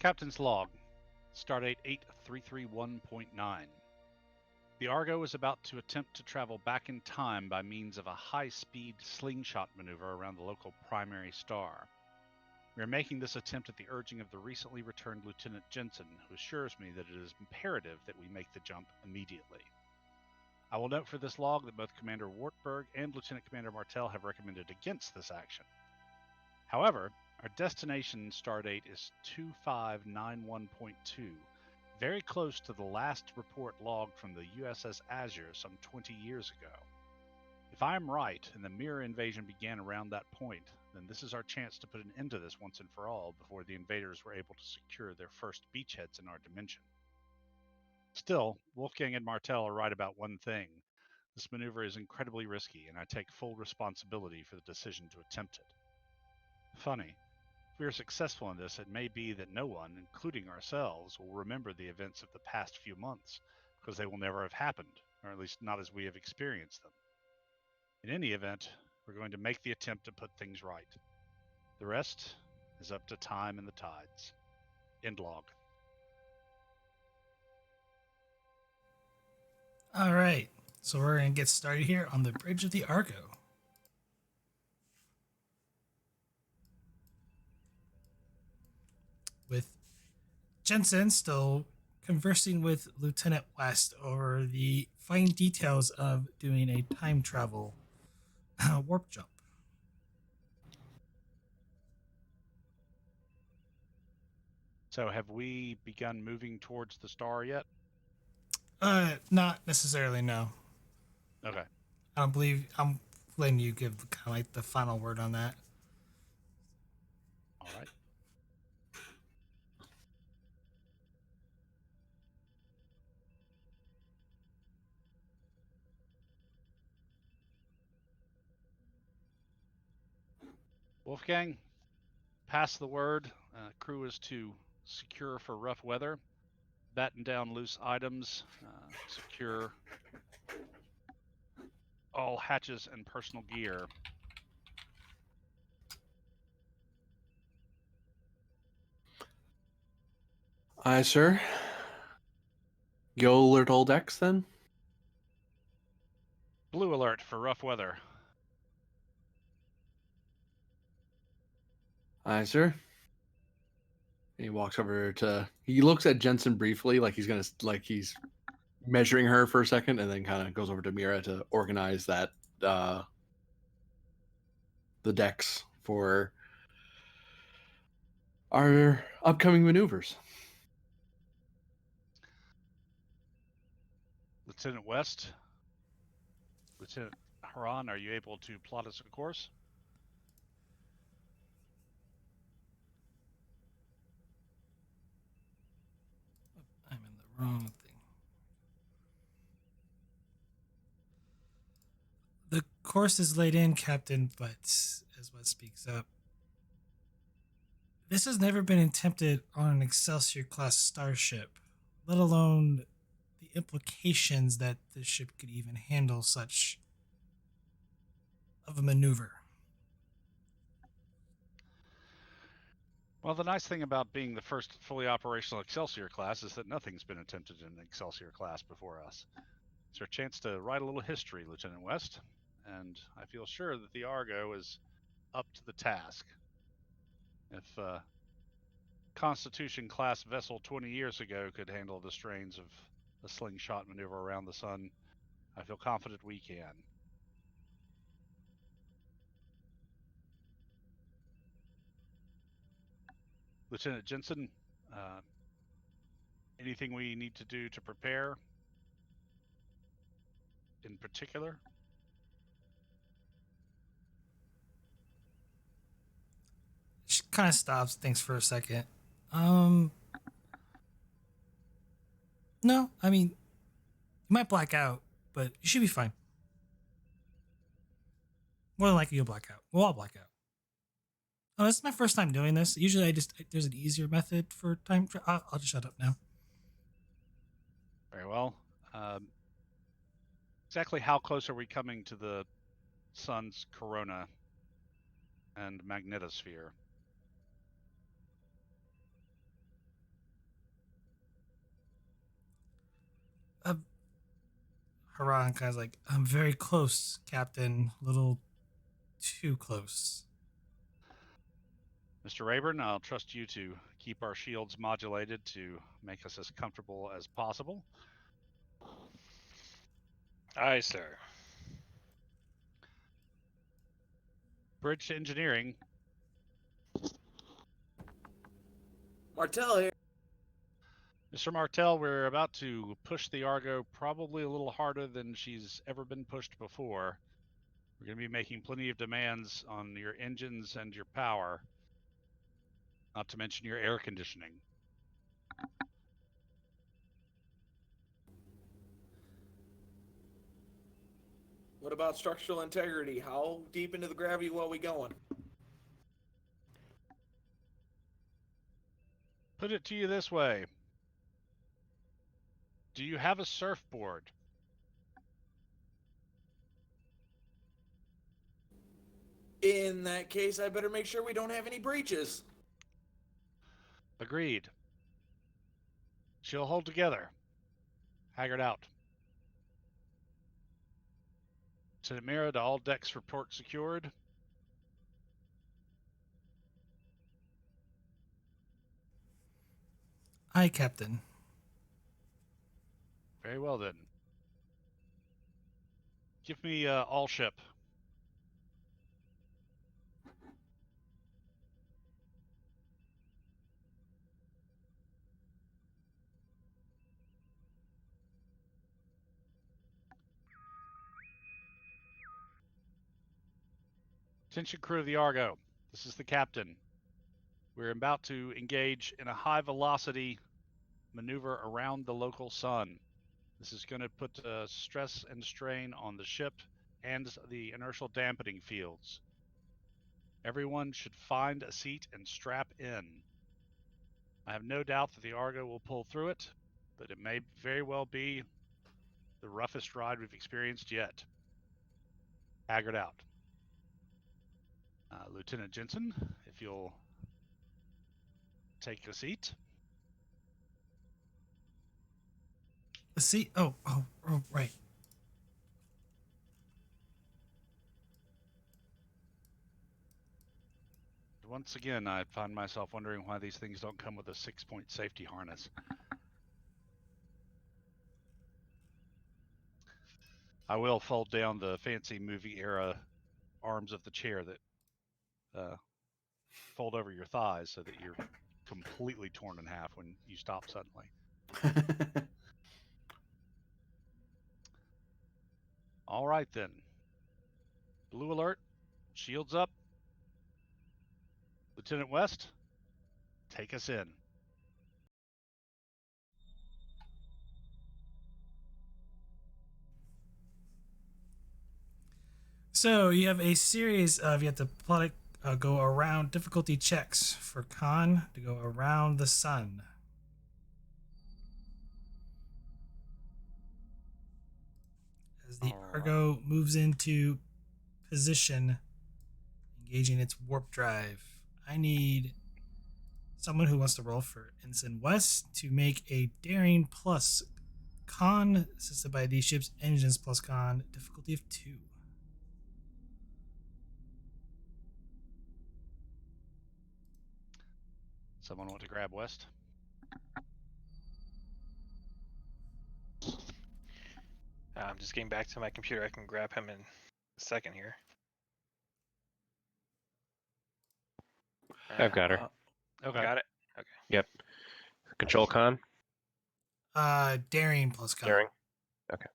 Captain's Log, Stardate 8331.9. The Argo is about to attempt to travel back in time by means of a high-speed slingshot maneuver around the local primary star. We are making this attempt at the urging of the recently returned Lieutenant Jensen, who assures me that it is imperative that we make the jump immediately. I will note for this log that both Commander Wartburg and Lieutenant Commander Martell have recommended against this action. However, our destination stardate is 2591.2, very close to the last report logged from the USS Azure some 20 years ago. If I am right, and the mirror invasion began around that point, then this is our chance to put an end to this once and for all before the invaders were able to secure their first beachheads in our dimension. Still, Wolfgang and Martell are right about one thing. This maneuver is incredibly risky, and I take full responsibility for the decision to attempt it. Funny, if we are successful in this, it may be that no one, including ourselves, will remember the events of the past few months, because they will never have happened, or at least not as we have experienced them. In any event, we're going to make the attempt to put things right. The rest is up to time and the tides. End log. All right, so we're going to get started here on the bridge of the Argo. With Jensen still conversing with Lieutenant West over the fine details of doing a time travel warp jump. So have we begun moving towards the star yet? Not necessarily, no. Okay. I don't believe I'm letting you give kind of like the final word on that. All right. Wolfgang, pass the word. Crew is to secure for rough weather, batten down loose items, secure all hatches and personal gear. Aye, sir. Go alert all decks, then? Blue alert for rough weather. Aye, sir. He walks over to... He looks at Jensen briefly, like he's measuring her for a second, and then kind of goes over to Mira to organize that, the decks for our upcoming maneuvers. Lieutenant West, Lieutenant Haran, are you able to plot us a course? I'm in the wrong thing. The course is laid in, Captain, but as West speaks up, this has never been attempted on an Excelsior class starship, let alone the implications that the ship could even handle such of a maneuver. Well, the nice thing about being the first fully operational Excelsior class is that nothing's been attempted in the Excelsior class before us. It's our chance to write a little history, Lieutenant West, and I feel sure that the Argo is up to the task. If Constitution class vessel 20 years ago could handle the strains of a slingshot maneuver around the sun, I feel confident we can. Lieutenant Jensen, anything we need to do to prepare in particular? She kind of stops, thinks for a second. No, I mean, you might black out, but you should be fine. More than likely, you'll black out. We'll all black out. Oh, this is my first time doing this. Usually, there's an easier method for time. I'll just shut up now. Very well. Exactly how close are we coming to the sun's corona and magnetosphere? Haran kind of like, I'm very close, Captain. A little too close. Mr. Rayburn, I'll trust you to keep our shields modulated to make us as comfortable as possible. Aye, sir. Bridge to engineering. Martell here. Mr. Martell, we're about to push the Argo probably a little harder than she's ever been pushed before. We're going to be making plenty of demands on your engines and your power, not to mention your air conditioning. What about structural integrity? How deep into the gravity well we going? Put it to you this way. Do you have a surfboard? In that case, I better make sure we don't have any breaches. Agreed. She'll hold together. Haggard out. Lieutenant Mira, to all decks report secured. Aye, Captain. Very well then. Give me all ship. Attention crew of the Argo. This is the captain. We're about to engage in a high velocity maneuver around the local sun. This is going to put stress and strain on the ship and the inertial dampening fields. Everyone should find a seat and strap in. I have no doubt that the Argo will pull through it, but it may very well be the roughest ride we've experienced yet. Haggard out. Lieutenant Jensen, if you'll take a seat. A seat? Oh, right. Once again, I find myself wondering why these things don't come with a 6-point safety harness. I will fold down the fancy movie era arms of the chair that fold over your thighs so that you're completely torn in half when you stop suddenly. All right then. Blue alert. Shields up. Lieutenant West, take us in. So you have a series of, you have to plot go around difficulty checks for Khan to go around the sun. As the Argo moves into position, engaging its warp drive, I need someone who wants to roll for Ensign West to make a daring plus con assisted by the ship's engines plus con difficulty of 2. Someone want to grab West? I'm just getting back to my computer. I can grab him in a second here. I've got her. Okay. Got it? Okay. Yep. Control con? Daring plus con. Daring? Okay.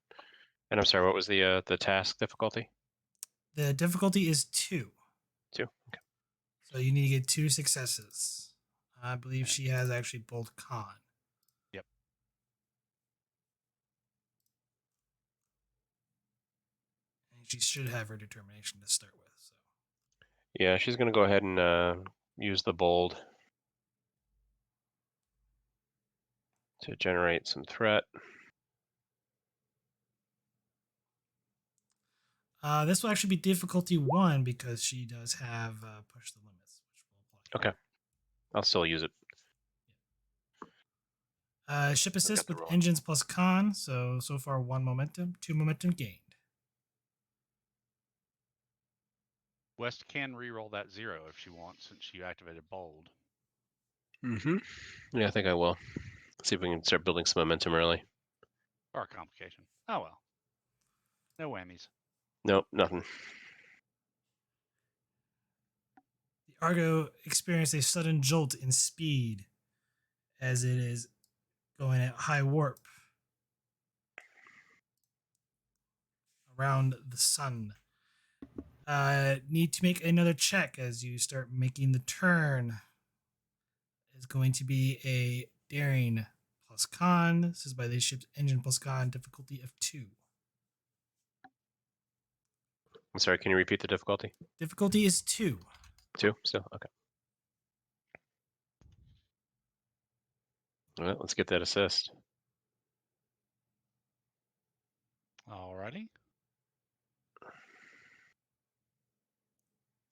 And I'm sorry, what was the task difficulty? The difficulty is 2. 2? Okay. So you need to get 2 successes. I believe she has actually both con. Yep. And she should have her determination to start with. So. Yeah, she's going to go ahead and use the bold to generate some threat. This will actually be difficulty 1 because she does have push the limits, which will apply. Okay. I'll still use it. Ship assist the with roll. engines plus con. So far 1 momentum, 2 momentum gained. West can re-roll that 0 if she wants, since you activated bold. Mm-hmm. Yeah, I think I will. See if we can start building some momentum early. Or a complication. Oh well. No whammies. Nope, nothing. The Argo experienced a sudden jolt in speed as it is going at high warp around the sun. Need to make another check as you start making the turn. It's going to be a daring plus con. This is by the ship's engine plus con, difficulty of 2. I'm sorry, can you repeat the difficulty? Difficulty is 2. 2 still? Okay. All right, let's get that assist. Alrighty.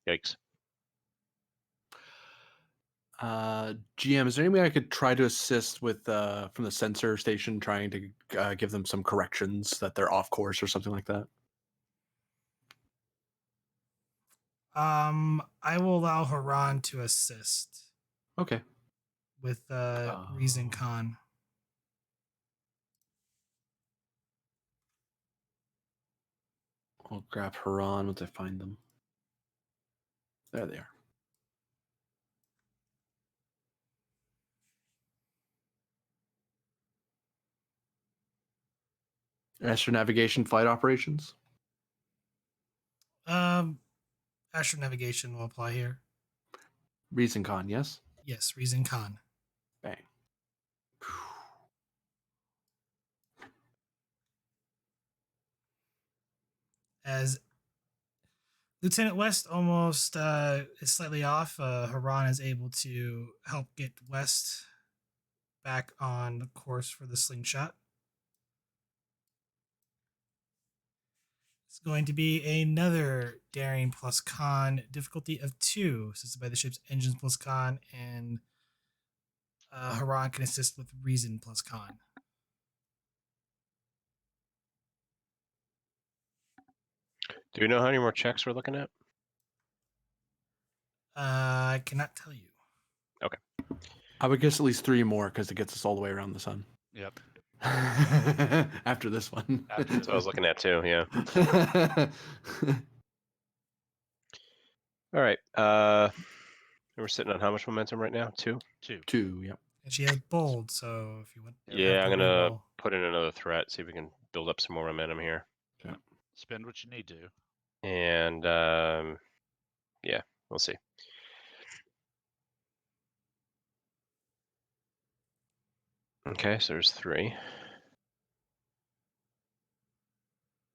Yikes. GM, is there any way I could try to assist with from the sensor station, trying to give them some corrections that they're off course or something like that? I will allow Haran to assist Okay. with reason con. I'll grab Haran once I find them. There they are. Astronavigation flight operations. Astronavigation will apply here. Reason con, yes? Yes, reason con. Bang. As Lieutenant West almost is slightly off, Haran is able to help get West back on the course for the slingshot. It's going to be another daring plus con, difficulty of 2, assisted by the ship's engines plus con, and Haran can assist with reason plus con. Do we know how many more checks we're looking at? I cannot tell you. Okay. I would guess at least 3 more because it gets us all the way around the sun. Yep. After this one. That's what I was looking at too, yeah. All right. We're sitting on how much momentum right now? 2? 2. 2, yep. And she has bold, so if you want, Yeah, I'm to gonna reroll. put in another threat, see if we can build up some more momentum here. Spend what you need to. And yeah, we'll see. Okay, so there's 3.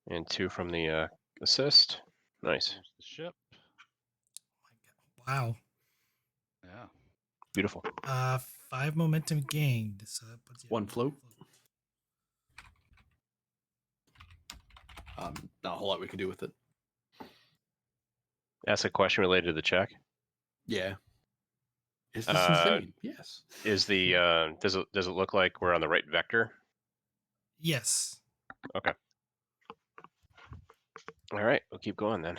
And 2 from the assist. Nice. There's the ship. Wow. Yeah. Beautiful. 5 momentum gained. So that puts you at 1 float. Not a whole lot we can do with it. Ask a question related to the check. Yeah. Is this insane? Yes. Is the does it look like we're on the right vector? Yes. Okay. All right, we'll keep going then.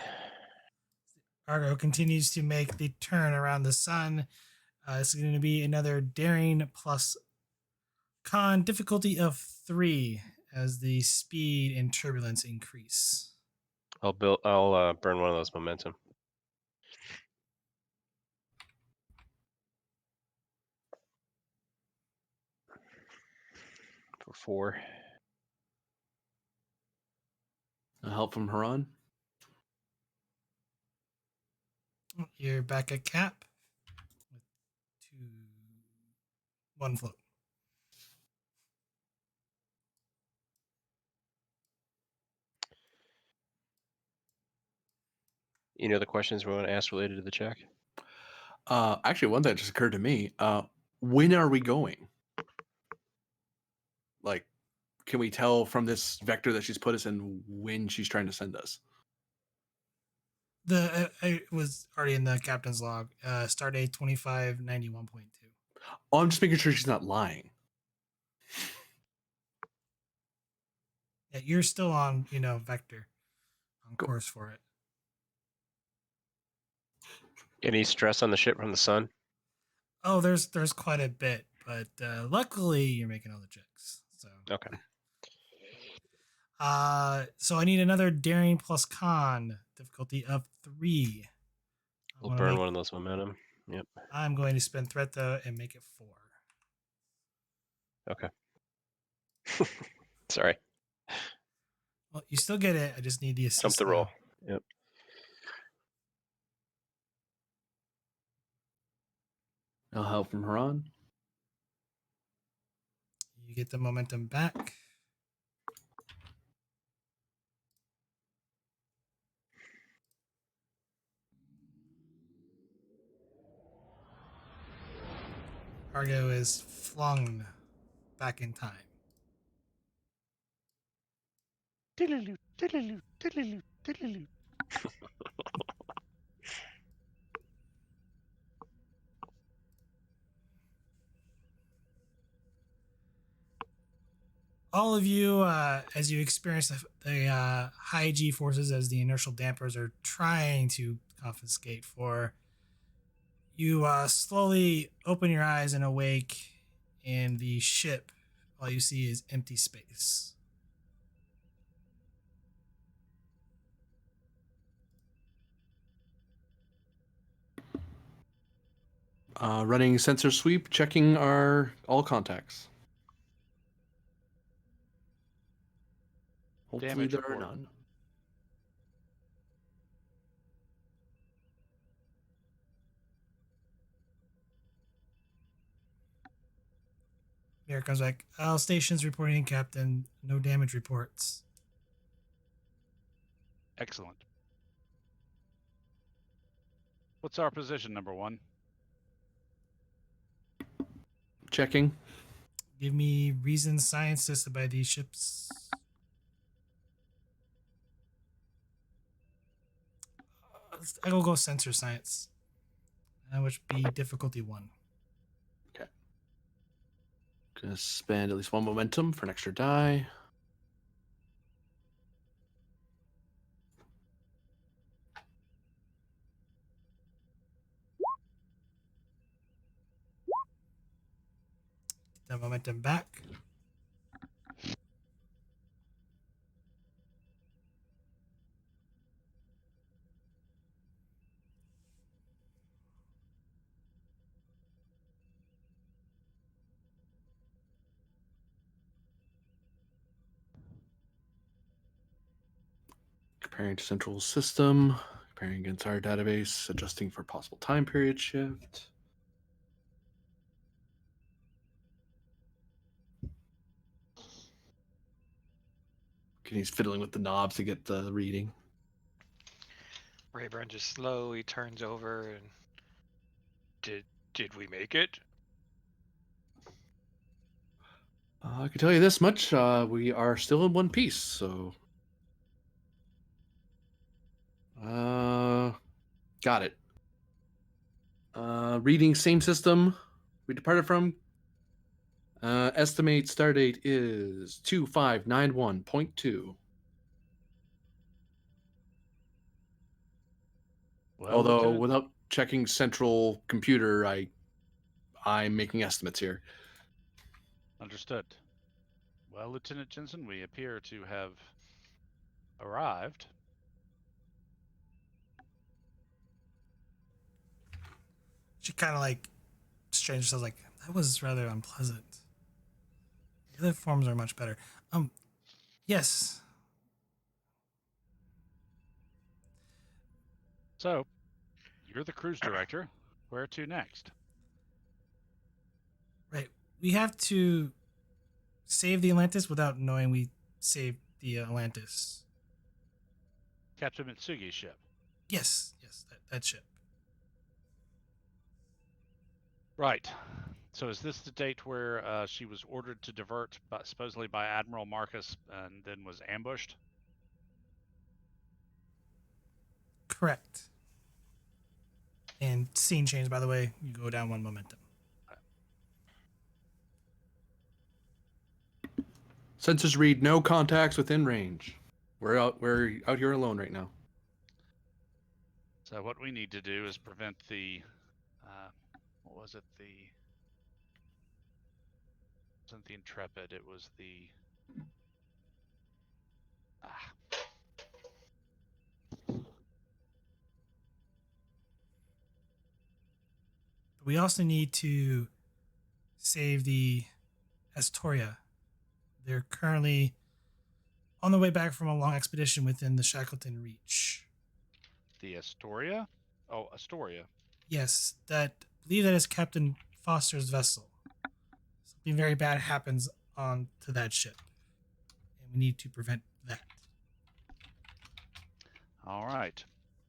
Argo continues to make the turn around the sun. It's going to be another daring plus con, difficulty of 3 as the speed and turbulence increase. I'll burn one of those momentum. For 4. Help from Haran. You're back at cap with 1 float. Any other questions we want to ask related to the check? Actually, one that just occurred to me. When are we going? Like, can we tell from this vector that she's put us in when she's trying to send us? It was already in the captain's log. Start date 2591.2. Oh, I'm just making sure she's not lying. Yeah, you're still on, vector, on Cool. course for it. Any stress on the ship from the sun? Oh, there's quite a bit, but luckily you're making all the checks. So Okay. so I need another daring plus con difficulty of 3. We'll burn one of those momentum. Yep. I'm going to spend threat though and make it 4. Okay. Sorry. Well, you still get it. I just need the assist. Jump the roll. now. Yep. No help from Haran. You get the momentum back. Argo is flung back in time. Diddle-loo, diddle-loo, diddle-loo, diddle-loo. All of you, as you experience the high G forces as the inertial dampers are trying to confiscate for, you slowly open your eyes and awake, and the ship, all you see is empty space. Running sensor sweep, checking our all contacts. Hopefully Damage there are report. none. Here comes back. All stations reporting in, Captain. No damage reports. Excellent. What's our position, number 1? Checking. Give me reason science tested by these ships. I will go sensor science, which be difficulty 1. Gonna spend at least 1 momentum for an extra die. Get that momentum back. Comparing to central system. Comparing against our database. Adjusting for possible time period shift. Okay, he's fiddling with the knobs to get the reading. Rayburn just slowly turns over and did we make it? I can tell you this much: we are still in one piece. So, got it. Reading same system we departed from. Estimate start date is 2591.2. Well, Although Lieutenant, without checking central computer, I'm making estimates here. understood. Well, Lieutenant Jensen, we appear to have arrived. She kind of strange herself, that was rather unpleasant. The other forms are much better. Yes. So, you're the cruise director. Where to next? Right. We have to save the Atlantis without knowing we saved the Atlantis. Captain Mitsugi's ship. Yes, that ship. Right. So is this the date where she was ordered to divert, supposedly by Admiral Marcus, and then was ambushed? Correct. And scene change, by the way, you go down 1 momentum. Sensors read no contacts within range. We're out here alone right now. So what we need to do is prevent the, what was it? It wasn't the Intrepid. It was the. We also need to save the Astoria. They're currently on the way back from a long expedition within the Shackleton Reach. The Astoria? Oh, Astoria. Yes, I believe that is Captain Foster's vessel. Something very bad happens on to that ship, and we need to prevent that. All right.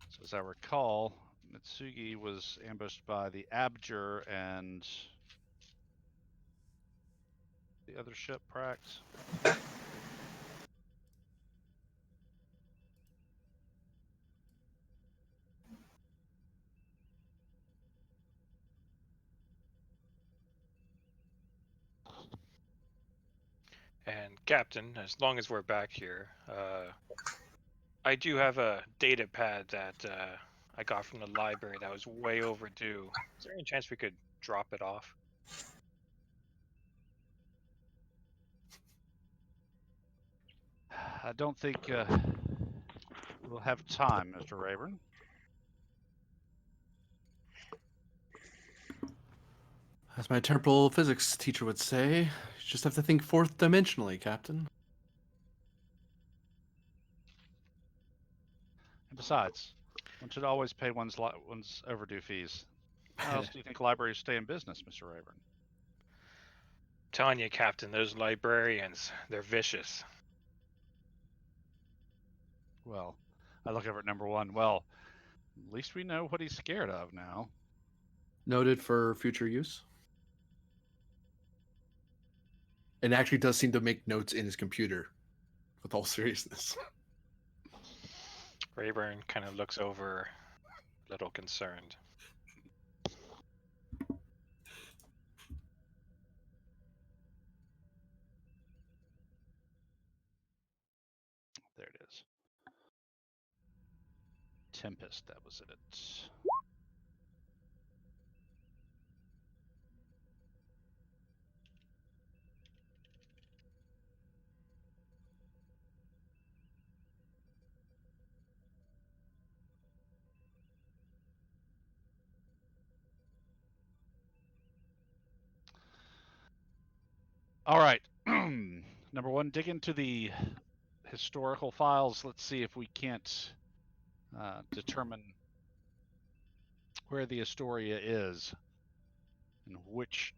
So as I recall, Mitsugi was ambushed by the Abjur and the other ship, Prax. And Captain, as long as we're back here, I do have a data pad that I got from the library that was way overdue. Is there any chance we could drop it off? I don't think we'll have time, Mr. Rayburn. As my temporal physics teacher would say, you just have to think fourth dimensionally, Captain. And besides, one should always pay one's overdue fees. How else do you think libraries stay in business, Mr. Rayburn? Telling you, Captain, those librarians, they're vicious. Well, I look over at number one. Well, at least we know what he's scared of now. Noted for future use. And actually does seem to make notes in his computer, with all seriousness. Rayburn kind of looks over, a little concerned. There it is. Tempest, that was it. All right. Number one, dig into the historical files. Let's see if we can't determine where the Astoria is and which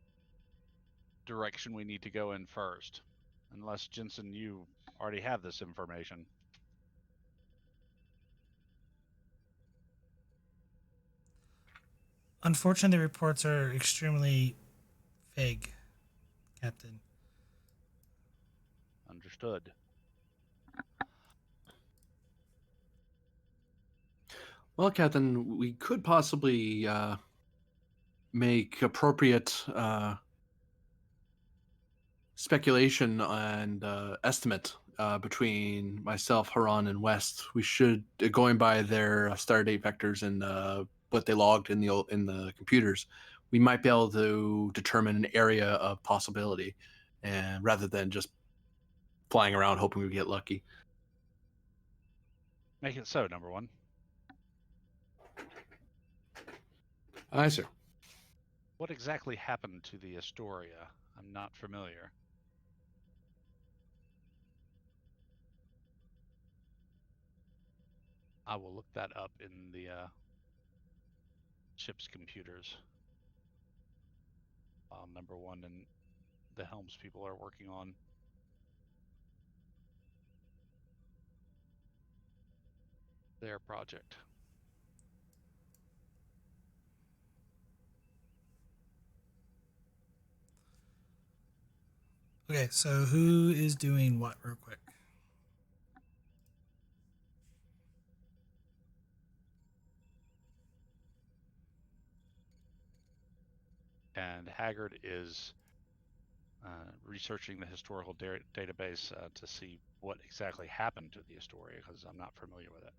direction we need to go in first. Unless, Jensen, you already have this information. Unfortunately, the reports are extremely vague, Captain. Understood. Well, Captain, we could possibly make appropriate speculation and estimate between myself, Haran, and West. We should, going by their stardate vectors and what they logged in the computers, we might be able to determine an area of possibility, and rather than just flying around hoping we get lucky. Make it so, number one. Aye, sir. What exactly happened to the Astoria? I'm not familiar. I will look that up in the ship's computers. Number one and the Helms people are working on their project. Okay, so who is doing what, real quick? And Haggard is researching the historical database to see what exactly happened to the Astoria, because I'm not familiar with it.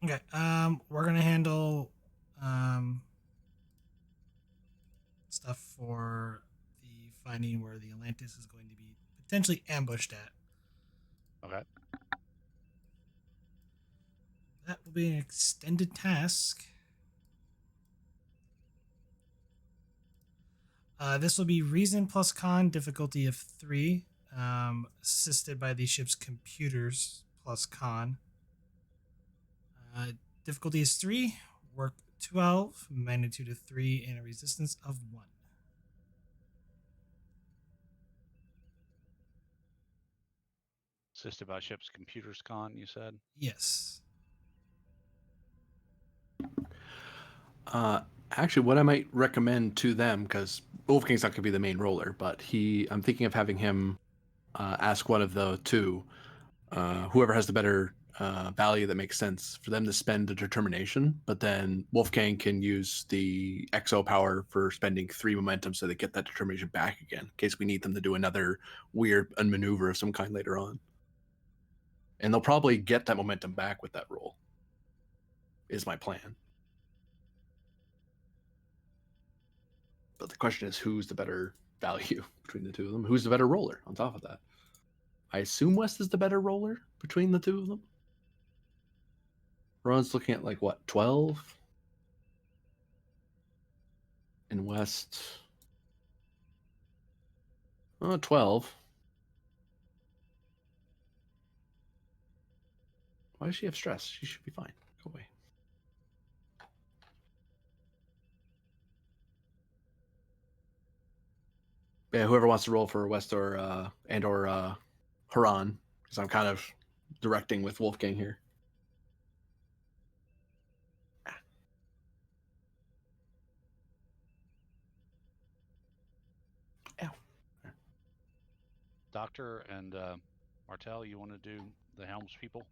Okay. We're gonna handle stuff for the finding where the Atlantis is going to be potentially ambushed at. Okay. That will be an extended task. This will be reason plus con, difficulty of 3, assisted by the ship's computers plus con. Difficulty is 3, work 12, magnitude of 3, and a resistance of 1. Assisted by ship's computers con, you said? Yes. Actually, what I might recommend to them, because Wolfgang's not going to be the main roller, but I'm thinking of having him ask one of the two, whoever has the better value that makes sense, for them to spend the determination, but then Wolfgang can use the exo power for spending 3 momentum so they get that determination back again, in case we need them to do another weird maneuver of some kind later on. And they'll probably get that momentum back with that roll, is my plan. But the question is, who's the better value between the two of them? Who's the better roller on top of that? I assume West is the better roller between the two of them. Ron's looking at like what, 12? And West 12. Why does she have stress? She should be fine. Go away. Yeah, whoever wants to roll for West or Haran, because I'm kind of directing with Wolfgang here. Ow. Doctor and Martel, you want to do the Helms people?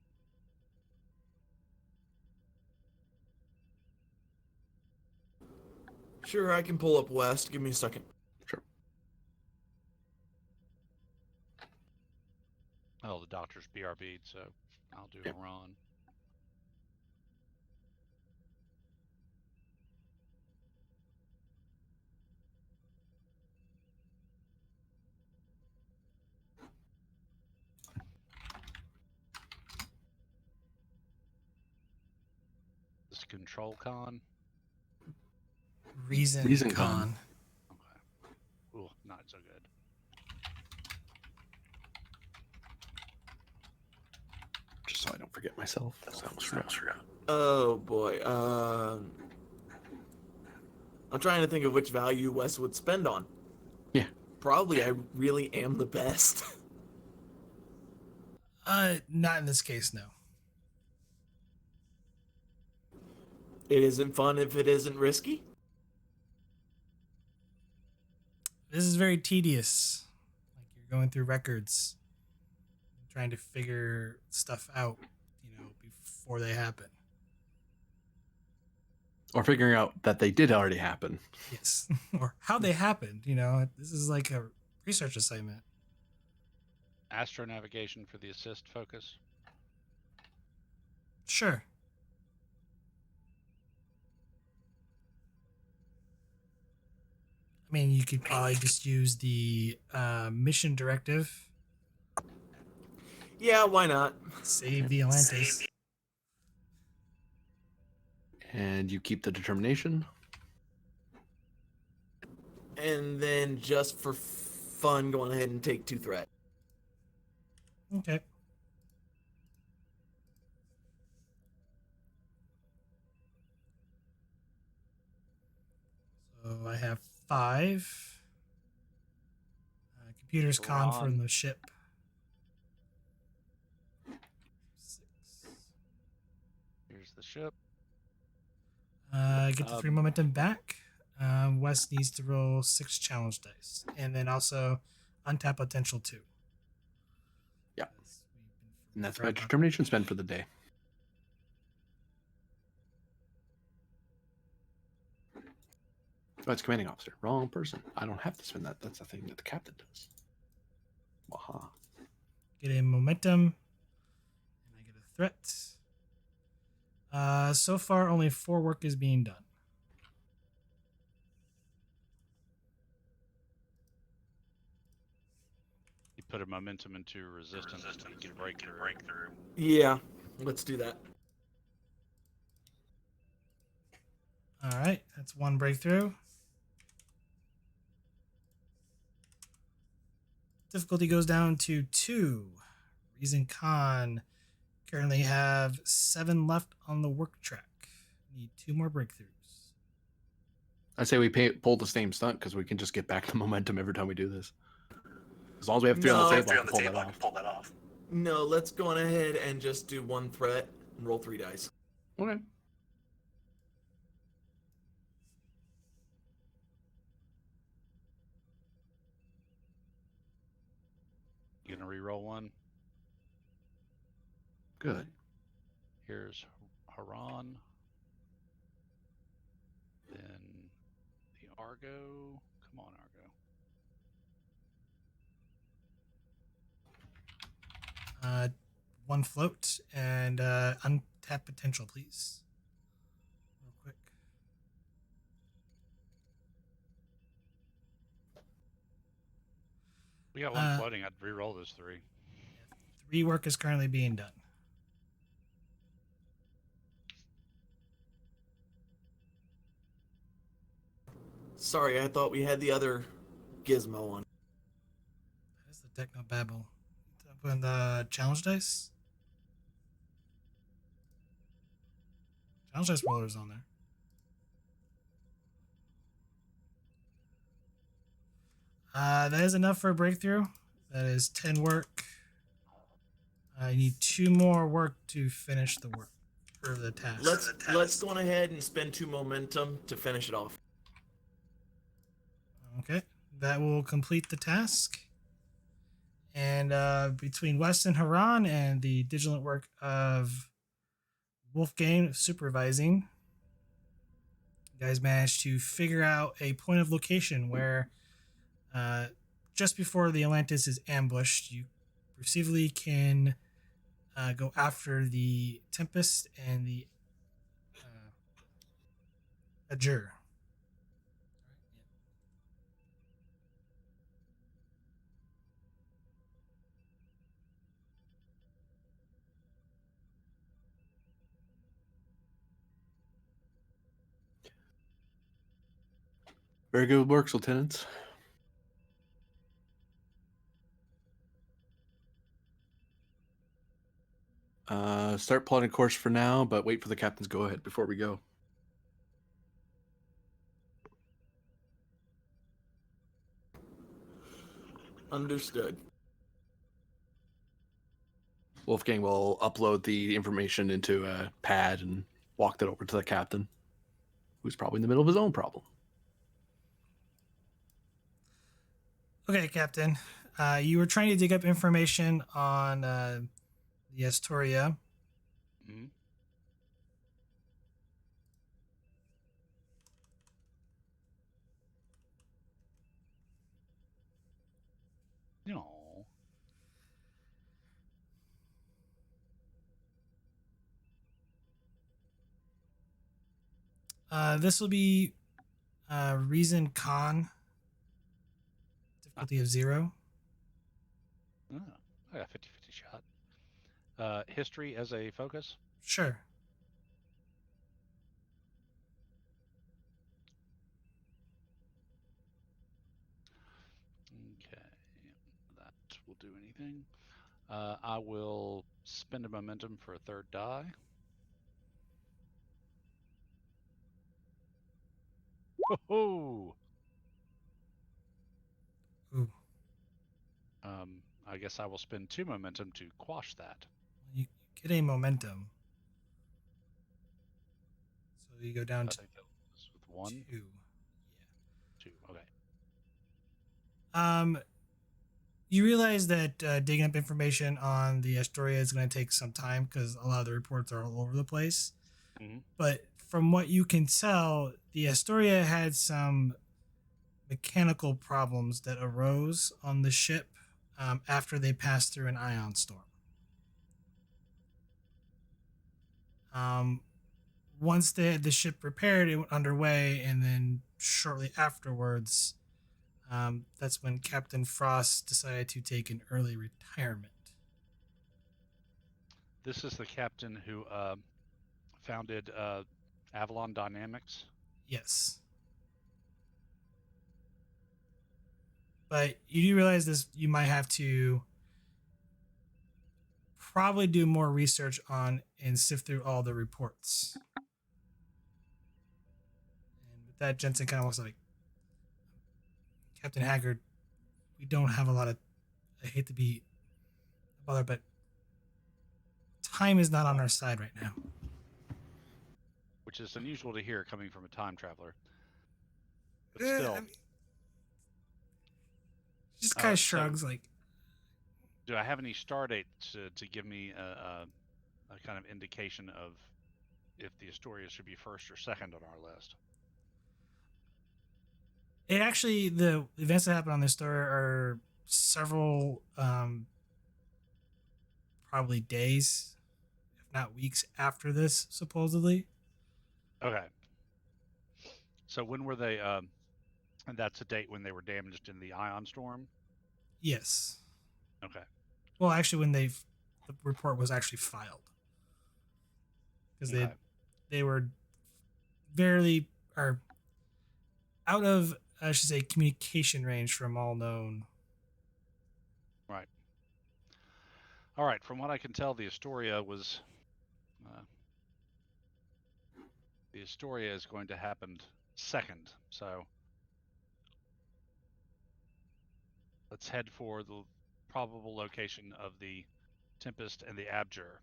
Sure, I can pull up West. Give me a second. Sure. Oh, the doctor's BRB'd, so I'll do Yep. Haran. This is control con. Reason con. con. Okay. Ooh, not so good. Just so I don't forget myself. I almost forgot. Oh boy. I'm trying to think of which value West would spend on. Yeah. Probably I really am the best. Not in this case, no. It isn't fun if it isn't risky. This is very tedious. Like you're going through records, trying to figure stuff out, before they happen. Or figuring out that they did already happen. Yes. Or how they happened, This is like a research assignment. Astronavigation for the assist focus. Sure. I mean, you could probably just use the mission directive. Yeah, why not? Save the Atlantis. And you keep the determination. And then just for fun, going ahead and take 2 threat. Okay. So I have 5. Computers con from the ship. 6. Here's the ship. Get the 3 momentum back. West needs to roll 6 challenge dice. And then also untap potential 2. Yeah. And that's my determination spend for the day. Oh, it's commanding officer. Wrong person. I don't have to spend that. That's the thing that the captain does. Waha. Get a momentum. And I get a threat. So far, only 4 work is being done. You put a momentum into resistance and you get breakthrough. Yeah, let's do that. All right, that's 1 breakthrough. Difficulty goes down to 2. Reason Con currently have 7 left on the work track. Need 2 more breakthroughs. I say we pull the same stunt because we can just get back the momentum every time we do this. As long as we have 3 on the table, I can pull that off. No, let's go on ahead and just do 1 threat and roll 3 dice. Okay. You gonna re-roll 1? Good. Here's Haran. Then the Argo. Come on, Argo. 1 float and untap potential, please. Real quick. We got 1 floating. I'd re-roll those 3. 3 work is currently being done. Sorry, I thought we had the other gizmo on. That is the Technobabble. Open the challenge dice. Challenge dice roller's on there. That is enough for a breakthrough. That is 10 work. I need 2 more work to finish the work for the task. Let's go on ahead and spend 2 momentum to finish it off. Okay, that will complete the task. And between Wes and Haran and the vigilant work of Wolfgang supervising, you guys managed to figure out a point of location where just before the Atlantis is ambushed, you perceivably can go after the Tempest and the Azure. Very good work, lieutenants. Start plotting course for now, but wait for the captain's go ahead before we go. Understood. Wolfgang will upload the information into a pad and walk that over to the captain, who's probably in the middle of his own problem. Okay, Captain. You were trying to dig up information on the Astoria. Mm-hmm. No. This will be Reason Con. Difficulty of 0. Oh, I got 50-50 shot. History as a focus? Sure. Okay. That will do anything. I will spend a momentum for a 3rd die. Ho-ho! Ooh. I guess I will spend 2 momentum to quash that. You get a momentum. So you go down to With 1? 2. 2, okay. You realize that digging up information on the Astoria is going to take some time because a lot of the reports are all over the place. Mm-hmm. But from what you can tell, the Astoria had some mechanical problems that arose on the ship after they passed through an ion storm. Once they had the ship repaired, it went underway, and then shortly afterwards, that's when Captain Frost decided to take an early retirement. This is the captain who founded Avalon Dynamics. Yes. But you do realize this, you might have to probably do more research on and sift through all the reports. And with that, Jensen kind of looks like, Captain Haggard, we don't have a lot of, I hate to be a bother, but time is not on our side right now. Which is unusual to hear coming from a time traveler. But still. I mean, just kind of shrugs like. Do I have any star dates to give me a kind of indication of if the Astoria should be first or second on our list? It actually, the events that happen on this story are several, probably days, if not weeks after this, supposedly. Okay. So when were they? And that's a date when they were damaged in the ion storm? Yes. Okay. Well, actually, when the report was actually filed, because they were barely or out of, I should say, communication range from all known. Right. All right. From what I can tell, the Astoria was. The Astoria is going to happen second, so let's head for the probable location of the Tempest and the Abjure.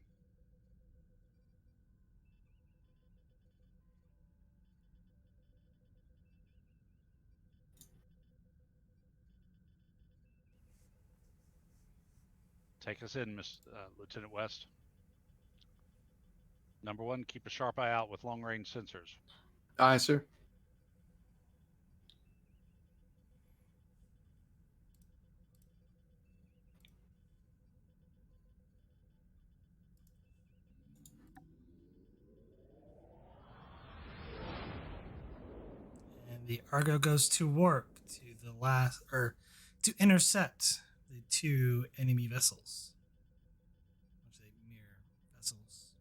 Take us in, Lieutenant West. Number 1, keep a sharp eye out with long-range sensors. Aye, sir. And the Argo goes to warp to the last, or to intercept the 2 enemy vessels. Which they mirror vessels.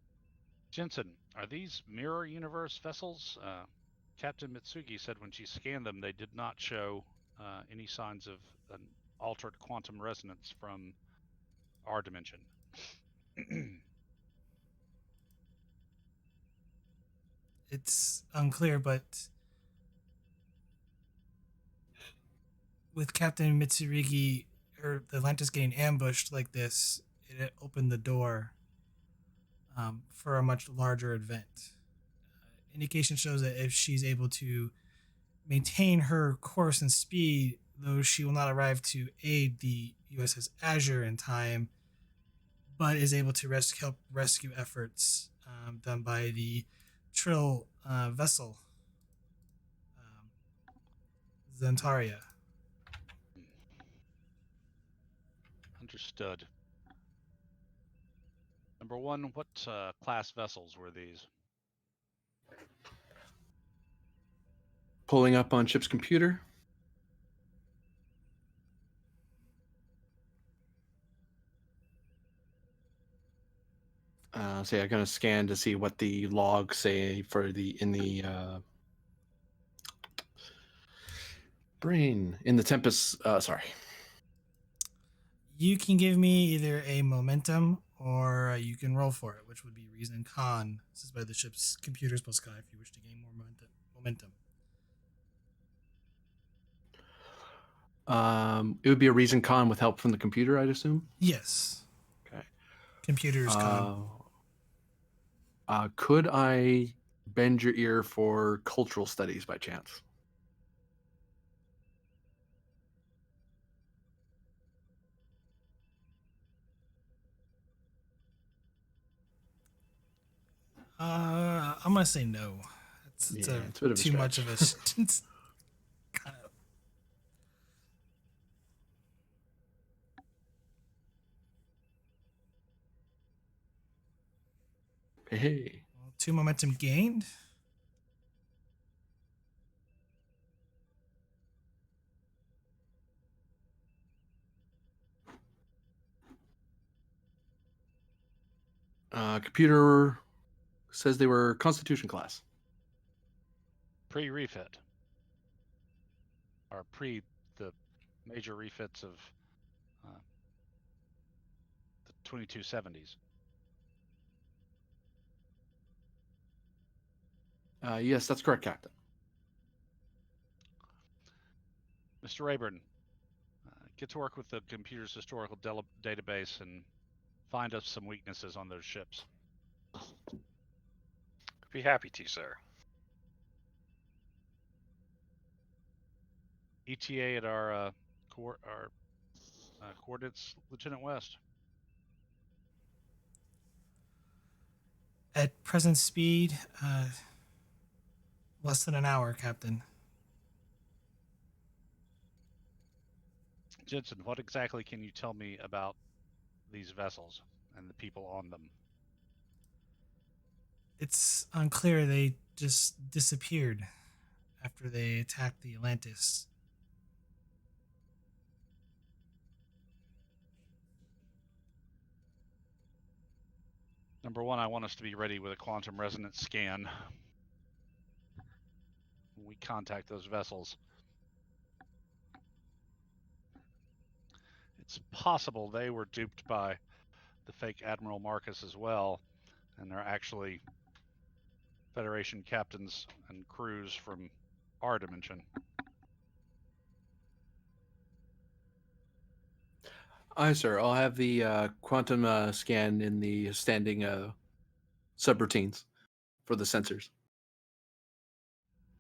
Jensen, are these mirror universe vessels? Captain Mitsugi said when she scanned them, they did not show any signs of an altered quantum resonance from our dimension. It's unclear, but with Captain Mitsurigi or the Atlantis getting ambushed like this, it opened the door for a much larger event. Indication shows that if she's able to maintain her course and speed, though she will not arrive to aid the USS Azure in time, but is able to help rescue efforts done by the Trill vessel, Zentaria. Understood. Number 1, what class vessels were these? Pulling up on ship's computer. So yeah, I'm gonna scan to see what the logs say for the brain in the Tempest. Sorry. You can give me either a momentum or you can roll for it, which would be reason con. This is by the ship's computers plus Sky if you wish to gain more momentum. It would be a reason con with help from the computer, I'd assume. Yes. Okay. Computers con. Could I bend your ear for cultural studies by chance? I'm gonna say no. It's Yeah, it's a bit of a too much of a it's kind of. Hey. 2 momentum gained. Computer says they were Constitution class. Pre-refit. Or pre the major refits of the 2270s. Yes, that's correct, Captain. Mr. Rayburn, get to work with the computer's historical database and find us some weaknesses on those ships. Be happy to, sir. ETA at our coordinates, Lieutenant West. At present speed, less than an hour, Captain. Jensen, what exactly can you tell me about these vessels and the people on them? It's unclear. They just disappeared after they attacked the Atlantis. Number one, I want us to be ready with a quantum resonance scan when we contact those vessels. It's possible they were duped by the fake Admiral Marcus as well, and they're actually Federation captains and crews from our dimension. Aye, sir. I'll have the quantum scan in the standing subroutines for the sensors.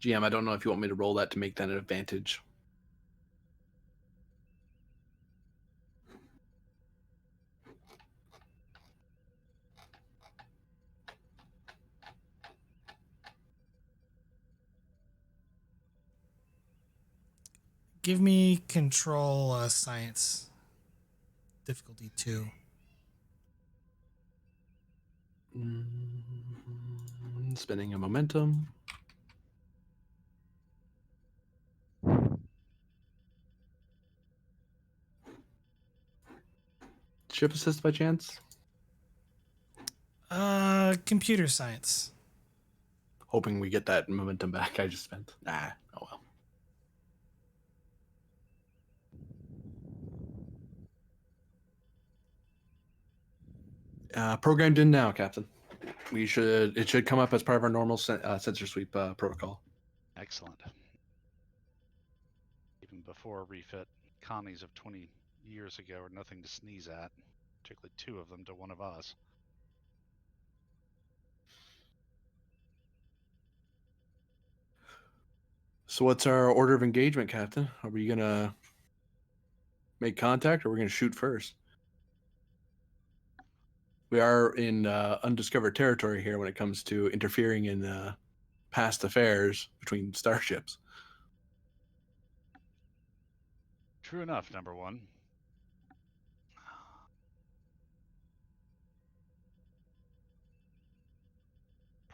GM, I don't know if you want me to roll that to make that an advantage. Give me control science. Difficulty 2. Spending a momentum. Ship assist by chance? Computer science. Hoping we get that momentum back I just spent. Oh well. Programmed in now, Captain. It should come up as part of our normal sensor sweep protocol. Excellent. Even before refit, commies of 20 years ago are nothing to sneeze at, particularly 2 of them to one of us. So what's our order of engagement, Captain? Are we gonna make contact, or are we gonna shoot first? We are in undiscovered territory here when it comes to interfering in past affairs between starships. True enough, number one.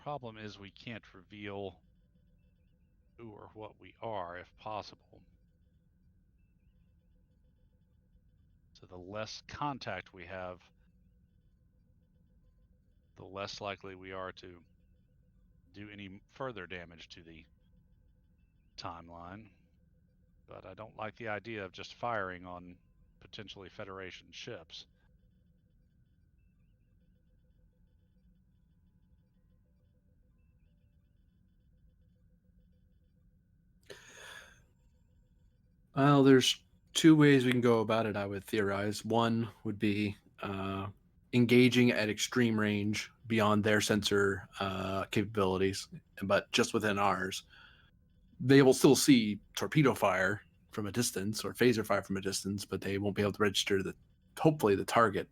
Problem is we can't reveal who or what we are if possible. So the less contact we have, the less likely we are to do any further damage to the timeline. But I don't like the idea of just firing on potentially Federation ships. Well, there's 2 ways we can go about it, I would theorize. One would be engaging at extreme range beyond their sensor capabilities, but just within ours. They will still see torpedo fire from a distance or phaser fire from a distance, but they won't be able to register hopefully the target,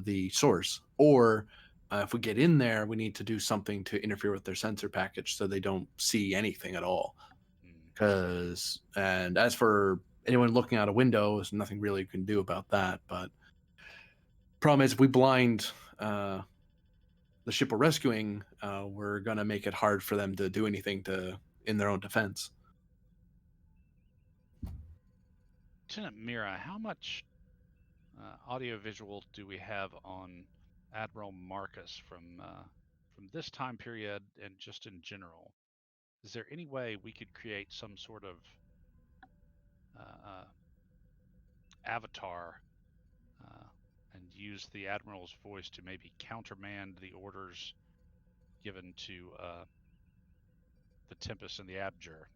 the source. Or if we get in there, we need to do something to interfere with their sensor package so they don't see anything at all. And as for anyone looking out a window, there's nothing really you can do about that. But problem is, if we blind the ship we're rescuing, we're gonna make it hard for them to do anything in their own defense. Lieutenant Mira, how much audiovisual do we have on Admiral Marcus from this time period and just in general? Is there any way we could create some sort of avatar and use the Admiral's voice to maybe countermand the orders given to the Tempest and the Abjure?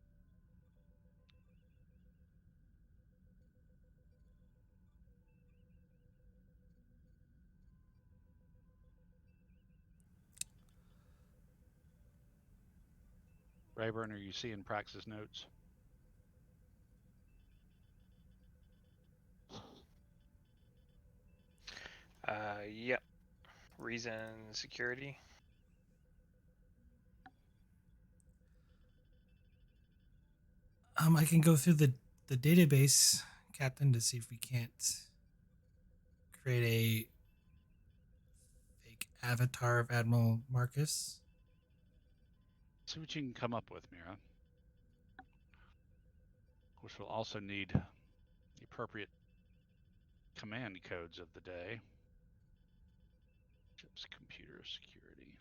Rayburn, are you seeing Prax's notes? Yep. Reason security. I can go through the database, Captain, to see if we can't create a fake avatar of Admiral Marcus. See what you can come up with, Mira. Of course, we'll also need the appropriate command codes of the day. Ship's computer security.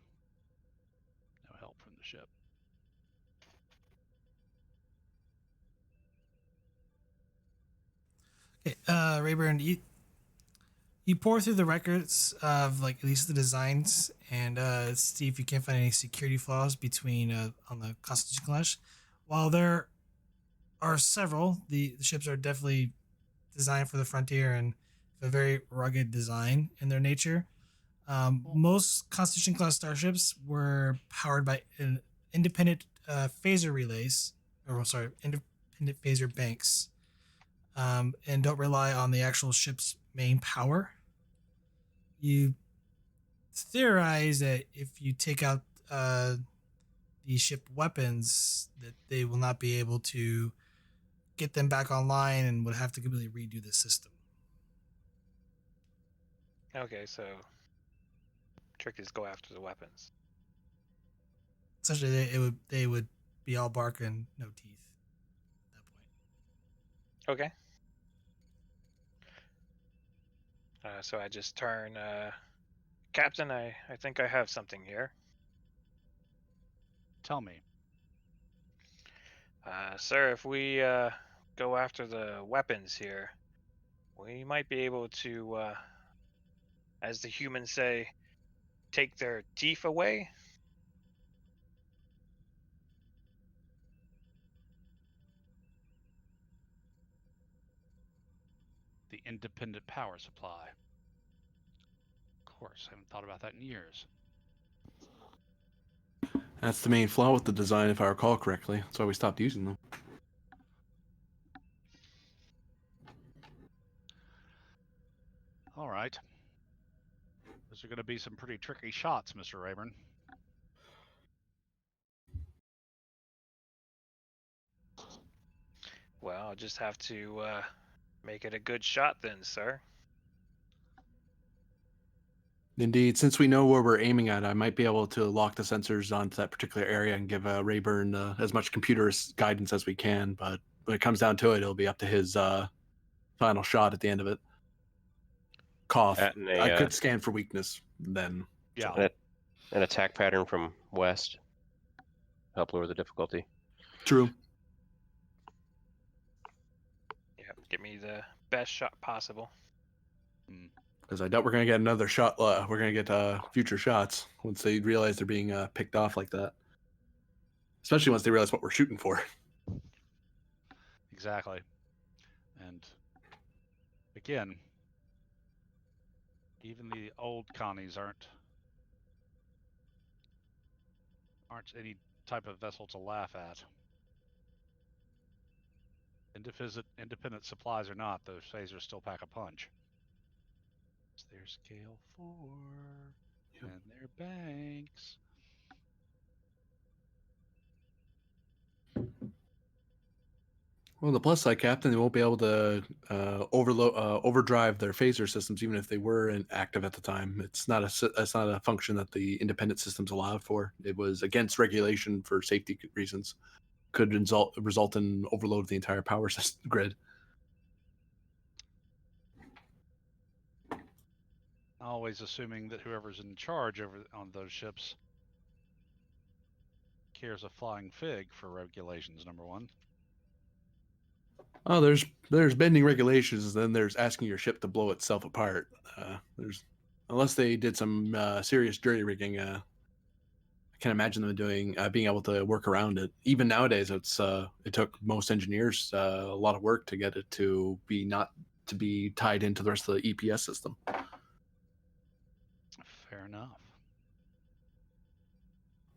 No help from the ship. Okay, Rayburn, you pour through the records of like at least the designs and see if you can't find any security flaws between on the Constitution class. While there are several, the ships are definitely designed for the frontier and a very rugged design in their nature. Most Constitution class starships were powered by independent phaser relays, independent phaser banks, and don't rely on the actual ship's main power. You theorize that if you take out the ship weapons, that they will not be able to get them back online and would have to completely redo the system. Okay, so trick is go after the weapons. Essentially, they would be all bark and no teeth at that point. Okay. So I just turn, Captain, I think I have something here. Tell me. Sir, if we go after the weapons here, we might be able to, as the humans say, take their teeth away. The independent power supply. Of course, I haven't thought about that in years. That's the main flaw with the design, if I recall correctly. That's why we stopped using them. All right. Those are going to be some pretty tricky shots, Mr. Rayburn. Well, I'll just have to make it a good shot then, sir. Indeed, since we know where we're aiming at, I might be able to lock the sensors onto that particular area and give Rayburn as much computer guidance as we can. But when it comes down to it, it'll be up to his final shot at the end of it. Cough. I could scan for weakness then. Yeah. So. An attack pattern from west. Help lower the difficulty. True. Yeah, get me the best shot possible. Because I doubt we're going to get another shot. We're going to get future shots once they realize they're being picked off like that. Especially once they realize what we're shooting for. Exactly. And again, even the old Connies aren't any type of vessel to laugh at. Independent supplies or not, those phasers still pack a punch. It's their scale 4. And their banks. Well, the plus side, Captain, they won't be able to overdrive their phaser systems, even if they were active at the time. It's not a function that the independent systems allowed for. It was against regulation for safety reasons. Could result in overload of the entire power system grid. Always assuming that whoever's in charge on those ships cares a flying fig for regulations, number one. Oh, there's bending regulations, then there's asking your ship to blow itself apart. Unless they did some serious jury rigging, I can't imagine them being able to work around it. Even nowadays, it took most engineers a lot of work to get it to be tied into the rest of the EPS system. Fair enough.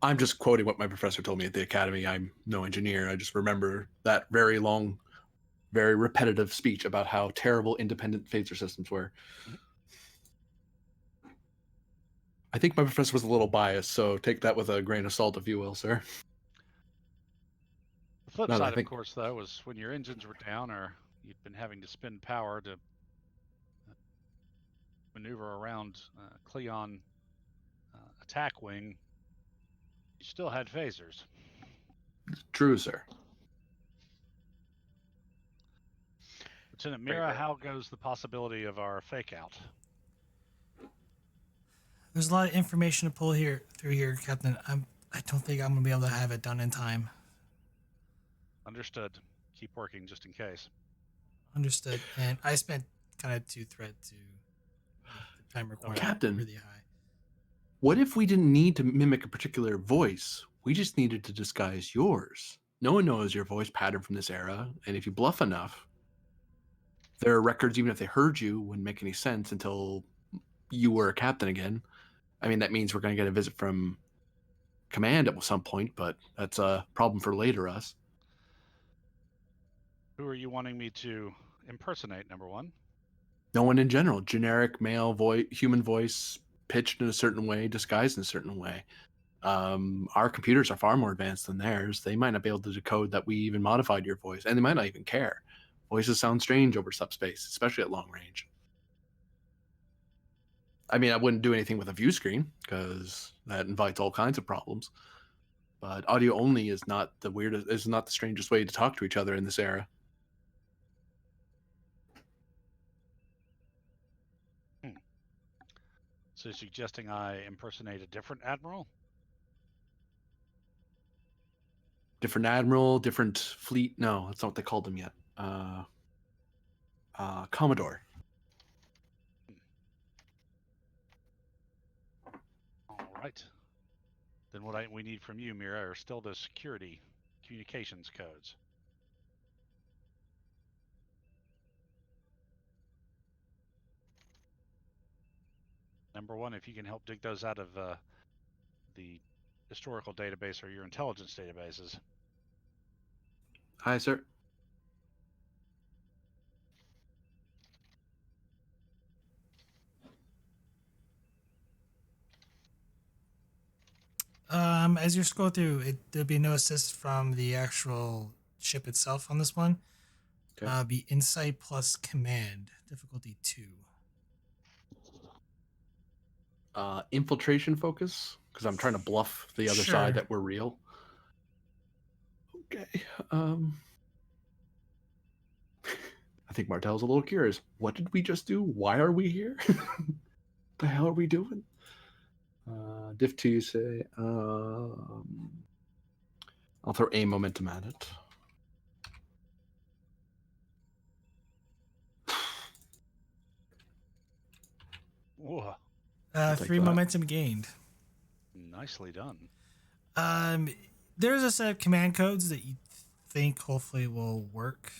I'm just quoting what my professor told me at the academy. I'm no engineer. I just remember that very long, very repetitive speech about how terrible independent phaser systems were. Mm-hmm. I think my professor was a little biased, so take that with a grain of salt, if you will, sir. The flip side, of course, though, was when your engines were down or you'd been having to spend power to maneuver around Cleon attack wing, you still had phasers. True, sir. Lieutenant Mira, how goes the possibility of our fake out? There's a lot of information to pull through here, Captain. I don't think I'm gonna be able to have it done in time. Understood. Keep working just in case. Understood. And I spent kind of 2 thread to make the time requirement Captain, really high. What if we didn't need to mimic a particular voice? We just needed to disguise yours. No one knows your voice pattern from this era, and if you bluff enough, there are records, even if they heard you, wouldn't make any sense until you were a captain again. I mean, that means we're going to get a visit from command at some point, but that's a problem for later us. Who are you wanting me to impersonate, number one? No one in general. Generic male voice, human voice, pitched in a certain way, disguised in a certain way. Our computers are far more advanced than theirs. They might not be able to decode that we even modified your voice, and they might not even care. Voices sound strange over subspace, especially at long range. I mean, I wouldn't do anything with a view screen because that invites all kinds of problems. But audio only is not the strangest way to talk to each other in this era. So you're suggesting I impersonate a different admiral? Different admiral, different fleet. No, that's not what they called them yet. Commodore. All right. Then what we need from you, Mira, are still the security communications codes. Number one, if you can help dig those out of the historical database or your intelligence databases. Hi, sir. As you scroll through, there'll be no assist from the actual ship itself on this one. Okay. Be insight plus command, difficulty 2. Infiltration focus, because I'm trying to bluff the other side that we're real. Okay. I think Martel's a little curious. What did we just do? Why are we here? The hell are we doing? Diff 2, you say. I'll throw a momentum at it. Whoa. 3 momentum gained. Nicely done. There's a set of command codes that you think hopefully will work.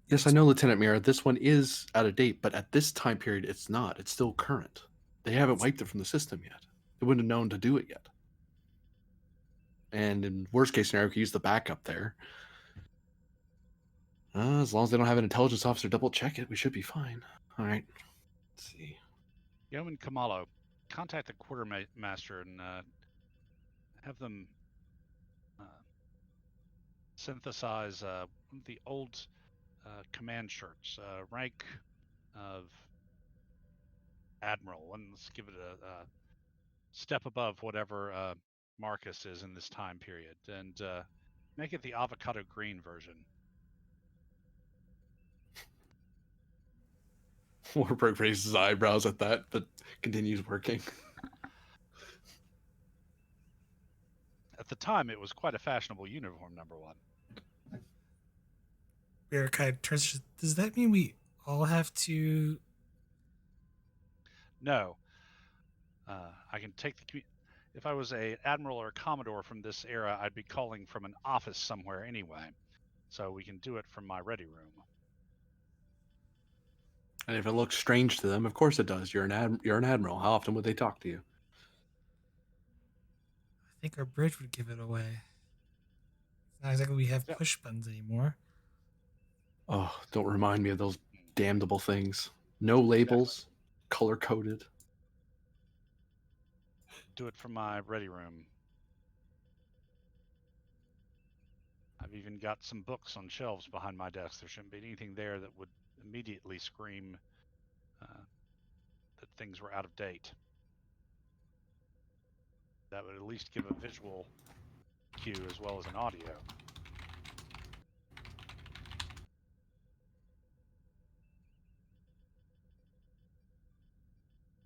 Yes, I know, Lieutenant Mira. This one is out of date, but at this time period, it's not. It's still current. They haven't wiped it from the system yet. They wouldn't have known to do it yet. And in worst case scenario, we could use the backup there. As long as they don't have an intelligence officer double check it, we should be fine. All right. Let's see. Yeoman Kamalo, contact the quartermaster and have them synthesize one of the old command shirts, rank of admiral. And let's give it a step above whatever Marcus is in this time period, and make it the avocado green version. Warburg raises his eyebrows at that, but continues working. At the time, it was quite a fashionable uniform, number one. Barakai turns. Does that mean we all have to? No. I can take the... If I was a admiral or a commodore from this era, I'd be calling from an office somewhere anyway. So we can do it from my ready room. And if it looks strange to them, of course it does. You're an admiral. How often would they talk to you? I think our bridge would give it away. It's not exactly we have Yep. push buttons anymore. Oh, don't remind me of those damnable things. No labels, color coded. Do it from my ready room. I've even got some books on shelves behind my desk. There shouldn't be anything there that would immediately scream that things were out of date. That would at least give a visual cue as well as an audio.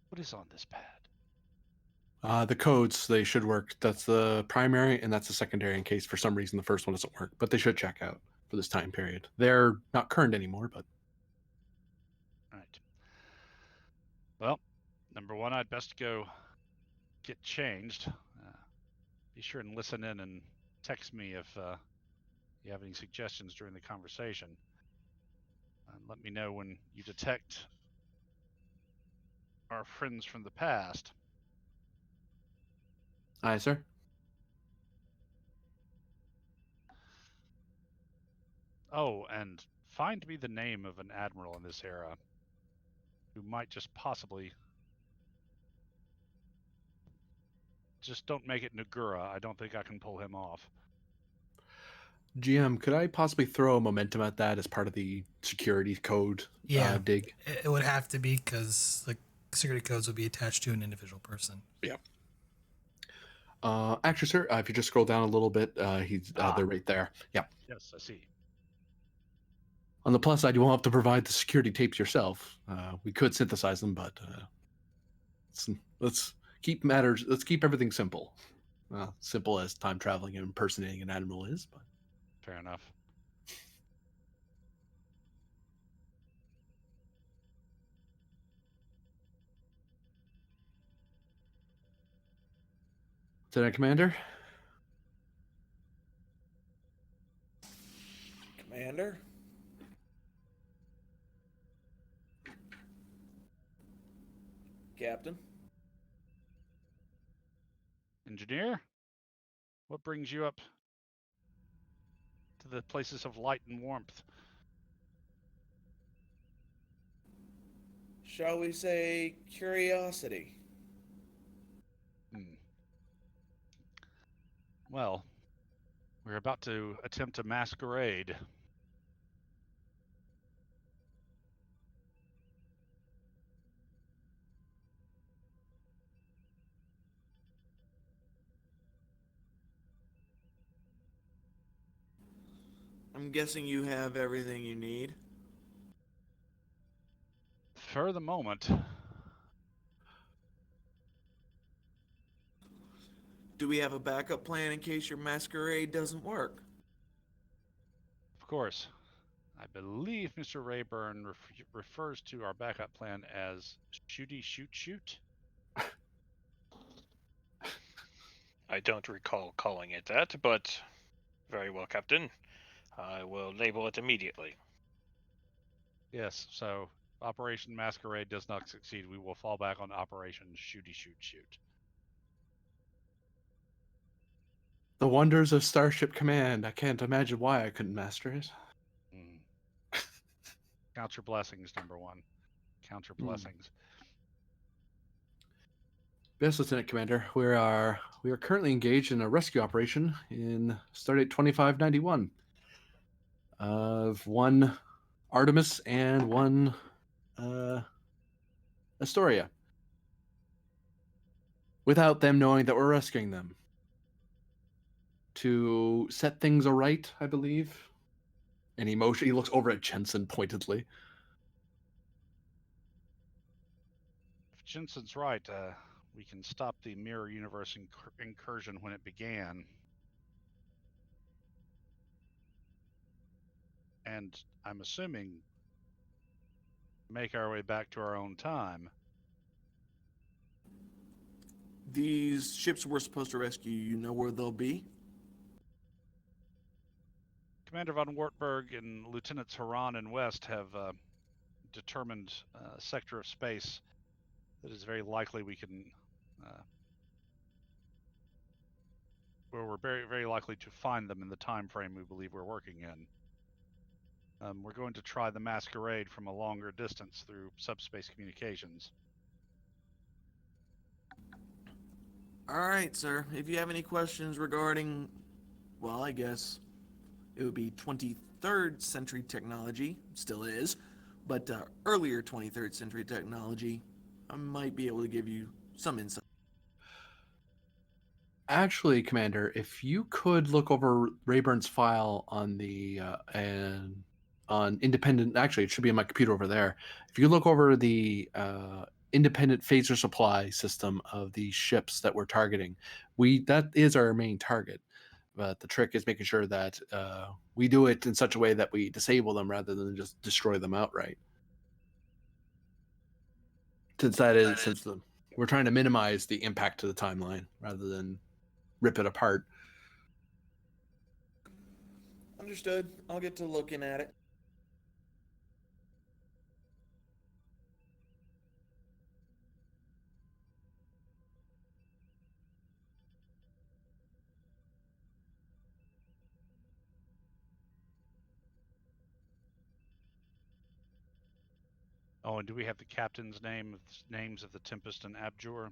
What is on this pad? The codes, they should work. That's the primary and that's the secondary in case for some reason the first one doesn't work. But they should check out for this time period. They're not current anymore, but... Right. Well, number one, I'd best go get changed. Be sure and listen in and text me if you have any suggestions during the conversation. Let me know when you detect our friends from the past. Aye, sir. Oh, and find me the name of an admiral in this era who might just possibly... Just don't make it Nagura. I don't think I can pull him off. GM, could I possibly throw a momentum at that as part of the security code dig? It would have to be because the security codes would be attached to an individual person. Yeah. Actually, sir, if you just scroll down a little bit, they're right there. Yeah. Yes, I see. On the plus side, you won't have to provide the security tapes yourself. We could synthesize them, but let's keep everything simple. Simple as time traveling and impersonating an admiral is, but fair enough. Lieutenant Commander? Commander? Captain? Engineer? What brings you up to the places of light and warmth? Shall we say curiosity? Well, we're about to attempt a masquerade. I'm guessing you have everything you need. For the moment. Do we have a backup plan in case your masquerade doesn't work? Of course. I believe Mr. Rayburn refers to our backup plan as shooty shoot shoot. I don't recall calling it that, but very well, Captain. I will label it immediately. Yes, so Operation Masquerade does not succeed. We will fall back on Operation Shooty Shoot Shoot. The wonders of Starship Command. I can't imagine why I couldn't master it. Count your blessings, number one. Count your blessings. Yes, Lieutenant Commander. We are currently engaged in a rescue operation in Stardate 2591 of one Artemis and one Astoria, without them knowing that we're rescuing them. To set things aright, I believe. And he looks over at Jensen pointedly. If Jensen's right, we can stop the mirror universe incursion when it began. And I'm assuming make our way back to our own time. These ships we're supposed to rescue, you know where they'll be? Commander von Wartburg and Lieutenants Haran and West have determined a sector of space that is very likely we can, where we're very, very likely to find them in the time frame we believe we're working in. We're going to try the masquerade from a longer distance through subspace communications. All right, sir. If you have any questions regarding, well, I guess it would be 23rd century technology, still is, but earlier 23rd century technology, I might be able to give you some insight. Actually, Commander, if you could look over Rayburn's file on the and on independent, actually it should be on my computer over there. If you look over the independent phaser supply system of the ships that we're targeting, that is our main target. But the trick is making sure that we do it in such a way that we disable them rather than just destroy them outright. We're trying to minimize the impact to the timeline rather than rip it apart. Understood. I'll get to looking at it. Oh, and do we have the captain's names of the Tempest and Abjur?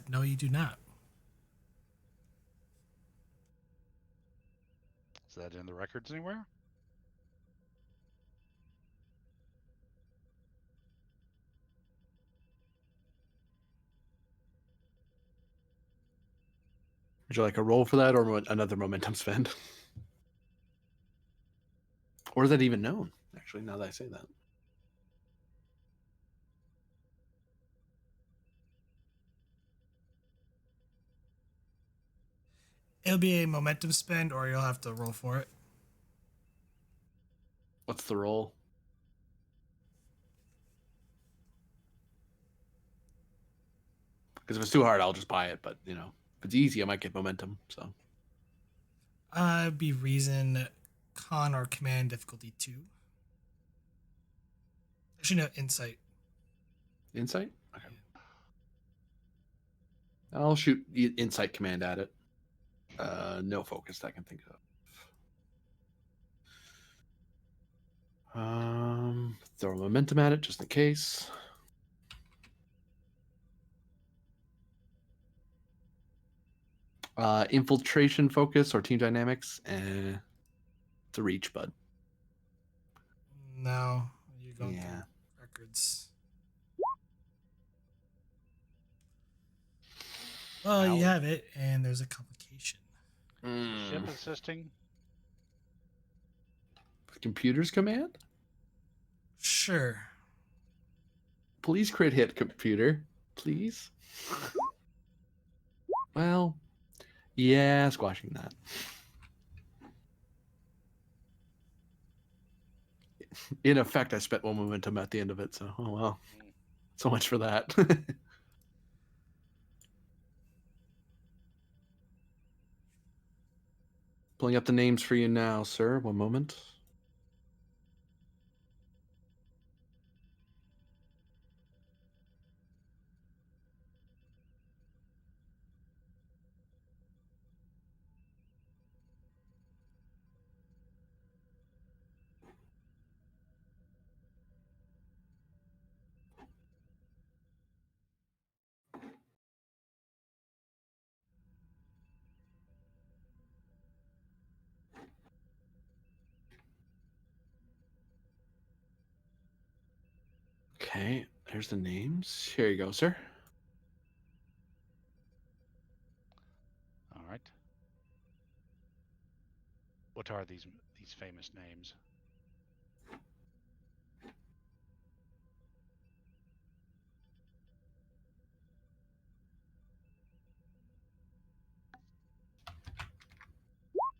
No, you do not. Is that in the records anywhere? Would you like a roll for that or another momentum spend? Or is that even known, actually, now that I say that? It'll be a momentum spend, or you'll have to roll for it. What's the roll? Because if it's too hard, I'll just buy it. But, if it's easy, I might get momentum. So It'd be reason, con, or command difficulty 2. Actually, no, insight. Insight? Okay. I'll shoot insight command at it. No focus I can think of. Throw momentum at it just in case. Infiltration focus or team dynamics. It's a reach, bud. No, you're going Yeah. through records. Well, you have it, and there's a complication. Ship assisting? Computers command? Sure. Please crit hit, computer. Please. Well, yeah, squashing that. In effect, I spent one momentum at the end of it, so oh well. So much for that. Pulling up the names for you now, sir. One moment. Okay, there's the names. Here you go, sir. All right. What are these famous names?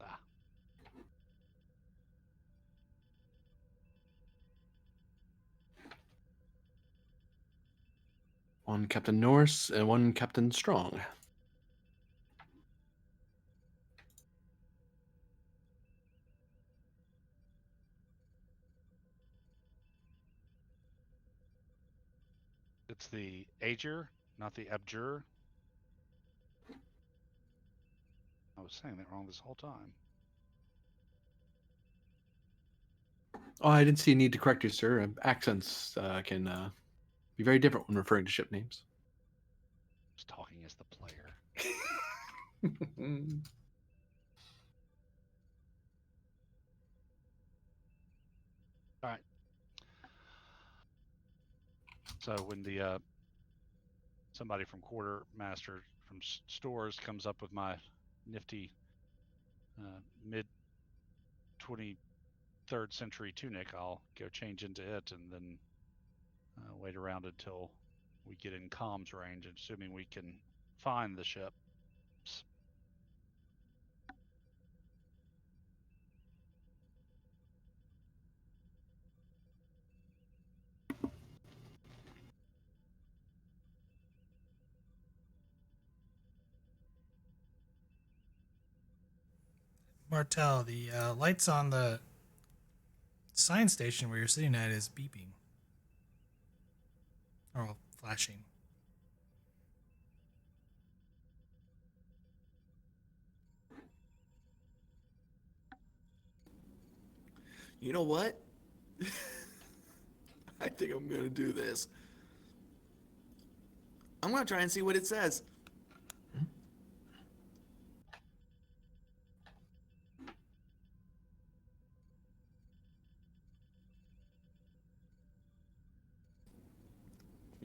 Ah. One Captain Norse and one Captain Strong. It's the Ager, not the Abjur. I was saying that wrong this whole time. Oh, I didn't see a need to correct you, sir. Accents can be very different when referring to ship names. I was talking as the player. All right. So when the somebody from quartermaster from stores comes up with my nifty mid 23rd century tunic, I'll go change into it and then wait around until we get in comms range, assuming we can find the ships. Martel, the lights on the science station where you're sitting at is beeping. Or well, flashing. You know what? I think I'm gonna do this. I'm gonna try and see what it says.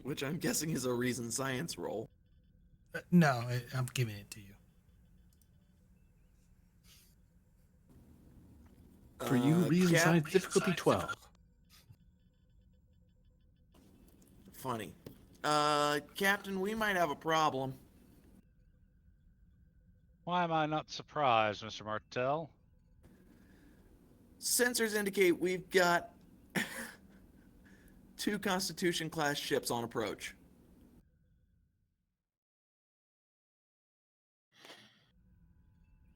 Which I'm guessing is a reason science roll. No, I'm giving it to you. For you, reason science difficulty 12. Funny. Captain, we might have a problem. Why am I not surprised, Mr. Martel? Sensors indicate we've got 2 Constitution class ships on approach.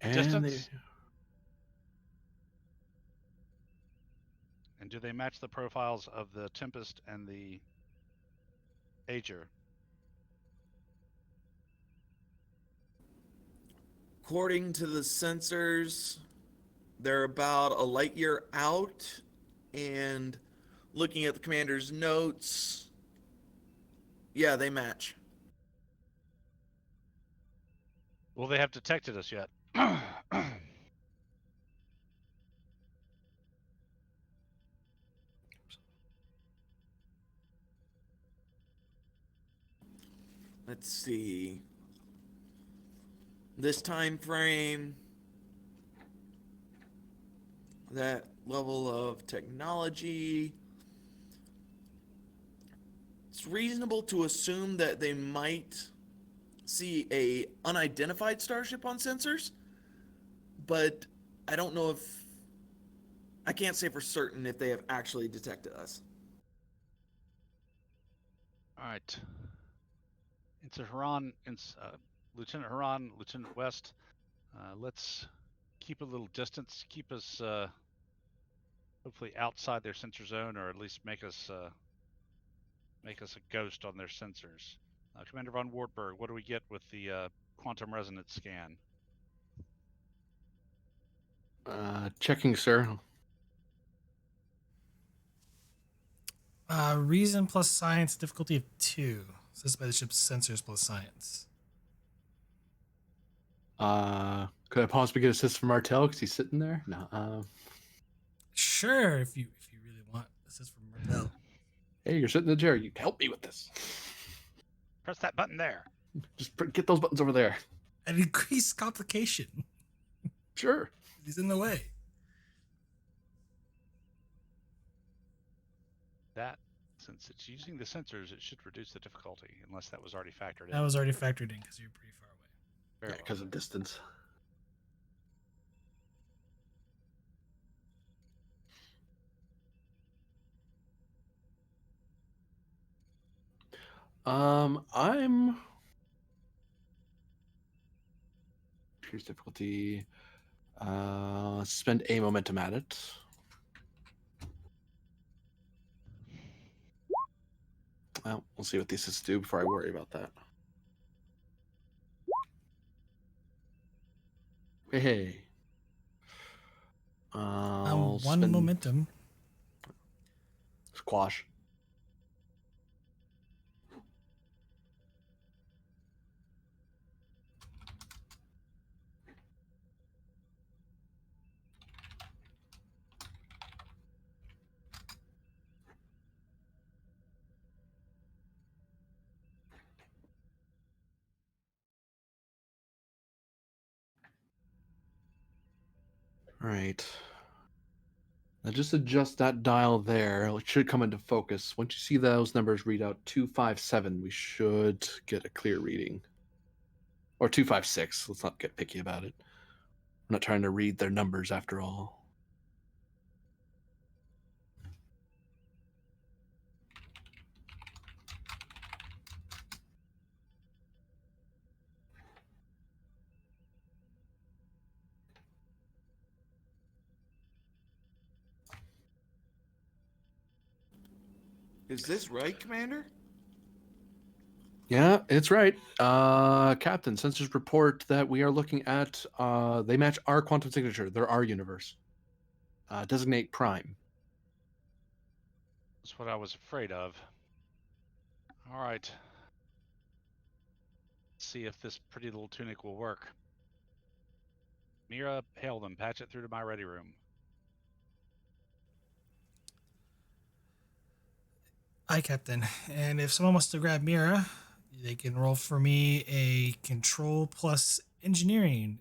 And Distance? And do they match the profiles of the Tempest and the Ager? According to the sensors, they're about a light year out, and looking at the commander's notes, yeah, they match. Well, they have detected us yet. Let's see. This time frame, that level of technology, it's reasonable to assume that they might see a unidentified starship on sensors, but I don't know if I can't say for certain if they have actually detected us. All right. Lieutenant Haran, Lieutenant West, let's keep a little distance, keep us hopefully outside their sensor zone, or at least make us a ghost on their sensors. Commander von Wartburg, what do we get with the quantum resonance scan? checking, sir. Reason plus science, difficulty of 2. Says by the ship's sensors plus science. Could I possibly get assist from Martel because he's sitting there? No. Sure, if you really want assist from Martel. Hey, you're sitting in the chair. You help me with this. Press that button there. Just get those buttons over there. And increase complication. Sure. He's in the way. That, since it's using the sensors, it should reduce the difficulty, unless that was already factored in. That was already factored in because you're pretty far away. Very Yeah, well. because of distance. I'm here's difficulty. Spend a momentum at it. Well, we'll see what the assists do before I worry about that. Hey. One spend momentum. Squash. All right. Now just adjust that dial there. It should come into focus. Once you see those numbers read out 257, we should get a clear reading. Or 256. Let's not get picky about it. I'm not trying to read their numbers after all. Is this right, Commander? Yeah, it's right. Captain, sensors report that we are looking at, they match our quantum signature. They're our universe. Designate prime. That's what I was afraid of. All right. Let's see if this pretty little tunic will work. Mira, hail them. Patch it through to my ready room. Aye, Captain. And if someone wants to grab Mira, they can roll for me a control plus engineering.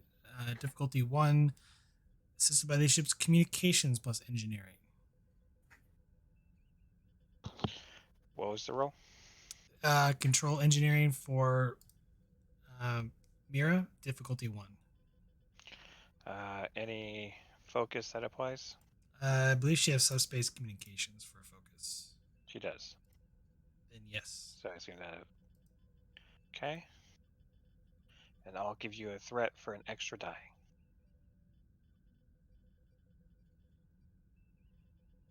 Difficulty 1, assisted by the ship's communications plus engineering. What was the roll? Control engineering for Mira, difficulty 1. Any focus that applies? I believe she has subspace communications for focus. She does. Then yes. So I assume that. Okay. And I'll give you a threat for an extra die.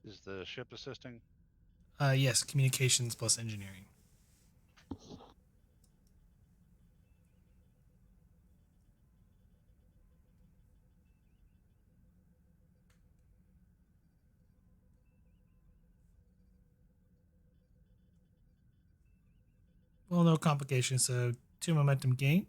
Is the ship assisting? Yes, communications plus engineering. Well, no complications, so 2 momentum gained.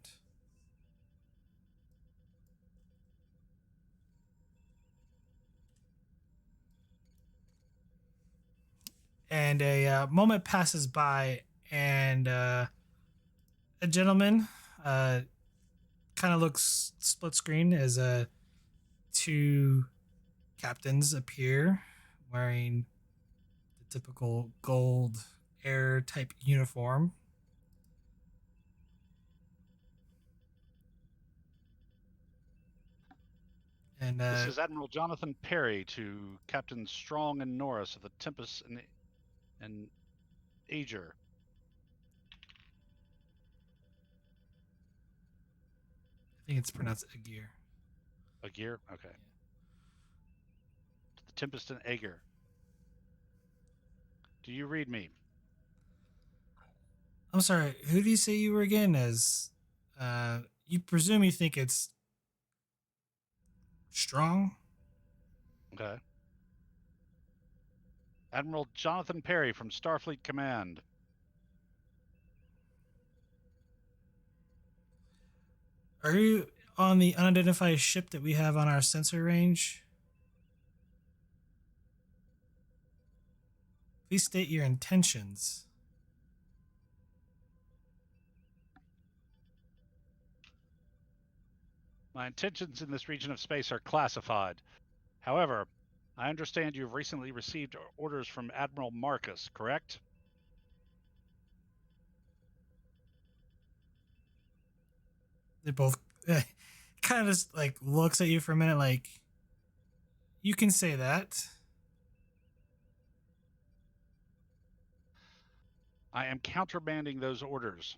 And a moment passes by, and a gentleman kind of looks split screen as 2 captains appear wearing the typical gold air type uniform. And This is Admiral Jonathan Perry to Captains Strong and Norris of the Tempest and Ager. I think it's pronounced Agir. Agir? Okay. To the Tempest and Ager. Do you read me? I'm sorry, who do you say you were again? As you presume you think it's Strong? Okay. Admiral Jonathan Perry from Starfleet Command. Are you on the unidentified ship that we have on our sensor range? Please state your intentions. My intentions in this region of space are classified. However, I understand you've recently received orders from Admiral Marcus, correct? They both kind of just like looks at you for a minute like, you can say that. I am countermanding those orders.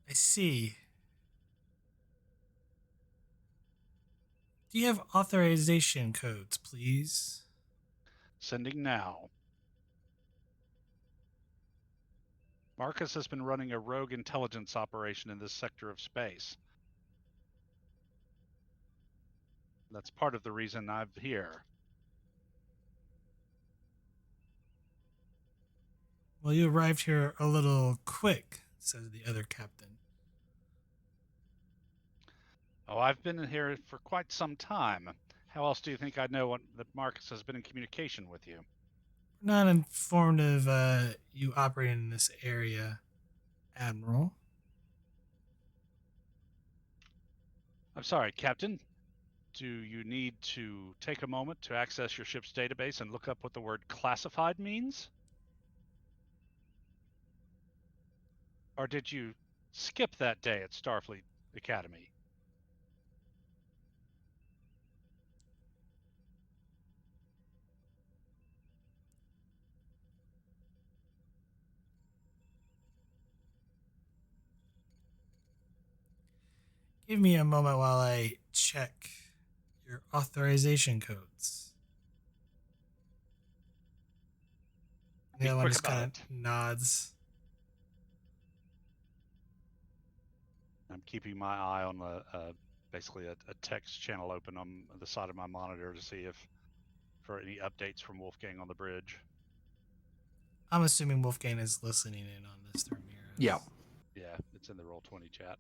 I see. Do you have authorization codes, please? Sending now. Marcus has been running a rogue intelligence operation in this sector of space. That's part of the reason I'm here. Well, you arrived here a little quick, says the other captain. Oh, I've been here for quite some time. How else do you think I know that Marcus has been in communication with you? We're not informed of you operating in this area, Admiral. I'm sorry, Captain. Do you need to take a moment to access your ship's database and look up what the word classified means? Or did you skip that day at Starfleet Academy? Give me a moment while I check your authorization codes. The Be other one quick just about kind it. of nods. I'm keeping my eye on basically a text channel open on the side of my monitor to see if for any updates from Wolfgang on the bridge. I'm assuming Wolfgang is listening in on this through Mira. Yeah. Yeah, it's in the Roll20 chat.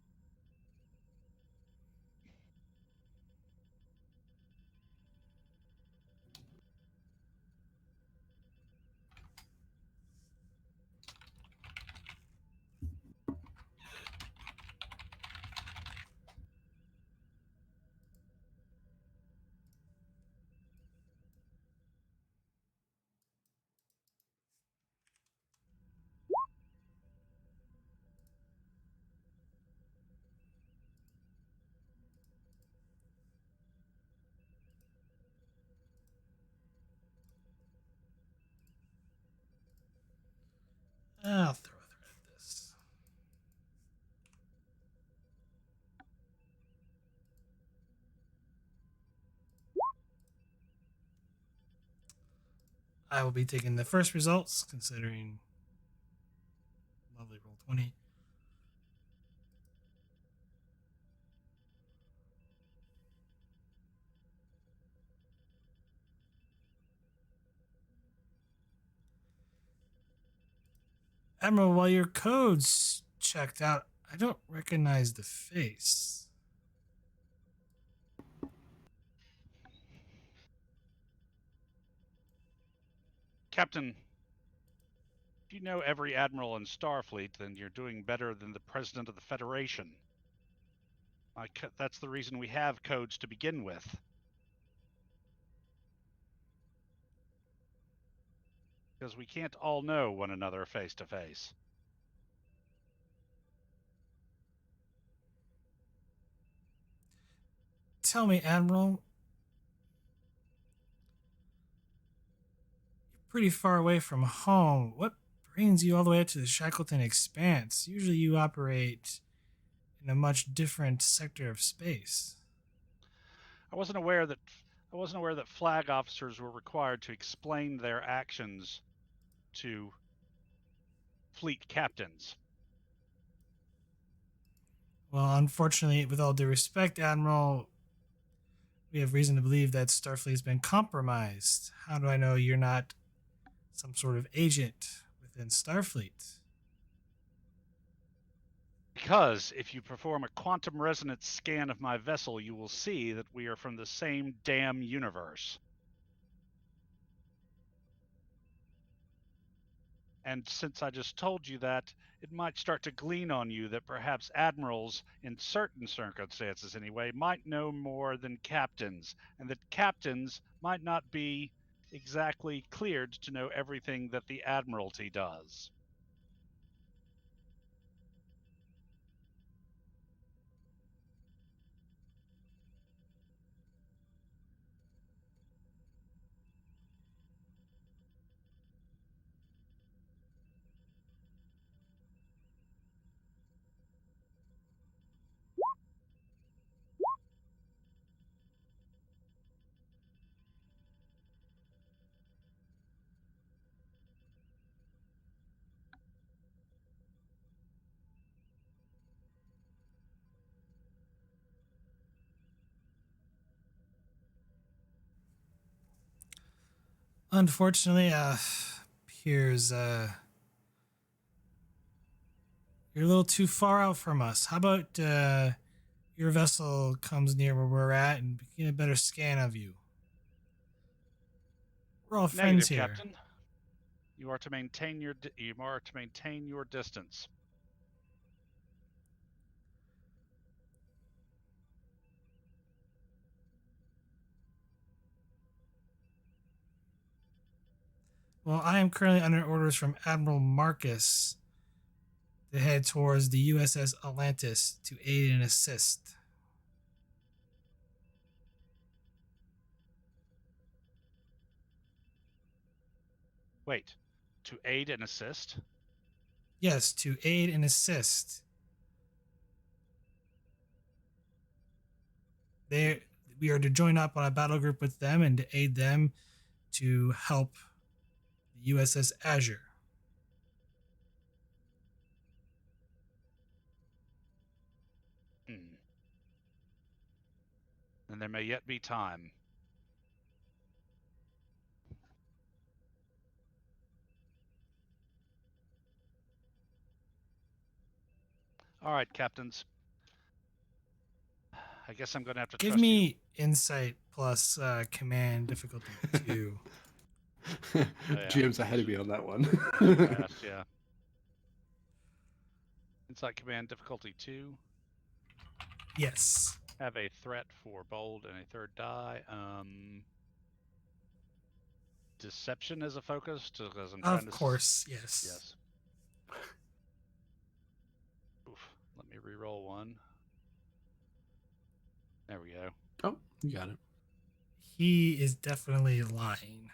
I'll throw a thread at this. I will be taking the first results, considering lovely roll 20. Admiral, while your code's checked out, I don't recognize the face. Captain, if you know every admiral in Starfleet, then you're doing better than the President of the Federation. That's the reason we have codes to begin with. Because we can't all know one another face to face. Tell me, Admiral, you're pretty far away from home. What brings you all the way up to the Shackleton Expanse? Usually you operate in a much different sector of space. I wasn't aware that flag officers were required to explain their actions to fleet captains. Well, unfortunately, with all due respect, Admiral, we have reason to believe that Starfleet has been compromised. How do I know you're not some sort of agent within Starfleet? Because if you perform a quantum resonance scan of my vessel, you will see that we are from the same damn universe. And since I just told you that, it might start to glean on you that perhaps admirals, in certain circumstances anyway, might know more than captains, and that captains might not be exactly cleared to know everything that the Admiralty does. Unfortunately, Piers, you're a little too far out from us. How about your vessel comes near where we're at and we get a better scan of you? We're all friends Negative, here. Captain. You are to maintain your distance. Well, I am currently under orders from Admiral Marcus to head towards the USS Atlantis to aid and assist. Wait, to aid and assist? Yes, to aid and assist. We are to join up on a battle group with them and to aid them to help the USS Azure. And there may yet be time. All right, captains. I guess I'm going to have to Give trust me insight plus command difficulty 2. Yeah. GM's ahead of me on that one. Fast, yeah. Insight command difficulty 2. Yes. Have a threat for bold and a third die. Deception as a focus, because I'm trying Of to. course, yes. Yes. Oof. Let me re-roll one. There we go. Oh, you got it. He is definitely lying.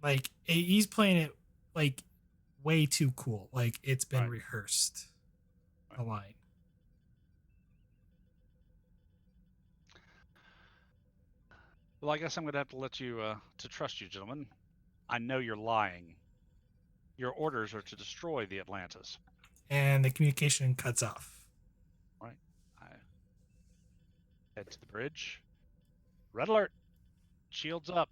Like, he's playing it like way too cool. Like, it's been Right. rehearsed. The line. Well, I guess I'm going to have to let you to trust you, gentlemen. I know you're lying. Your orders are to destroy the Atlantis. And the communication cuts off. Right. I head to the bridge. Red alert. Shields up.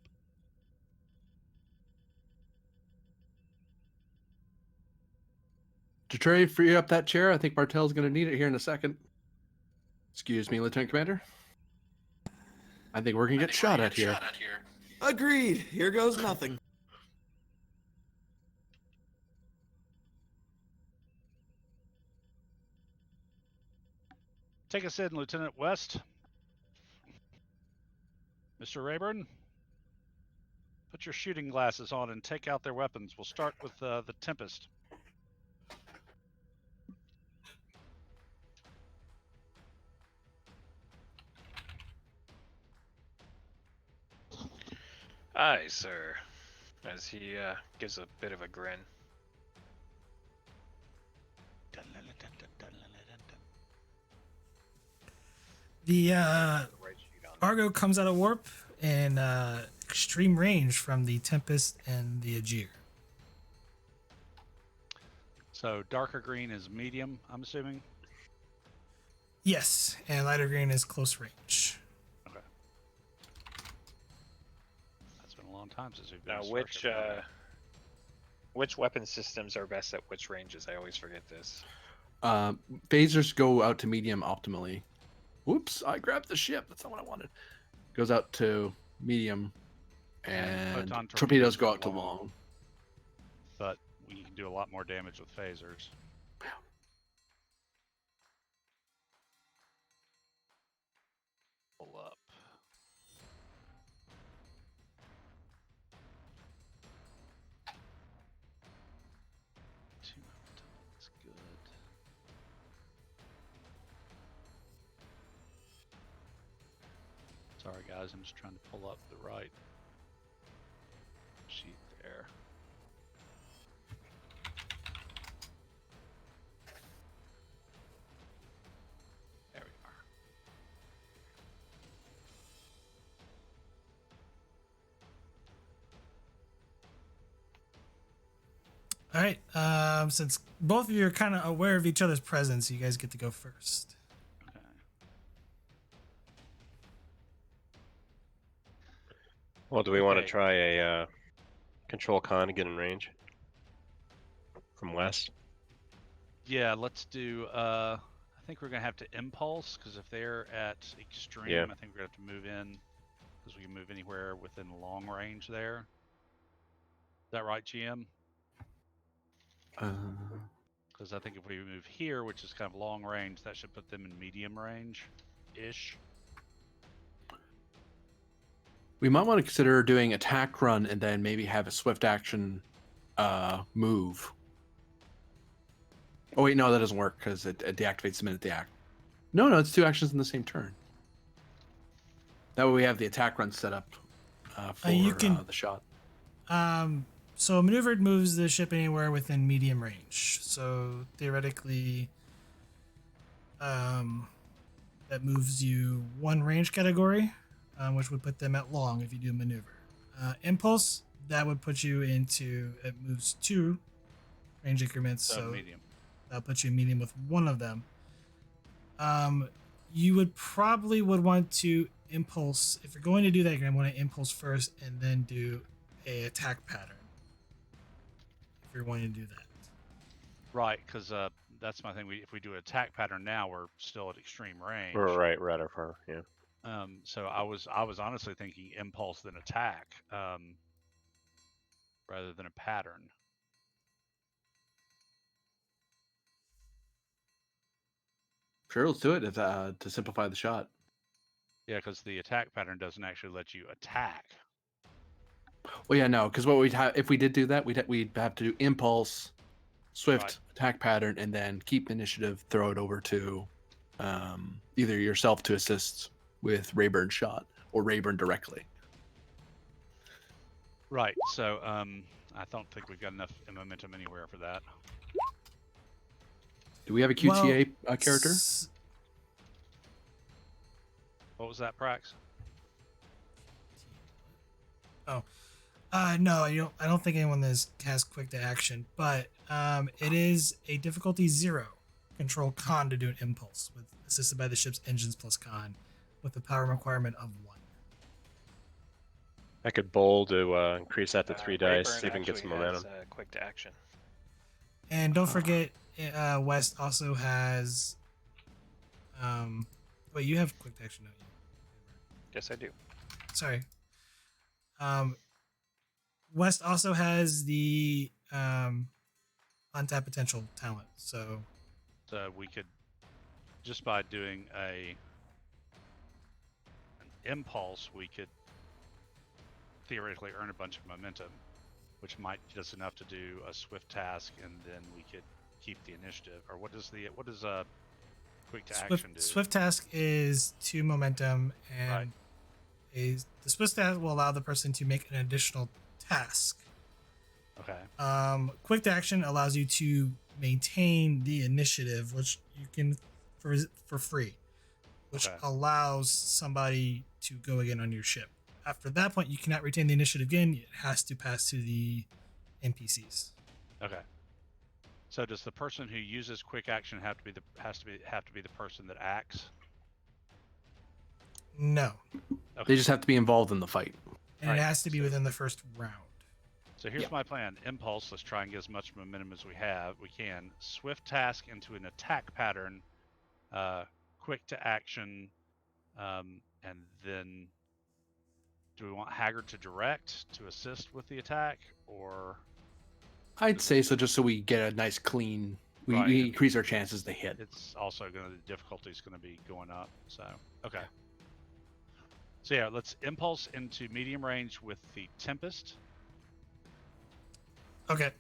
To trade, free up that chair. I think Martell's going to need it here in a second. Excuse me, Lieutenant Commander. I think we're going to get shot at here. Agreed. Here goes nothing. Take us in, Lieutenant West. Mr. Rayburn, put your shooting glasses on and take out their weapons. We'll start with the Tempest. Aye, sir. As he gives a bit of a grin. The Argo comes out of warp and extreme range from the Tempest and the Ajir. So darker green is medium, I'm assuming? Yes, and lighter green is close range. Okay. That's been a long time since we've been Now, in which Starship. Which weapon systems are best at which ranges? I always forget this. Phasers go out to medium optimally. Whoops! I grabbed the ship. That's not what I wanted. Goes out to medium, and photon torpedoes go are out to long. But we can do a lot more damage with phasers. Pull up. That's good. Sorry guys, I'm just trying to pull up the right sheet there. There we are. All right. Since both of you are kind of aware of each other's presence, you guys get to go first. Okay. Well, do we want to Okay. try a control con to get in range from west? Yeah, let's do. I think we're gonna have to impulse because if they're at extreme, Yeah. I think we're gonna have to move in because we can move anywhere within long range there. Is that right, GM? Because I think if we move here, which is kind of long range, that should put them in medium range-ish. We might want to consider doing attack run and then maybe have a swift action move. Oh wait, no, that doesn't work because it deactivates the minute they act. No, it's 2 actions in the same turn. That way we have the attack run set up for You can- the shot. So maneuvered moves the ship anywhere within medium range. So theoretically, that moves you 1 range category, which would put them at long if you do maneuver. Impulse, that would put you into, it moves 2 range increments. So medium. that'll put you in medium with 1 of them. You would probably want to impulse. If you're going to do that, you're going to want to impulse first and then do a attack pattern. If you're wanting to do that. Right, because that's my thing. If we do an attack pattern now, we're still at extreme range. We're right up far, yeah. So I was honestly thinking impulse then attack, rather than a pattern. Sure, let's do it to simplify the shot. Yeah, because the attack pattern doesn't actually let you attack. Well, yeah, no, because what we'd have if we did do that, we'd have to do impulse, swift Right. attack pattern, and then keep initiative. Throw it over to either yourself to assist with Rayburn's shot or Rayburn directly. Right. So I don't think we've got enough momentum anywhere for that. Do we have a QTA character? What was that, Prax? No, I don't think anyone has quick to action, but it is a difficulty 0 control con to do an impulse with assisted by the ship's engines plus con with a power requirement of 1. I could bowl to increase that to 3 dice, Rayburn see if we can get some actually has, momentum. quick to action. And don't forget, West also has. Wait, you have quick to action, don't you? Yes, I do. Sorry. West also has the untapped potential talent. So we could, just by doing an impulse, we could theoretically earn a bunch of momentum, which might get us enough to do a swift task, and then we could keep the initiative. Or what does quick to action do? Swift task is 2 momentum, and the swift task will allow the person to make an additional task. Okay. Quick to action allows you to maintain the initiative, which you can for free, which allows somebody to go again on your ship. After that point, you cannot retain the initiative again. It has to pass to the NPCs. Okay. So does the person who uses quick action have to be the person that acts? No. Okay. They just have to be involved in the fight. And it has to be within the first round. So here's Yep. my plan. Impulse, let's try and get as much momentum as we can. Swift task into an attack pattern, quick to action, and then do we want Haggard to direct to assist with the attack, or I'd say so, just so we get a nice clean. We Right. increase our chances to hit. it's also the difficulty is going to be going up? So okay. So yeah, let's impulse into medium range with the Tempest. Okay.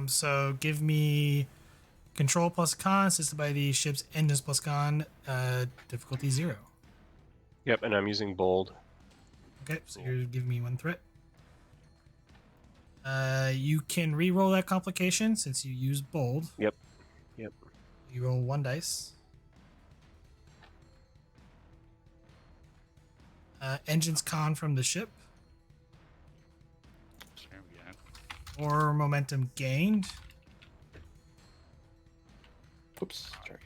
So give me control plus con, assisted by the ship's engines plus con, difficulty 0. Yep, and I'm using bold. Okay, so you're giving me 1 threat. You can re-roll that complication since you used bold. Yep. You roll 1 dice. Engines con from the ship, There we go. or momentum gained. Oops. Sorry.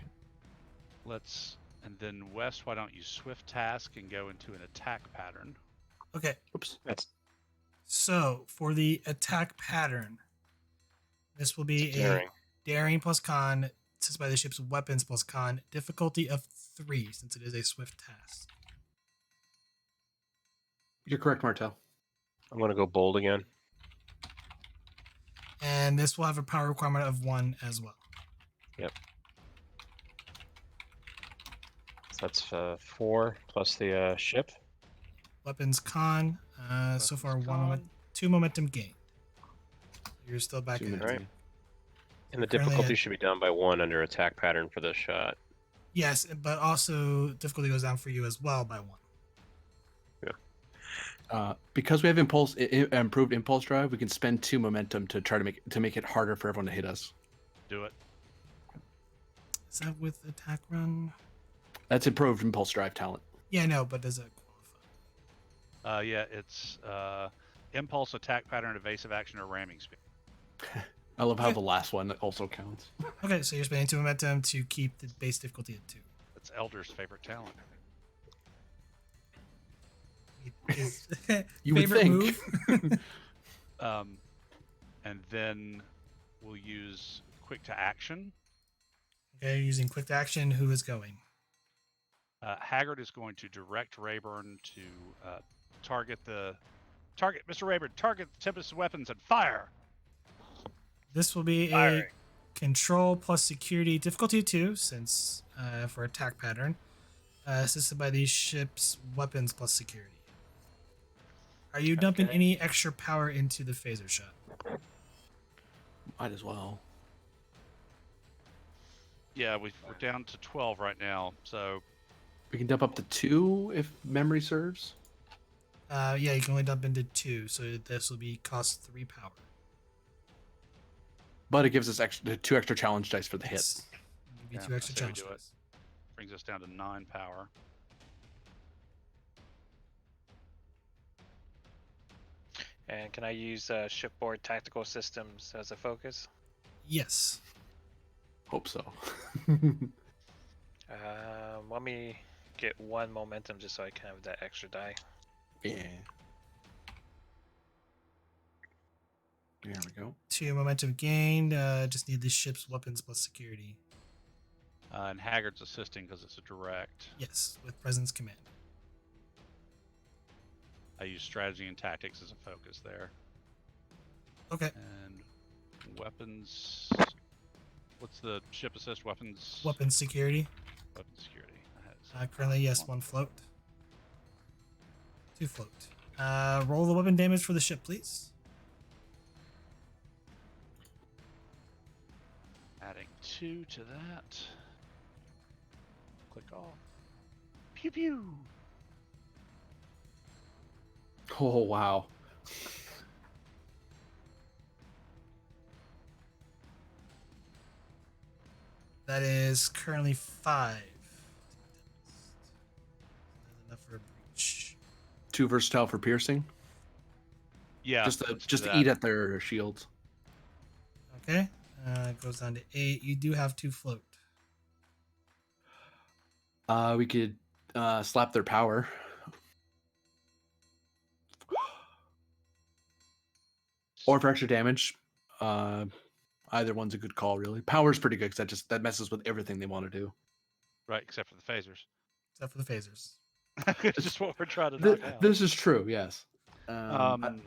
And then West, why don't you swift task and go into an attack pattern? Okay, Oops. That's so for the attack pattern, this will be daring. a daring plus con, assisted by the ship's weapons plus con, difficulty of 3 since it is a swift task. You're correct, Martel. I'm gonna go bold again. And this will have a power requirement of 1 as well. So that's 4 plus the ship. Weapons con, so far Weapons 1 con. moment, 2 momentum gain. You're still back 2 in. minutes. Right. And the Currently difficulty at- should be down by 1 under attack pattern for this shot. Yes, but also difficulty goes down for you as well by 1. Because we have improved impulse drive, we can spend 2 momentum to try to make it harder for everyone to hit us. Do it. Is that with attack run? That's improved impulse drive talent. Yeah, I know, but does it qualify? Yeah, it's impulse, attack pattern, evasive action, or ramming speed. I love how Okay. the last one also counts. Okay, so you're spending 2 momentum to keep the base difficulty at 2. That's Elder's favorite talent. His You would favorite think. move. And then we'll use quick to action. Okay, you're using quick to action. Who is going? Haggard is going to direct Rayburn to target Mr. Rayburn, target the Tempest weapons and fire. This will be Firing. a control plus security difficulty 2, since for attack pattern, assisted by the ship's weapons plus security. Are you dumping Okay. any extra power into the phaser shot? Might as well. Yeah, we're down to 12 right now, so We can dump up to 2 if memory serves. Yeah, you can only dump into 2, so this will be cost 3 power. But it gives us 2 extra challenge dice for the hit. Yes. Give you Yeah, 2 extra I say we challenge do it. dice. brings us down to 9 power. And can I use shipboard tactical systems as a focus? Yes. Hope so. Let me get 1 momentum just so I can have that extra die. Yeah. There we go. 2 momentum gained. Just need the ship's weapons plus security. And Haggard's assisting because it's a direct. Yes, with presence command. I use strategy and tactics as a focus there. Okay. And weapons. What's the ship assist weapons? Weapons security. Weapons security. I had Currently, yes, 1 float. 2 float. Roll the weapon damage for the ship, please. Adding 2 to that. Click off. Pew pew. Oh, wow. That is currently 5. That's enough for a breach. 2 versatile for piercing. Yeah. just let's do just that. eat at their shields. Okay. It goes down to 8. You do have 2 float. We could slap their power. Or for extra damage. Either one's a good call, really. Power's pretty good because that messes with everything they want to do. Right, except for the phasers. Except for the phasers. It's just what we're trying to knock out. This is true, yes. Um,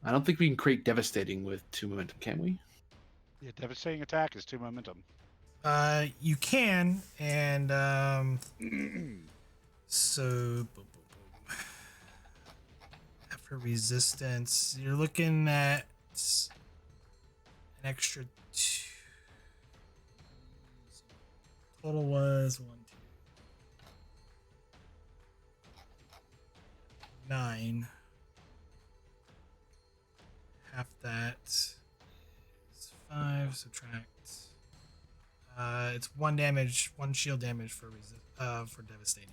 I don't think we can create devastating with 2 momentum, can we? yeah, devastating attack is 2 momentum. You can, and so boom, boom, boom. After resistance, you're looking at an extra 2. Total was 1, 2, 9. Half that is 5. Subtract. It's 1 damage, 1 shield damage for devastating.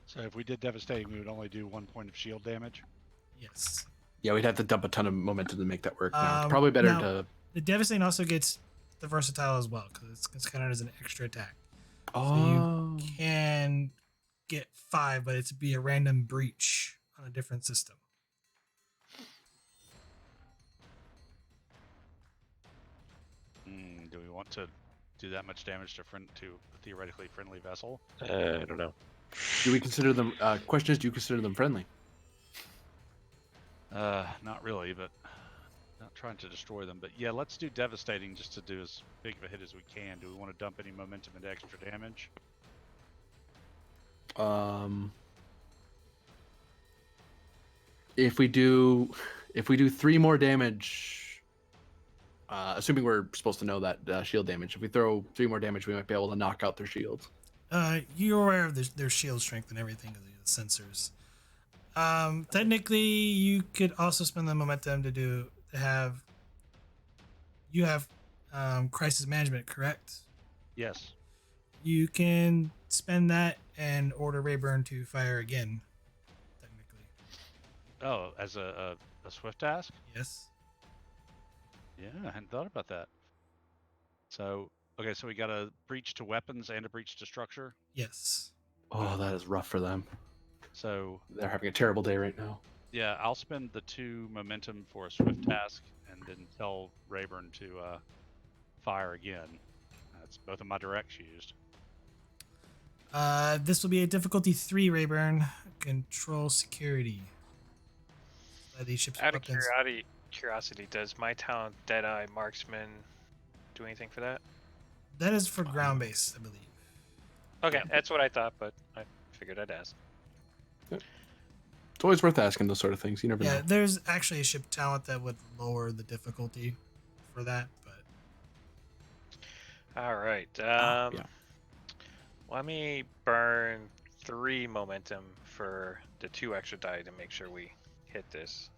So if we did devastating, we would only do 1 point of shield damage. Yes. Yeah, we'd have to dump a ton of momentum to make that work. Now. It's Um, probably better now- to. The devastating also gets the versatile as well because it's counted as an extra attack. Oh. So you can get 5, but it's be a random breach on a different system. Do we want to do that much damage to a theoretically friendly vessel? I don't know. Do we consider them? Question is, do you consider them friendly? Not really, but not trying to destroy them. But yeah, let's do devastating just to do as big of a hit as we can. Do we want to dump any momentum into extra damage? If we do 3 more damage, assuming we're supposed to know that shield damage, if we throw 3 more damage, we might be able to knock out their shields. You're aware of their shield strength and everything of the sensors. Technically, you could also spend the momentum you have crisis management, correct? Yes. You can spend that and order Rayburn to fire again. Technically, Oh, as a swift task? yes. Yeah, I hadn't thought about that. So, okay, so we got a breach to weapons and a breach to structure. Yes. Oh, that is rough for them. So, They're having a terrible day right now. yeah, I'll spend the 2 momentum for a swift task and then tell Rayburn to fire again. That's both of my directs used. This will be a difficulty 3, Rayburn. Control security. These ships' Out of weapons. curiosity, does my talent Deadeye Marksman do anything for that? That is for ground base, I believe. Okay, that's what I thought, but I figured I'd ask. It's always worth asking those sort of things. You never Yeah, know. there's actually a ship talent that would lower the difficulty for that, but All right. Yeah. Let me burn 3 momentum for the 2 extra die to make sure we hit this.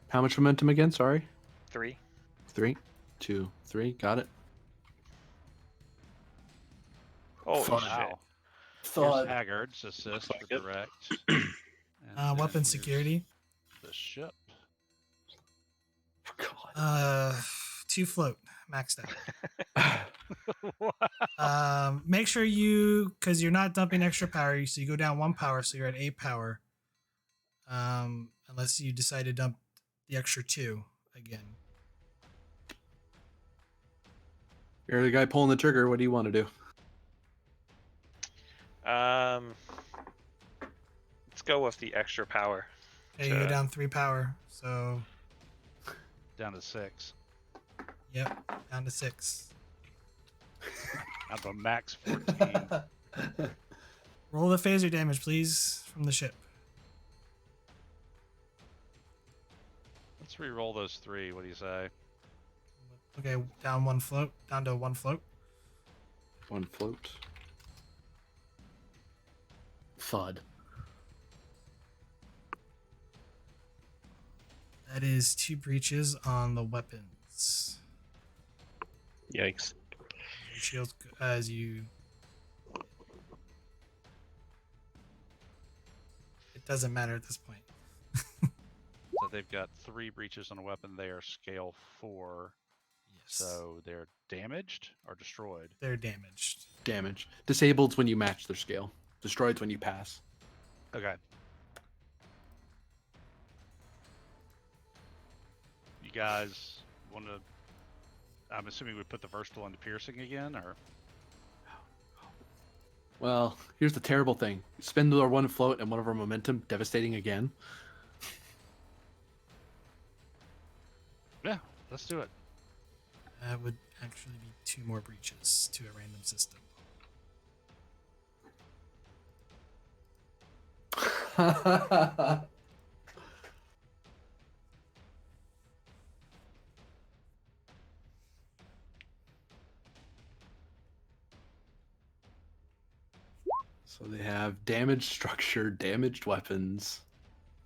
How much momentum again? Sorry. 3. 3, 2, 3. Got it. Oh, Fun. shit. Wow. Thud. Here's Haggard's assist like for it. direct. And weapon then security. here's the ship. God. 2 float, maxed out. Make sure because you're not dumping extra power, so you go down 1 power, so you're at 8 power. Unless you decide to dump the extra 2 again. You're the guy pulling the trigger. What do you want to do? Let's go with the extra power. Okay, you go down 3 power, so Down to 6. yep, down to 6. I have a max 14. Roll the phaser damage, please, from the ship. Let's re-roll those 3. What do you say? Okay, down to 1 float. 1 float. Thud. That is 2 breaches on the weapons. Yikes. Your shields as you. It doesn't matter at this point. So they've got 3 breaches on a weapon. They are scale 4. Yes. So they're damaged or destroyed? They're damaged. Damage. Disabled when you match their scale. Destroyed when you pass. Okay. guys want to? I'm assuming we put the versatile into piercing again, or Well, here's the terrible thing: spend our one float and one of our momentum, devastating again. yeah, let's do it. That would actually be 2 more breaches to a random system. So they have damaged structure, damaged weapons,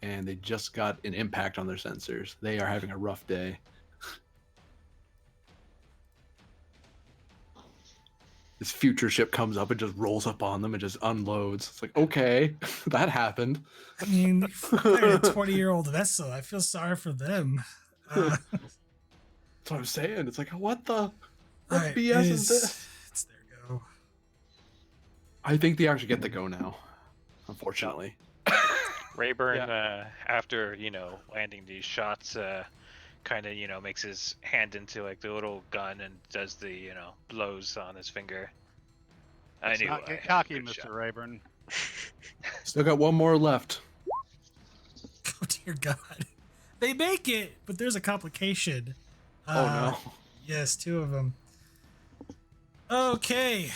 and they just got an impact on their sensors. They are having a rough day. This future ship comes up and just rolls up on them and just unloads. It's like, okay, that happened. I mean, you fired a 20-year-old vessel. I feel sorry for them. That's what I'm saying. It's like, what Alright, BS is this? It's their go. I think they actually get the go now, unfortunately. Rayburn, after landing these shots, kind of makes his hand into like the little gun and does the blows on his finger. Let's not get cocky, Mr. Rayburn. Still got one more left. Oh dear God, they make it, but there's a complication. Oh no. Yes, 2 of them. Okay,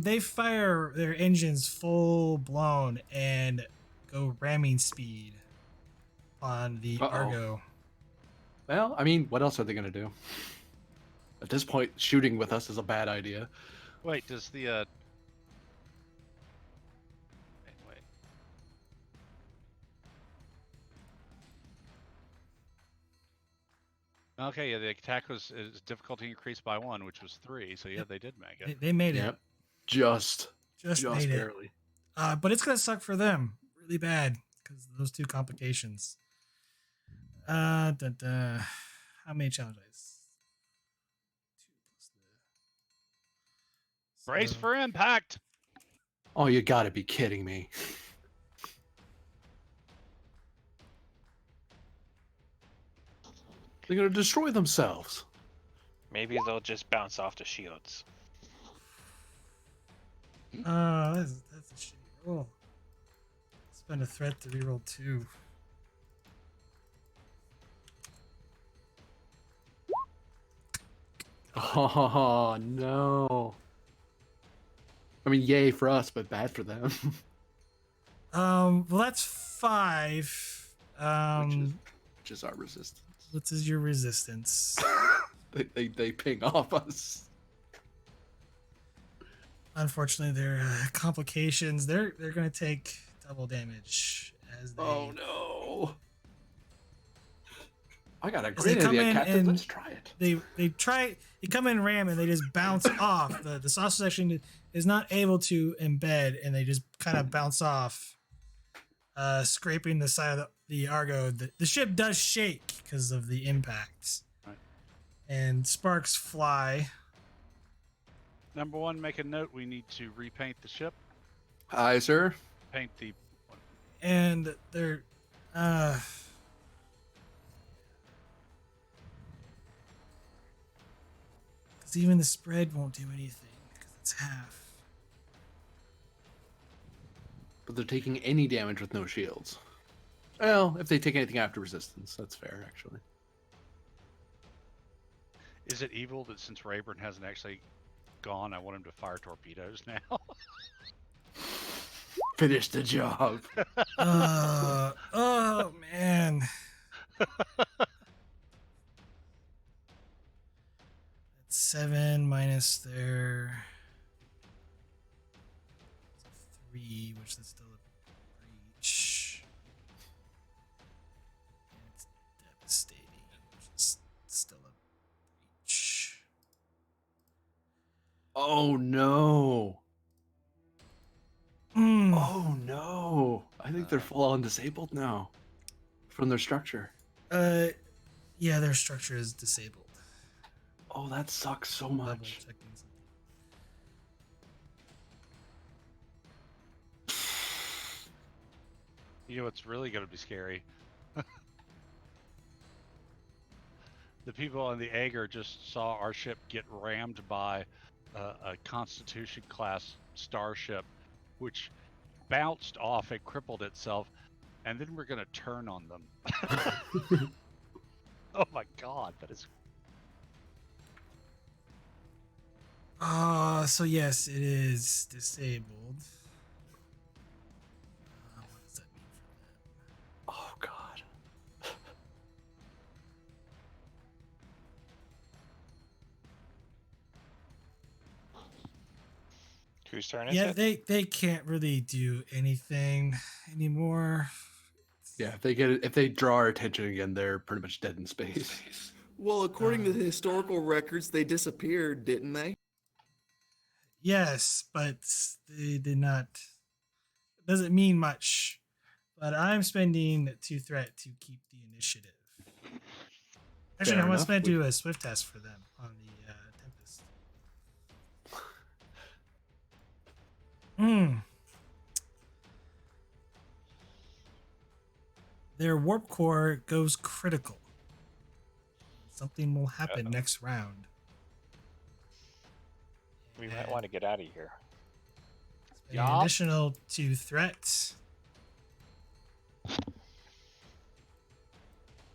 they fire their engines full blown and go ramming speed on the Argo. Well, I mean, what else are they going to do? At this point, shooting with us is a bad idea. Wait, does the wait. Okay, yeah, the attack is difficulty increased by 1, which was 3. So yeah, they did make it. They made it. Yep. Just made barely. It. But it's gonna suck for them really bad because of those 2 complications. How many challenges? 2 plus the. Brace for impact. Oh, you gotta be kidding me. They're gonna destroy themselves. Maybe they'll just bounce off the shields. That's a shitty roll. Spend a threat to reroll 2. Oh no. I mean, yay for us, but bad for them. Well, that's 5. Which is our resistance. What is your resistance? They ping off us. Unfortunately, their complications. They're gonna take double damage as they. Oh no! I got a As they great come idea, in Captain. and Let's try it. They come in ram and they just bounce off. The sausage section is not able to embed and they just kind of bounce off, scraping the side of the Argo. The ship does shake because of the impact, and sparks fly. Number 1, make a note. We need to repaint the ship. Aye, sir. Paint the. And they're because even the spread won't do anything because it's half. But they're taking any damage with no shields. Well, if they take anything after resistance, that's fair, actually. Is it evil that since Rayburn hasn't actually gone, I want him to fire torpedoes now? Finish the job. Oh man. That's 7 minus their 3, which is still a breach. And it's devastating, which is still a breach. Oh no. Mm. Oh no. I think they're full on disabled now from their structure. Yeah, their structure is disabled. Oh, that sucks so Double much. checking something. You know what's really going to be scary? the people on the Aegir just saw our ship get rammed by a Constitution class starship, which bounced off and crippled itself, and then we're gonna turn on them. Oh my god, that is. So yes, it is disabled. What does that mean for Oh god. Whose turn that? is Yeah, it? they can't really do anything anymore. Yeah, if they draw our attention again, they're pretty much dead in space. Well, according to the historical records, they disappeared, didn't they? Yes, but they did not. It doesn't mean much. But I'm spending 2 threat to keep the initiative. Actually, Fair I'm enough. going to do a swift test for them on the Tempest. Their warp core goes critical. Something will happen next round. We might want to get out of here. An additional 2 threats.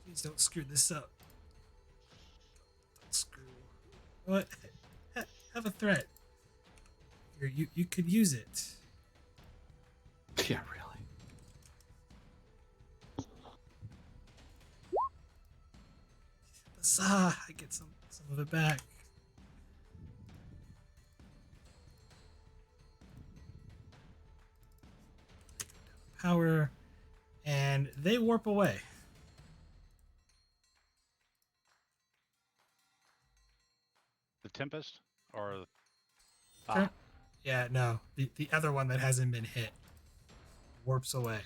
Please don't screw this up. Don't screw. What? Have a threat. Here, you could use it. Yeah, really. I get some of it back. Power, and they warp away. The Tempest? Or... Yeah, no. The other one that hasn't been hit warps away.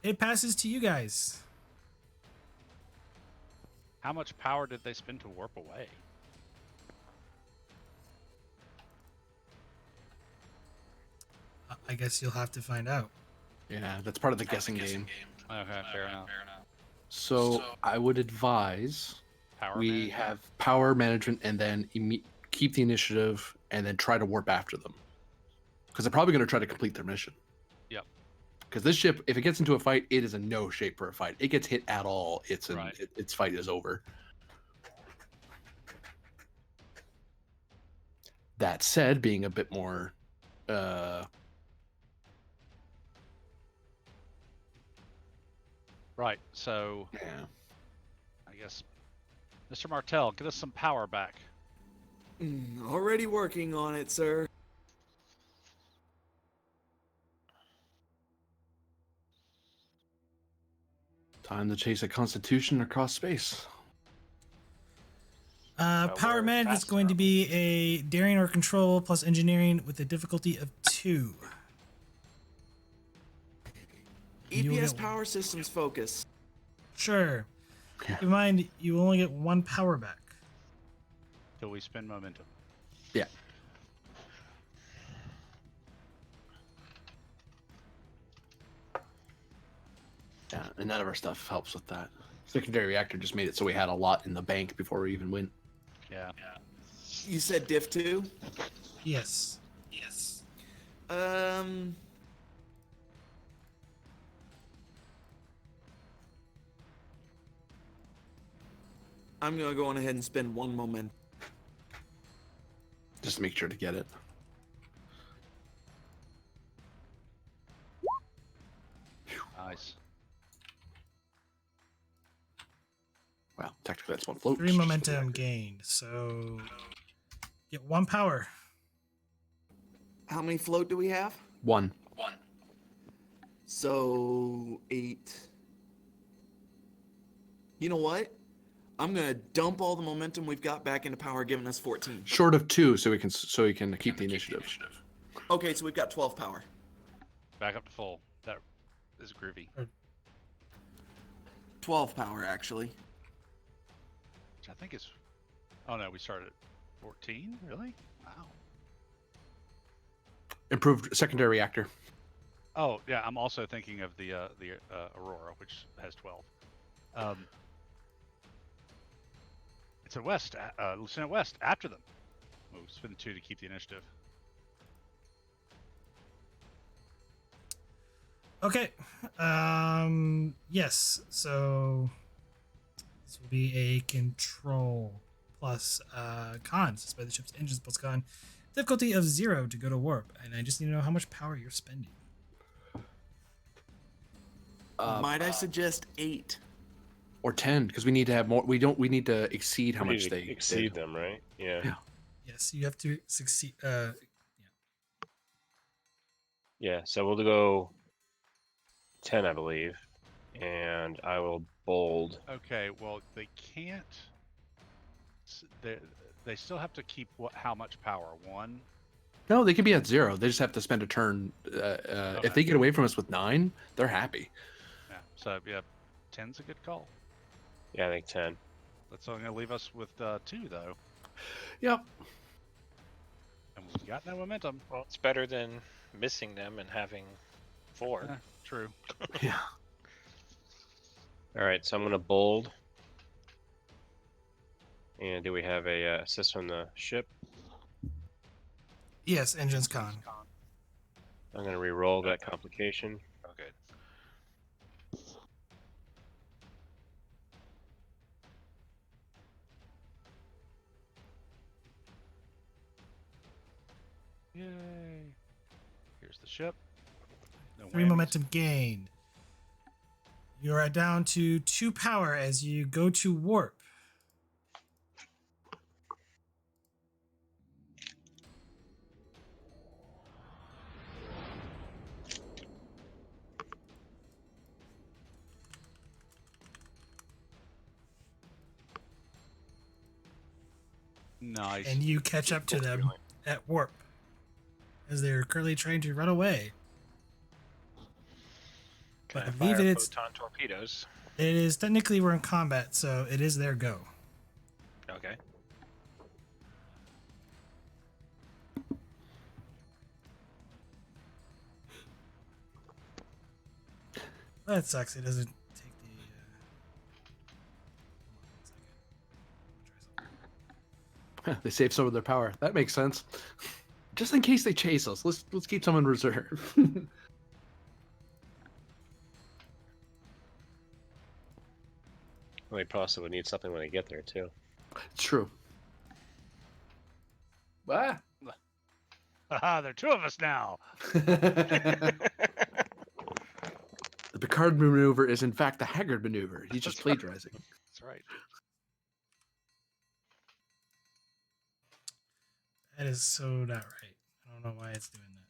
It passes to you guys. How much power did they spend to warp away? I guess you'll have to find out. Yeah, that's part of the guessing game. Okay, fair enough. So I would advise Power we management? have power management and then keep the initiative and then try to warp after them. Because they're probably going to try to complete their mission. Yep. Because this ship, if it gets into a fight, it is in no shape for a fight. It gets hit at all, Right. its fight is over. That said, being a bit more Right, so yeah. I guess Mr. Martell, get us some power back. Already working on it, sir. Time to chase a Constitution across space. Power we're management is faster, going to aren't be a daring or control plus engineering with a difficulty of 2. You will EPS get- power systems focus. Sure. Yeah. Keep in mind, you only get 1 power back. Till we spend momentum. Yeah. Yeah, and none of our stuff helps with that. Secondary reactor just made it so we had a lot in the bank before we even went. Yeah. You said diff 2? Yes. Um. I'm gonna go on ahead and spend 1 moment. Just to make sure to get it. Nice. Wow, technically that's 1 float. 3 momentum gained. So get 1 power. How many float do we have? 1. So 8. You know what? I'm gonna dump all the momentum we've got back into power, giving us 14. Short of 2, so we can keep the initiative. Okay, so we've got 12 power. Back up to full. That is groovy. 12 power, actually. Which I think is... Oh no, we started at 14? Really? Wow. Improved secondary reactor. Oh, yeah, I'm also thinking of the Aurora, which has 12. Lieutenant West, after them. We'll spend 2 to keep the initiative. Okay. Yes. So this will be a control plus con. Suspend the ship's engines plus con. Difficulty of 0 to go to warp. And I just need to know how much power you're spending. Might I suggest 8? Or 10, because we need to have more. We need to exceed how We need much to they exceed did. them, right? Yeah. Yeah. Yes, you have to succeed. Yeah. So we'll go 10, I believe, and I will bold. Okay, well, they can't. They still have to keep how much power? 1? No, they can be at 0. They just have to spend a turn. If they get away from us with 9, they're happy. Yeah. So yeah, 10's a good call. Yeah, I think 10. That's only gonna leave us with 2 though, Yep. and we've got no momentum. Well, it's better than missing them and having 4. Yeah, true. Yeah. All right, so I'm gonna bold. And do we have a assist from the ship? Yes, engines con. I'm gonna re-roll that complication. Okay. Yay! Here's the ship. No 3 whammies. momentum gained. You are down to 2 power as you go to warp. Nice. And you catch up to them at warp as they're currently trying to run away. Can But I I believe fire it's photon torpedoes? it is technically we're in combat, so it is their go. Okay. That sucks. It doesn't take the. Hold on 1 second. They save some of their power. That makes sense. Just in case they chase us, let's keep some in reserve. We possibly need something when they get there too. It's true. Ah. Haha, there are 2 of us now. The Picard maneuver is in fact the Haggard maneuver. He's just plagiarizing. That's right. That is so not right. I don't know why it's doing that.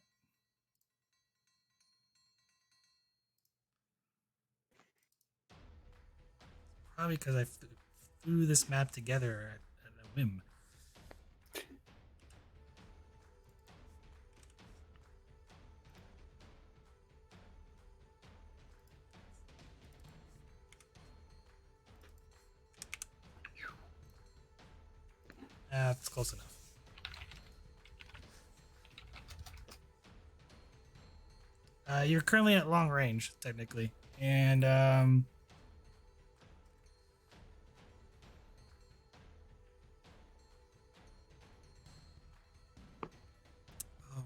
Probably because I flew this map together at a whim. That's close enough. You're currently at long range, technically. And, oh,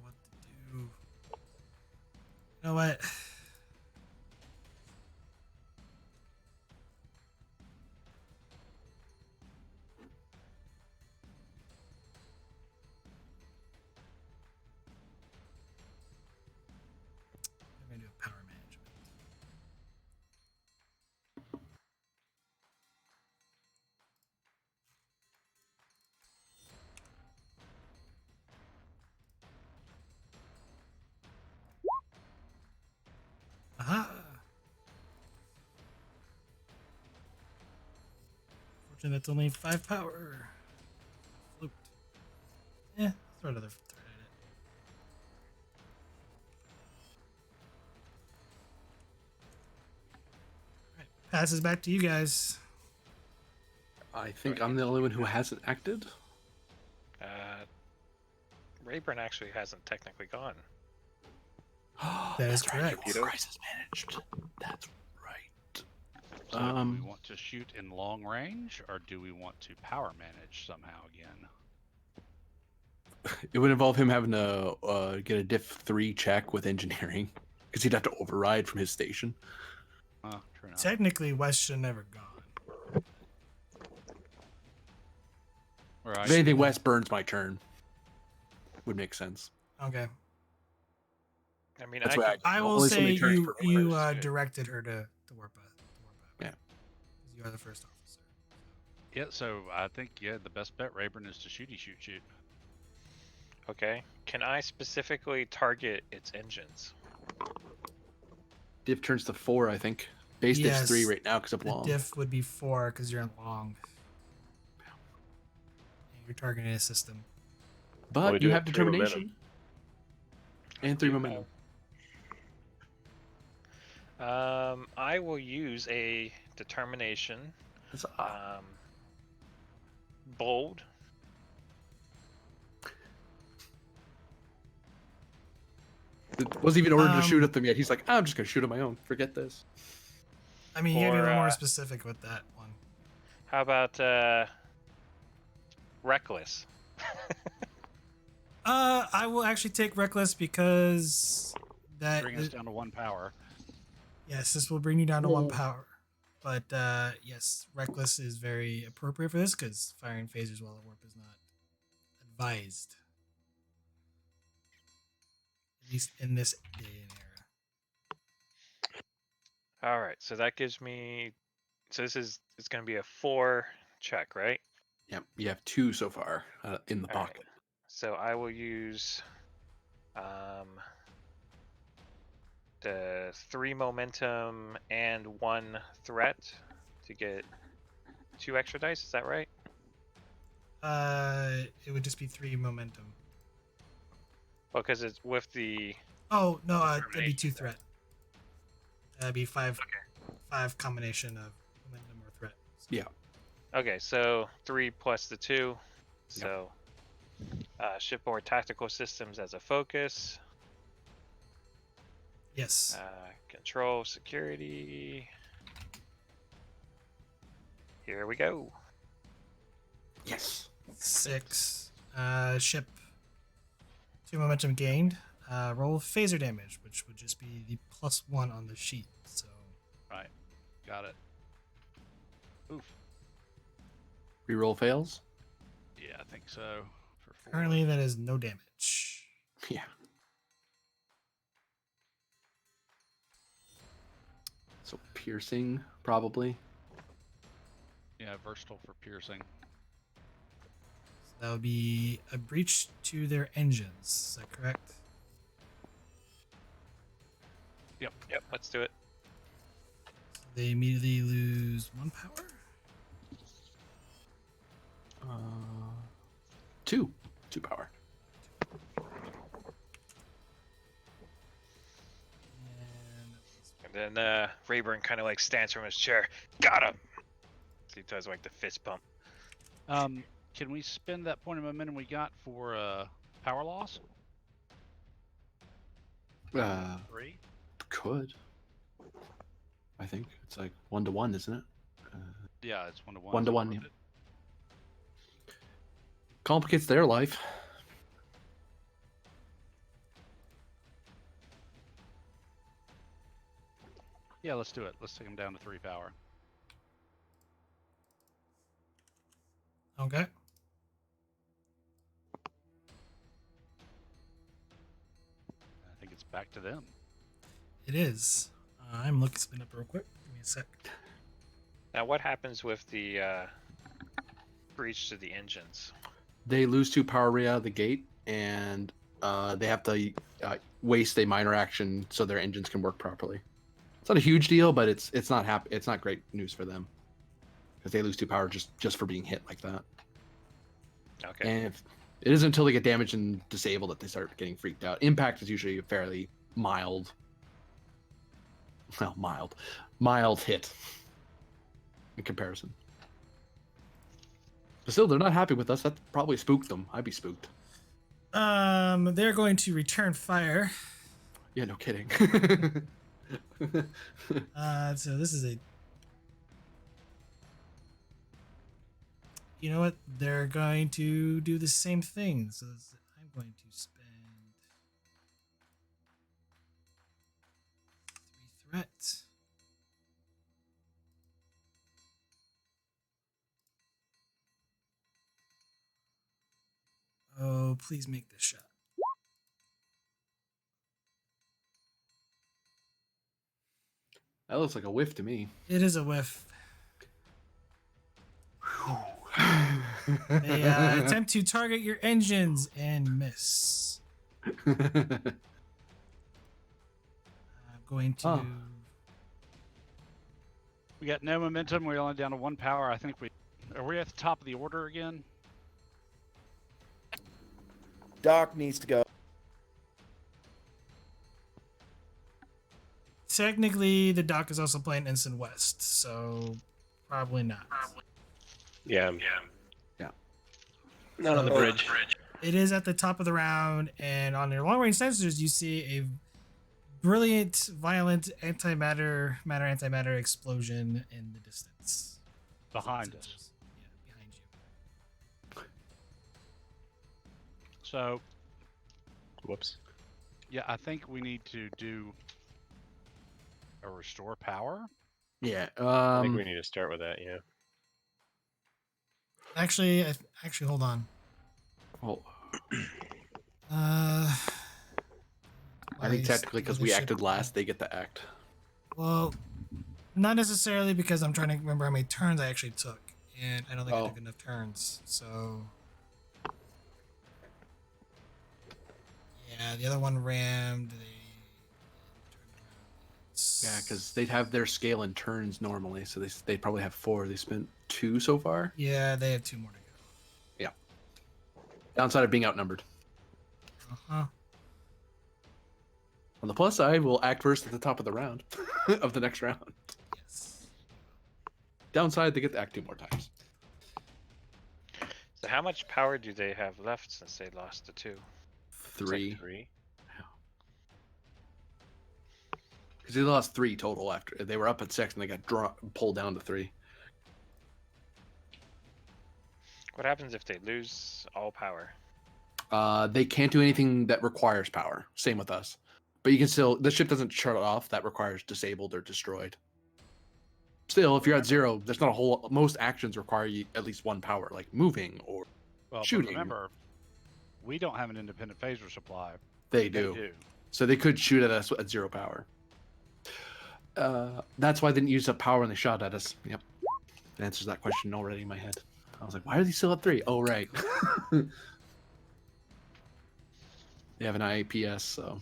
what to do? You know what? I'm going to do a power management. Aha! Fortunately, that's only 5 power. Float. Yeah, throw another thread at it. Alright, passes back to you guys. I think I'm the only one who hasn't acted. Rayburn actually hasn't technically gone. That is That's right, correct. your crisis managed. That's right. So do we want to shoot in long range, or do we want to power manage somehow again? It would involve him having to get a diff 3 check with engineering, because he'd have to override from his station. True enough. Technically, West should have never gone. Right. If anything, West burns my turn. Would make sense. Okay. I mean, That's I why could, I will Only so say many turns you per you person. directed her to warp out. Yeah. You are the first officer. Yeah, so I think, the best bet, Rayburn, is to shoot. okay. Can I specifically target its engines? Diff turns to 4, I think. Base diff's 3 Yes, right now because of The long. diff would be 4 because you're on long. You're targeting a system. But we you do have have 3 determination. And 3 momentum. I will use a determination. That's Bold. It wasn't even ordered to shoot Um, at them yet. He's like, I'm just going to shoot on my own. Forget this. I mean, you have to be a little Or, more specific with that one. How about reckless? I will actually take reckless because that Bring us down to 1 power. yes, this will bring you down to 1 power. But yes, reckless is very appropriate for this because firing phasers while at warp is not advised. At least in this day and era. All right, so that gives me. So it's going to be a 4 check, right? Yep, you have 2 so far in the All right. pocket. So I will use the 3 momentum and 1 threat to get 2 extra dice. Is that right? It would just be 3 momentum. Well, because it's with the. Oh no, that'd be Determination 2 threat. That'd be 5 combination of momentum or threat. Yeah. Okay, so 3 plus the 2. So shipboard tactical systems as a focus. Yes. Control security. Here we go. Yes. 6. Ship. 2 momentum gained. Roll phaser damage, which would just be the +1 on the sheet. So Right. Got it. Oof. Reroll fails? Yeah, I think so. For 4. currently that is no damage. Yeah. So piercing, probably. Yeah, versatile for piercing. So that would be a breach to their engines. Is that correct? Yep, let's do it. So they immediately lose 1 power. 2 power. And And then Rayburn kind of like stands from his chair. Got him! So he does like the fist bump. Can we spend that point of momentum we got for power loss? 3? Could. I think it's like 1-to-1, isn't it? Yeah, it's 1 to 1. 1 to so 1, worth yeah. it. Complicates their life. Yeah, let's do it. Let's take him down to 3 power. Okay. I think it's back to them. It is. I'm looking something up real quick. Give me a sec. Now, what happens with the breach to the engines? They lose 2 power right out of the gate, and they have to waste a minor action so their engines can work properly. It's not a huge deal, but it's not It's not great news for them because they lose 2 power just for being hit like that. Okay. And it isn't until they get damaged and disabled that they start getting freaked out. Impact is usually a fairly mild hit in comparison. But still, they're not happy with us. That probably spooked them. I'd be spooked. They're going to return fire. Yeah, no kidding. So this is a you know what? They're going to do the same thing. So I'm going to spend 3 threat. Oh, please make this shot. That looks like a whiff to me. It is a whiff. They attempt to target your engines and miss. I'm going to. Oh. We got no momentum. We're only down to 1 power. I think are we at the top of the order again? Doc needs to go. Technically, the dock is also playing Ensign West, so probably not. Yeah. Yeah. Not on the bridge. It is at the top of the round, and on your long range sensors, you see a brilliant, violent antimatter explosion in the distance. Behind us. Yeah, behind you. So, Whoops. yeah, I think we need to do a restore power. Yeah. I think we need to start with that. Yeah. Actually, hold on. Well, Uh, I think technically because we acted last, they get to act. Well, not necessarily, because I'm trying to remember how many turns I actually took, and I don't think I took enough turns. So, yeah, the other one rammed. Yeah, because they'd have their scale in turns normally, so they probably have 4. They spent 2 so far. Yeah, they have 2 more to go. Yeah. Downside of being outnumbered. Uh-huh. On the plus side, we'll act first at the top of the round, of the next round. Yes. Downside, they get to act 2 more times. So how much power do they have left since they lost the 2? 3. Like 3. Because they lost 3 total after they were up at 6 and they got pulled down to 3. What happens if they lose all power? They can't do anything that requires power. Same with us. But you can still, the ship doesn't shut off. That requires disabled or destroyed. Still, if you're at 0, there's not a whole. Most actions require you at least 1 power, like moving or shooting. Remember, we don't have an independent phaser supply. They do. So they could shoot at us at 0 power. That's why they didn't use up power when they shot at us. Yep. That answers that question already in my head. I was like, why are they still at 3? Oh, right. They have an IAPS, so.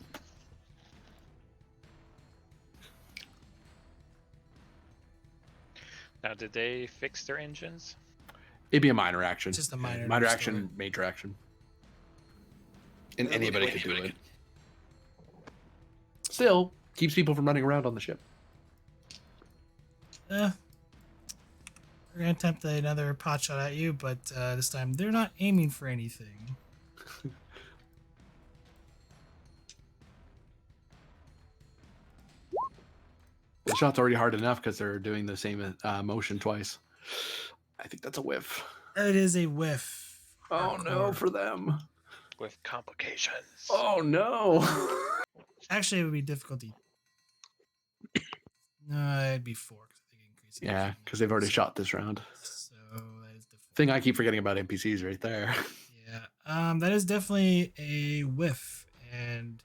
Now, did they fix their engines? It'd be a minor action. Just a minor Minor restore. action, major action. And anybody could do it. Still, keeps people from running around on the ship. We're gonna attempt another pot shot at you, but this time they're not aiming for anything. The shot's already hard enough because they're doing the same motion twice. I think that's a whiff. It is a whiff. Oh no, for them. With complications. Oh no. Actually, it would be difficulty. No, it'd be 4 because I think it increases. Yeah, because they've already shot this round. So that is difficult. Thing I keep forgetting about NPCs right there. Yeah, that is definitely a whiff, and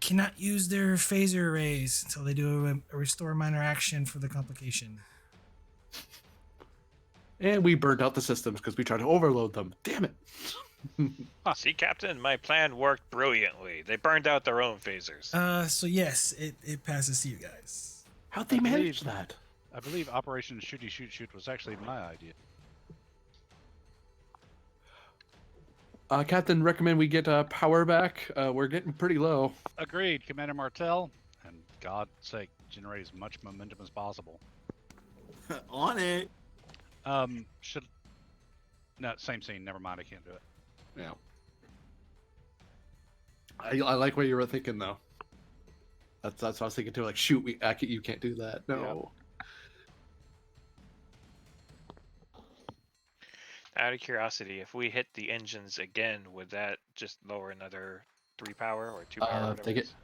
cannot use their phaser arrays until they do a restore minor action for the complication. And we burnt out the systems because we tried to overload them. Damn it. See, Captain, my plan worked brilliantly. They burned out their own phasers. So yes, it passes to you guys. How'd they manage that? I believe Operation Shooty Shoot Shoot was actually my idea. Captain, recommend we get power back. We're getting pretty low. Agreed, Commander Martell. And God's sake, generate as much momentum as possible. On it. No, same scene. Never mind. I can't do it. Yeah. I like what you were thinking though. That's what I was thinking too. Like, shoot, you can't do that. No. out of curiosity, if we hit the engines again, would that just lower another 3 power or 2 power?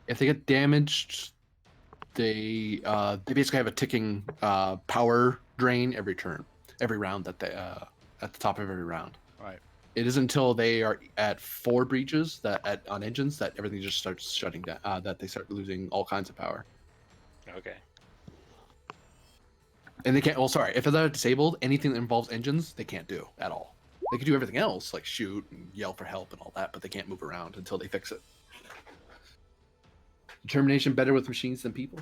If they get damaged, they basically have a ticking power drain every round that they at the top of every round. Right. It is until they are at 4 breaches on engines that everything just starts shutting down. That they start losing all kinds of power. Okay. And they can't. Well, sorry, if they're disabled, anything that involves engines, they can't do at all. They can do everything else, like shoot and yell for help and all that, but they can't move around until they fix it. Determination better with machines than people.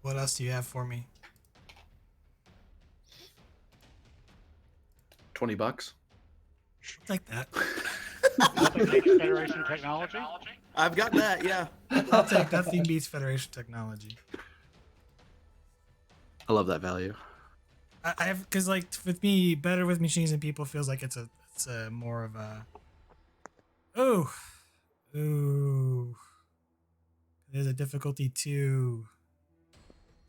What else do you have for me? $20. Like that. Nothing beats Federation technology. I've got that, yeah. I'll take nothing beats Federation technology. I love that value. I have, because like with me, better with machines and people feels like it's a more of a ooh. There's a difficulty 2.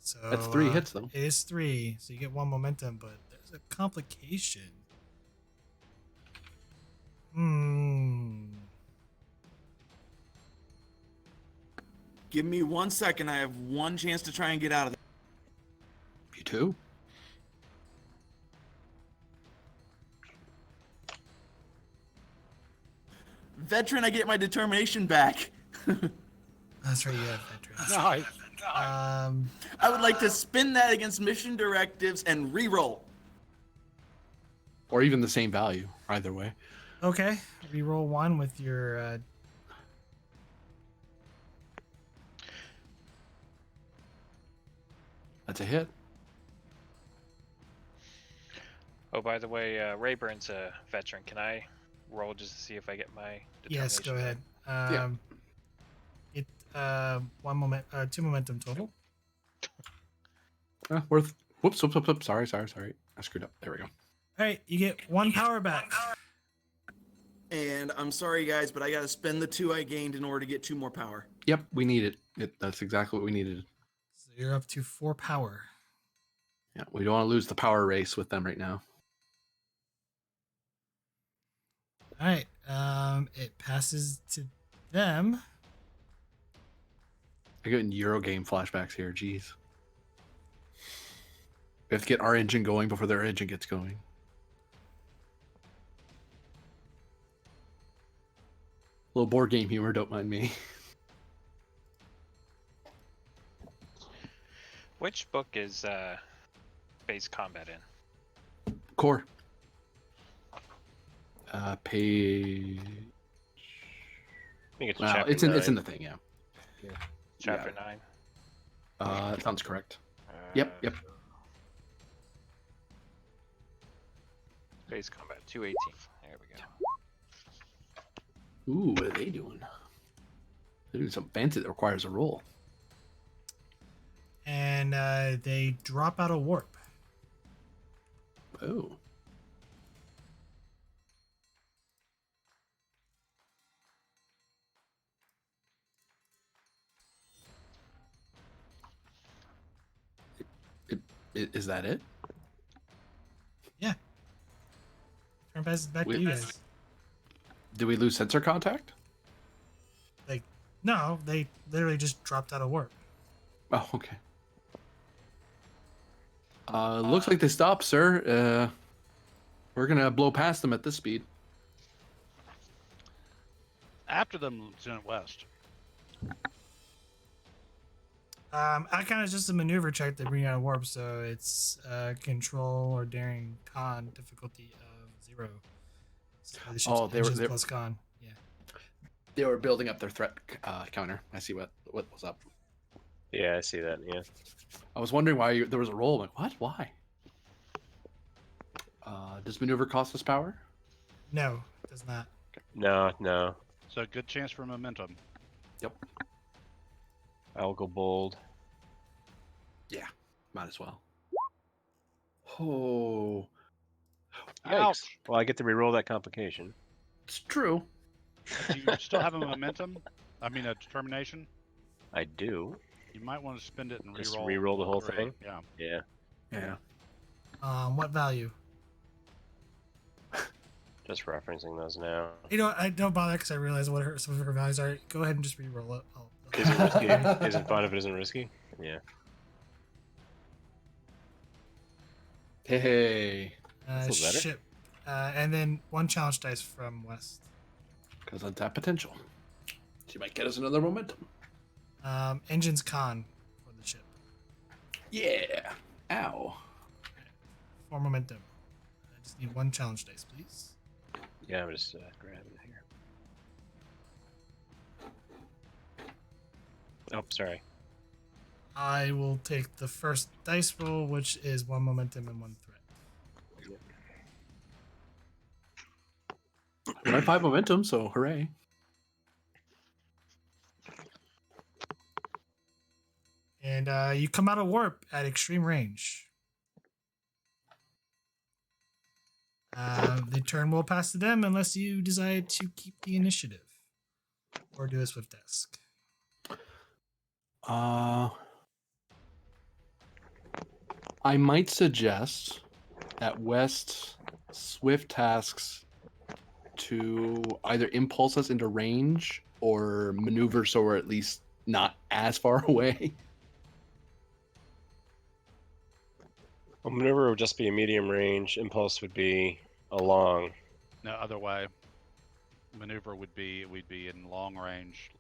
So That's 3 hits though. It is 3, so you get 1 momentum, but there's a complication. Give me 1 second. I have 1 chance to try and get out of there. You too. Veteran, I get my determination back. That's right, you have veterans. Nice. I would like to spin that against mission directives and re-roll. Or even the same value, either way. Okay, reroll 1 with your. That's a hit. Oh, by the way, Rayburn's a veteran. Can I roll just to see if I get my Yes, go ahead. Yeah. It 2 momentum total. Worth. Whoops. Sorry. I screwed up. There we go. All right, you get 1 power back. And I'm sorry, guys, but I got to spend the 2 I gained in order to get 2 more power. Yep, we need it. That's exactly what we needed. So you're up to 4 power. Yeah, we don't want to lose the power race with them right now. All right, it passes to them. I get Eurogame flashbacks here. Jeez. We have to get our engine going before their engine gets going. Little board game humor, don't mind me. Which book is base combat in? Core. Page. I think it's Wow, chapter it's 9. in the thing, yeah. Chapter Yeah. 9. That sounds correct. Yep. Base combat 218. There we go. Ooh, what are they doing? They're doing something fancy that requires a roll. And they drop out of warp. Oh. Is that it? Yeah. Turn passes back to you guys. Did we lose sensor contact? Like, no, they literally just dropped out of warp. Oh, okay. Looks like they stopped, sir. We're gonna blow past them at this speed. After them, Lieutenant West. I kind of just a maneuver check to bring out of warp, so it's control or daring con difficulty of 0. So the ship's Oh, they were- engines plus con. Yeah. They were building up their threat counter. I see what was up. Yeah, I see that. Yeah. I was wondering why there was a roll. I'm like, what? Why? Does maneuver cost us power? No, it does not. No. So good chance for momentum. Yep. I'll go bold. Yeah, might as well. Oh, Yikes. Well, I get to reroll that complication. it's true. Do you still have a momentum? I mean, a determination? I do. You might want to spend it and Just reroll. re-roll the whole 3. thing? Yeah. Yeah. Yeah. What value? Just referencing those now. You know what? I don't bother because I realize what some of her values are. Go ahead and just re-roll it. Is it risky? Isn't fun if it isn't risky? Yeah. Hey. That's a little better. Ship. And then 1 challenge dice from West. Because untapped potential. She might get us another momentum. Engine's con for the ship. Yeah. Ow. For momentum. I just need 1 challenge dice, please. Yeah, I'm just grabbing it here. Oh, sorry. I will take the first dice roll, which is 1 momentum and 1 threat. We're at 5 momentum, so hooray. And you come out of warp at extreme range. The turn will pass to them unless you decide to keep the initiative or do a swift task. I might suggest that West swift tasks to either impulse us into range or maneuver so we're at least not as far away. Well, maneuver would just be a medium range. Impulse would be a long. No, other way. Maneuver would be we'd be in long range.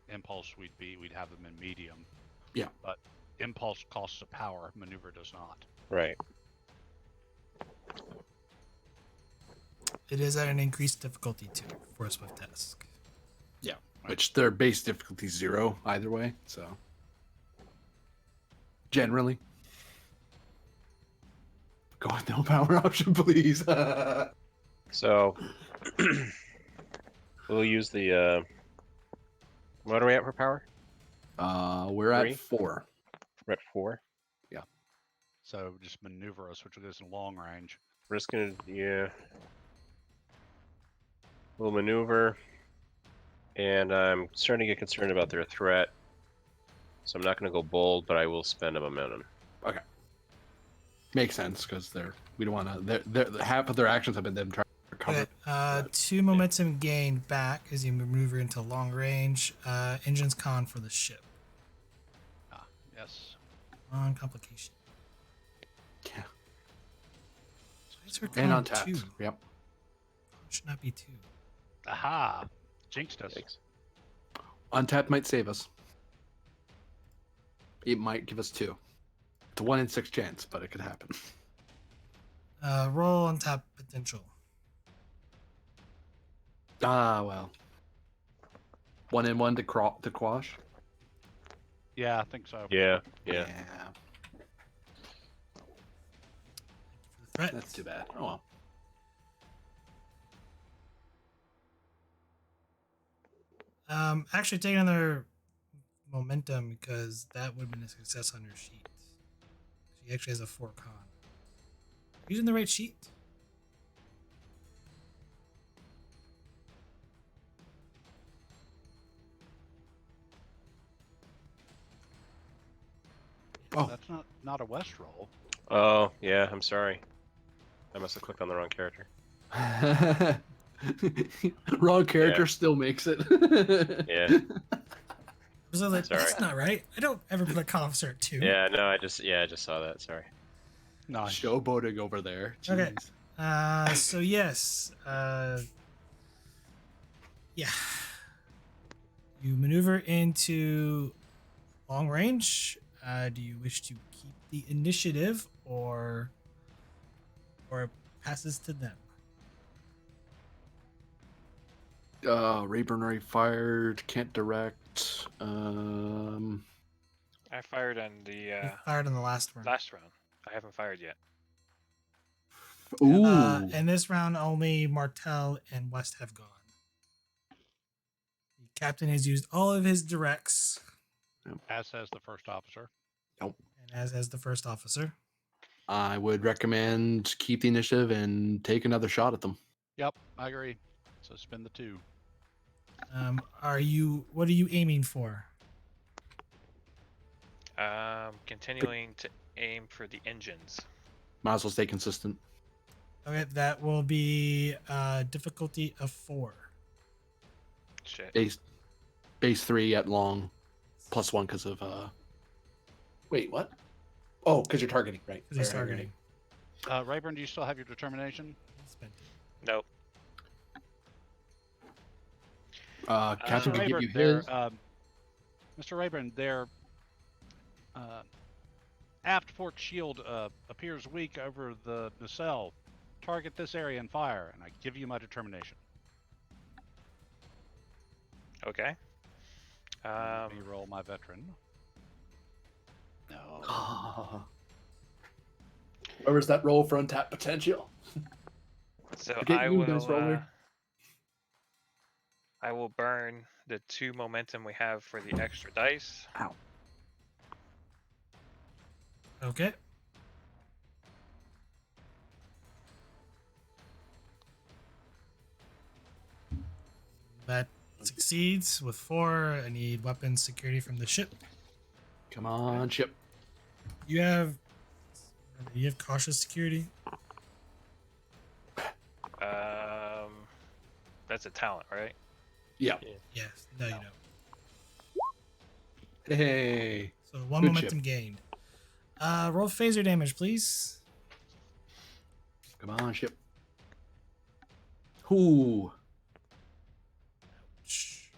Impulse we'd have them in medium. Yeah. But impulse costs a power. Maneuver does not. Right. It is at an increased difficulty too for a swift task. Yeah. Which their base difficulty is 0 either way, so generally. Go with no power option, please. So we'll use the. What are we at for power? We're 3? at 4. We're at 4. So just maneuver us, which is in long range. We're just gonna We'll maneuver, and I'm starting to get concerned about their threat. So I'm not gonna go bold, but I will spend a momentum. Okay. Makes sense because we don't want to. Half of their actions have been them trying to recover. Okay, 2 momentum gained back as you maneuver into long range. Engine's con for the ship. Ah, yes. On complication. Yeah. Why is her And con on tapped. 2? Yep. It should not be 2. Aha! Jinxed us. Thanks. Untapped might save us. It might give us 2. It's a 1 in 6 chance, but it could happen. Roll on tap potential. Ah, well. 1 in 1 to quash. Yeah, I think so. Yeah. For the threat. That's too bad. Oh well. Actually, take another momentum because that would have been a success on your sheet. She actually has a 4 con. Using the right sheet. Oh. That's not a West roll. Oh, yeah. I'm sorry. I must have clicked on the wrong character. Wrong character Yeah. still makes it. Yeah. I was like, Sorry. that's not right. I don't ever put a con officer at 2. Yeah. No, I just saw that. Sorry. Nice. Showboating over there. Okay. Jeez. So yes. Yeah. You maneuver into long range. Do you wish to keep the initiative or it passes to them? Rayburn already fired. Can't direct. I fired on the You fired in the last round. last round. I haven't fired yet. Ooh. In this round, only Martel and West have gone. The captain has used all of his directs, As says the first officer. and as has the first officer. I would recommend keep the initiative and take another shot at them. Yep, I agree. So spend the 2. What are you aiming for? Continuing to aim for the engines. Might as well stay consistent. Okay, that will be difficulty of 4. Shit. Base 3 at long, +1 because of Wait, what? Oh, because you're targeting, right? Because he's Right, right, targeting. Rayburn, do you still have your determination? Spent it. Nope. Captain can give Rayburn, you there, his. Mr. Rayburn, their aft port shield appears weak over the nacelle. Target this area and fire, and I give you my determination. Okay. Let me roll my veteran. No. Where was that roll for untapped potential? So Forget I you, dice roller. I will burn the 2 momentum we have for the extra dice. Ow. Okay. That succeeds with 4. I need weapon security from the ship. Come on, ship. You have cautious security. That's a talent, right? Yeah. Yes. No, you don't. Hey. So 1 Good momentum gained. Roll phaser damage, please. Come on, ship. Ooh. Shh.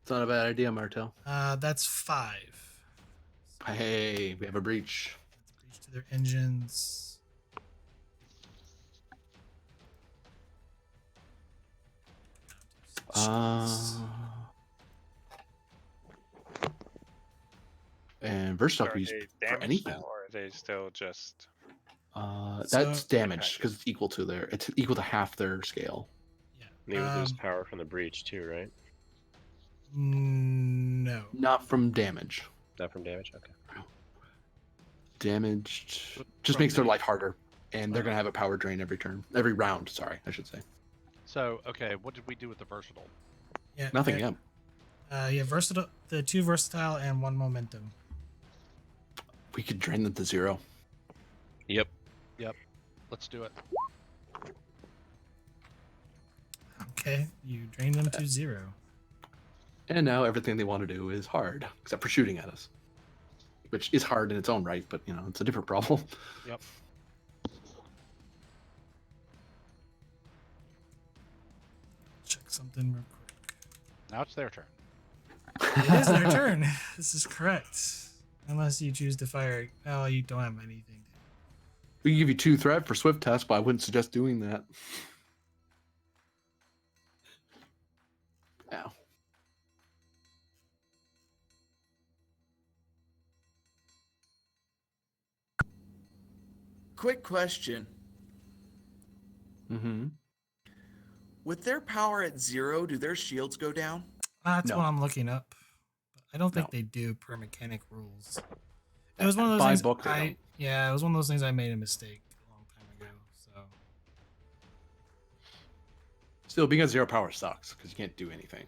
It's not a bad idea, Martel. That's 5. Hey, we have a breach. Breach to their engines. And versatile So are can be used they for damaged anything. now, or are they still just? That's So- damage because it's equal to half their scale. Yeah. They would lose power from the breach too, right? No. Not from damage. Not from damage. Okay. Damaged just From makes their the- life harder, and they're gonna have a power drain every round. Sorry, I should say. So, okay, what did we do with the versatile? Yeah. Nothing yet. Yeah, versatile. The 2 versatile and 1 momentum. We could drain them to 0. Yep. Let's do it. Okay, you drain them to 0. And now everything they want to do is hard, except for shooting at us, which is hard in its own right, but it's a different problem. Yep. Check something real quick. Now it's their turn. It is their turn. This is correct. Unless you choose to fire. Well, you don't have anything. We can give you 2 threat for swift test, but I wouldn't suggest doing that. Ow. Quick question. Mm-hmm. With their power at 0, do their shields go down? That's No. what I'm looking up. But I don't think No. they do per mechanic rules. It was one of those By things. book, they don't. Yeah, it was one of those things I made a mistake a long time ago. So Still, being at 0 power sucks because you can't do anything.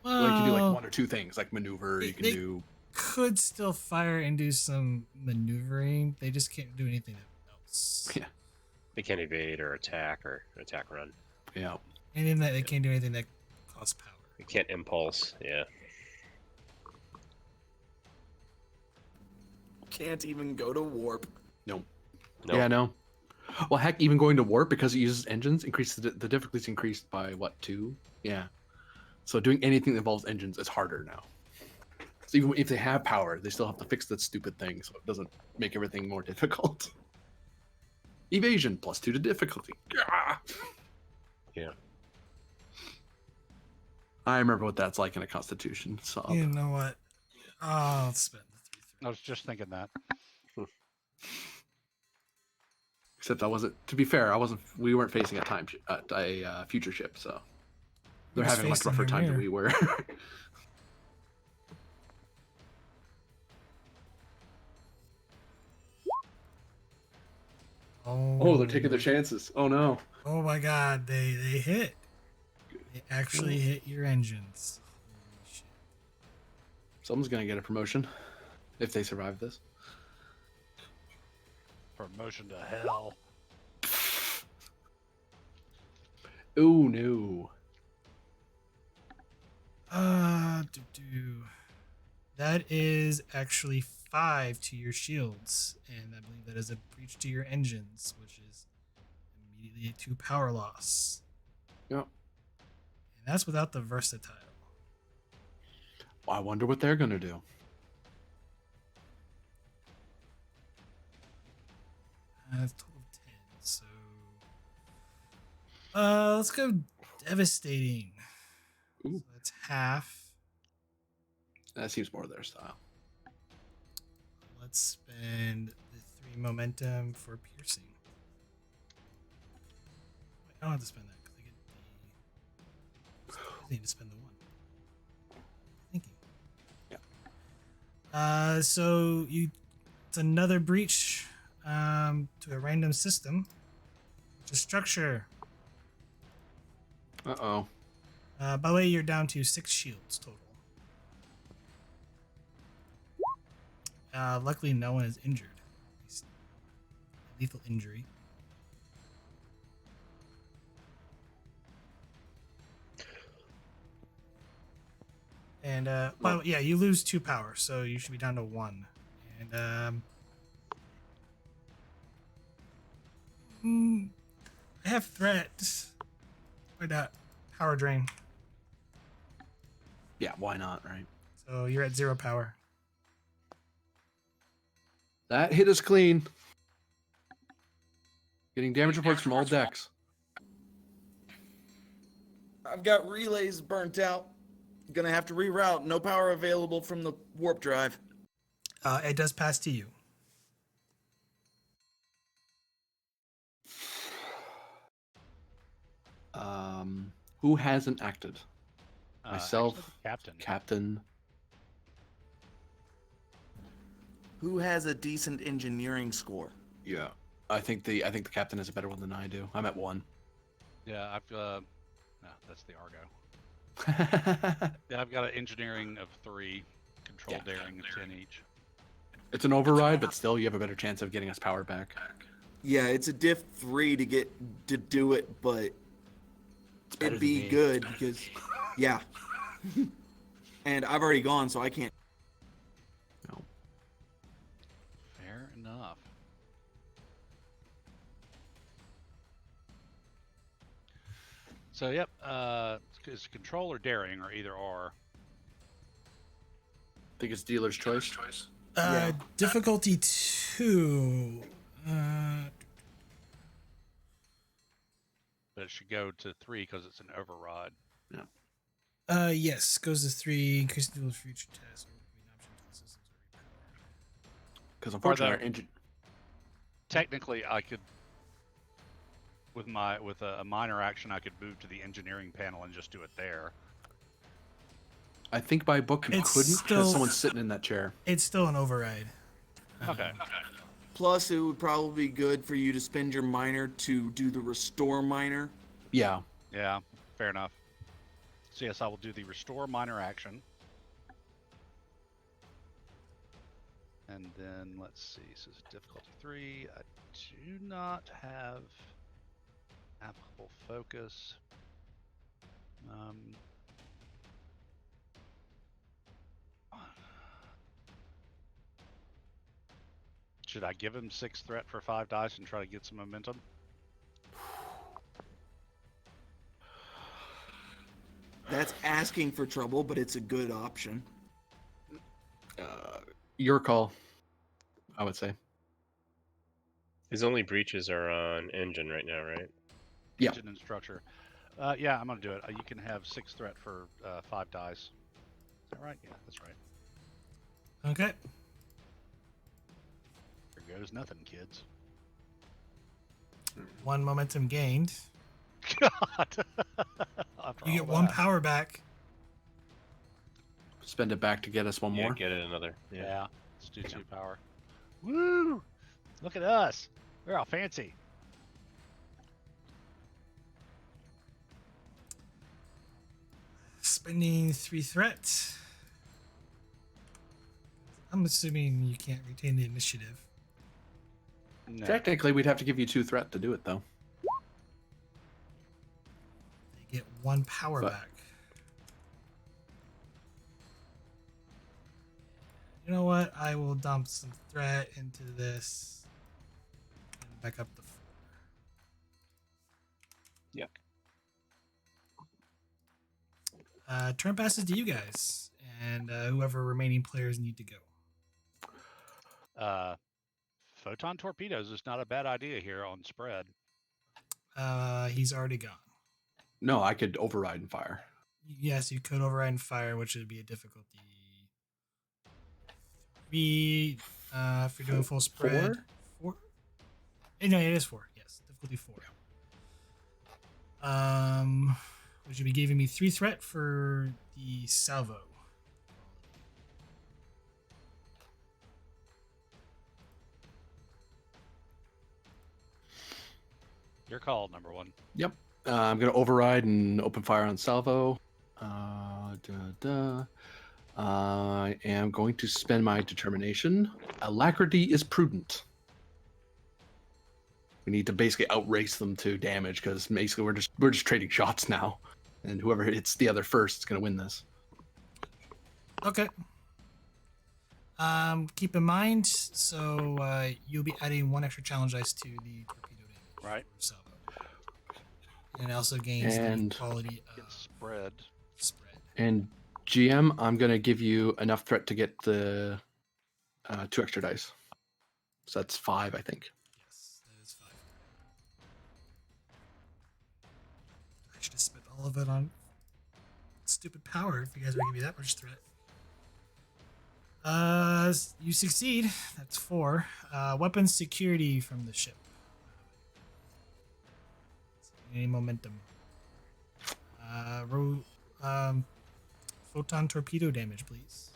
Well, you can do like 1 or 2 things, like maneuver. You can they- do. could still fire and do some maneuvering. They just can't do anything else. Yeah. They can't evade or attack run. Yeah. Anything that they can't do anything that costs power. They can't impulse. Yeah. Can't even go to warp. Nope. Nope. Yeah, no. Well, heck, even going to warp because it uses engines increases the difficulty's increased by what, 2? Yeah. So doing anything that involves engines is harder now. So even if they have power, they still have to fix that stupid thing, so it doesn't make everything more difficult. Evasion +2 to difficulty. Gah! Yeah. I remember what that's like in a Constitution. So You know what? I'll spend the 3. I was just thinking that. except I wasn't. To be fair, I wasn't. We weren't facing a future ship, so they're Who's having much facing rougher your time than mirror? we were. Oh, they're taking their chances. Oh no. Oh my god, they hit. They actually hit your engines. Holy shit. Someone's gonna get a promotion. if they survive this. Promotion to hell. Oh no. That is actually 5 to your shields, and I believe that is a breach to your engines, which is immediately a 2 power loss. Yep. And that's without the versatile. I wonder what they're gonna do. That's total of 10. So, let's go devastating. Ooh. So that's half. That seems more their style. Let's spend the 3 momentum for piercing. Wait, I don't have to spend that because I get the. I need to spend the 1. Thinking. Yeah. So it's another breach to a random system, which is structure. Uh-oh. By the way, you're down to 6 shields total. Luckily, no one is injured. At least lethal injury. And well, yeah, you lose 2 power, so you should be down to 1. And I have threats. Why not? Power drain. Yeah, why not, right? So you're at 0 power. That hit us clean. Getting damage reports from all decks. I've got relays burnt out. Gonna have to reroute. No power available from the warp drive. It does pass to you. Who hasn't acted? Myself, Actually, the captain. Captain. Who has a decent engineering score? Yeah. I think the captain has a better one than I do. I'm at 1. Yeah, I've no, that's the Argo. Yeah, I've got an engineering of 3, control daring of 10 each. It's an override, but still you have a better chance of getting us power back. Yeah, it's a diff 3 to do it, but better it'd than be me. good because, yeah. And I've already gone, so I can't. No. Fair enough. So, yep, it's control or daring or either or. I think it's dealer's choice. Yeah. Difficulty 2. But it should go to 3 because it's an override. Yes, goes to 3. Increase the future test. Because unfortunately, Are our engine. Technically, I could, with a minor action, I could move to the engineering panel and just do it there. I think by book you It's couldn't still- because someone's sitting in that chair. It's still an override. Okay. Plus, it would probably be good for you to spend your minor to do the restore minor. Yeah. Yeah, fair enough. So yes, I will do the restore minor action. And then let's see, so it's difficulty 3. I do not have applicable focus. Should I give him 6 threat for 5 dice and try to get some momentum? That's asking for trouble, but it's a good option. Your call, I would say. His only breaches are on engine right now, right? Yeah. Engine and structure. Yeah, I'm gonna do it. You can have 6 threat for 5 dice. Is that right? Yeah, that's right. Okay. There goes nothing, kids. 1 momentum gained. God. After You all get 1 that. power back. Spend it back to get us one Yeah, more. get it another. Yeah. Yeah, let's do 2 power. Woo! Look at us. We're all fancy. Spending 3 threats. I'm assuming you can't retain the initiative. No. Technically, we'd have to give you 2 threat to do it, though. They get 1 power But- back. You know what? I will dump some threat into this and back up the 4. Yep. Turn passes to you guys, and whoever remaining players need to go. Photon torpedoes is not a bad idea here on spread. He's already gone. No, I could override and fire. Yes, you could override and fire, which would be a difficulty 3. If you're doing full spread. 4? No, it is 4. Yes, difficulty 4. Would you be giving me 3 threat for the salvo? Your call, number 1. Yep. I'm going to override and open fire on salvo. I am going to spend my determination. Alacrity is prudent. We need to basically outrace them to damage because basically we're just trading shots now, and whoever hits the other first is going to win this. Okay. Keep in mind, so you'll be adding 1 extra challenge dice to the torpedo damage. Right. For salvo. And it also gains And- the quality Get of spread. spread. And GM, I'm going to give you enough threat to get the 2 extra dice. So that's 5, I think. Yes, that is 5. I should have spent all of it on stupid power if you guys were giving me that much threat. You succeed. That's 4. Weapons security from the ship. Any momentum. Photon torpedo damage, please.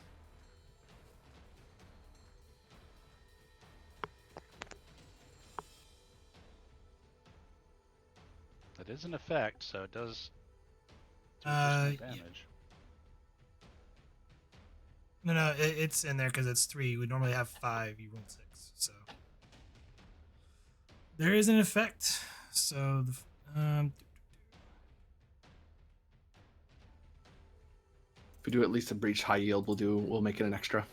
That is an effect, so it does 2% Yeah. damage. No, it's in there because it's 3. We normally have 5. You rolled 6, so there is an effect. So the If we do at least a breach high yield, we'll make it an extra.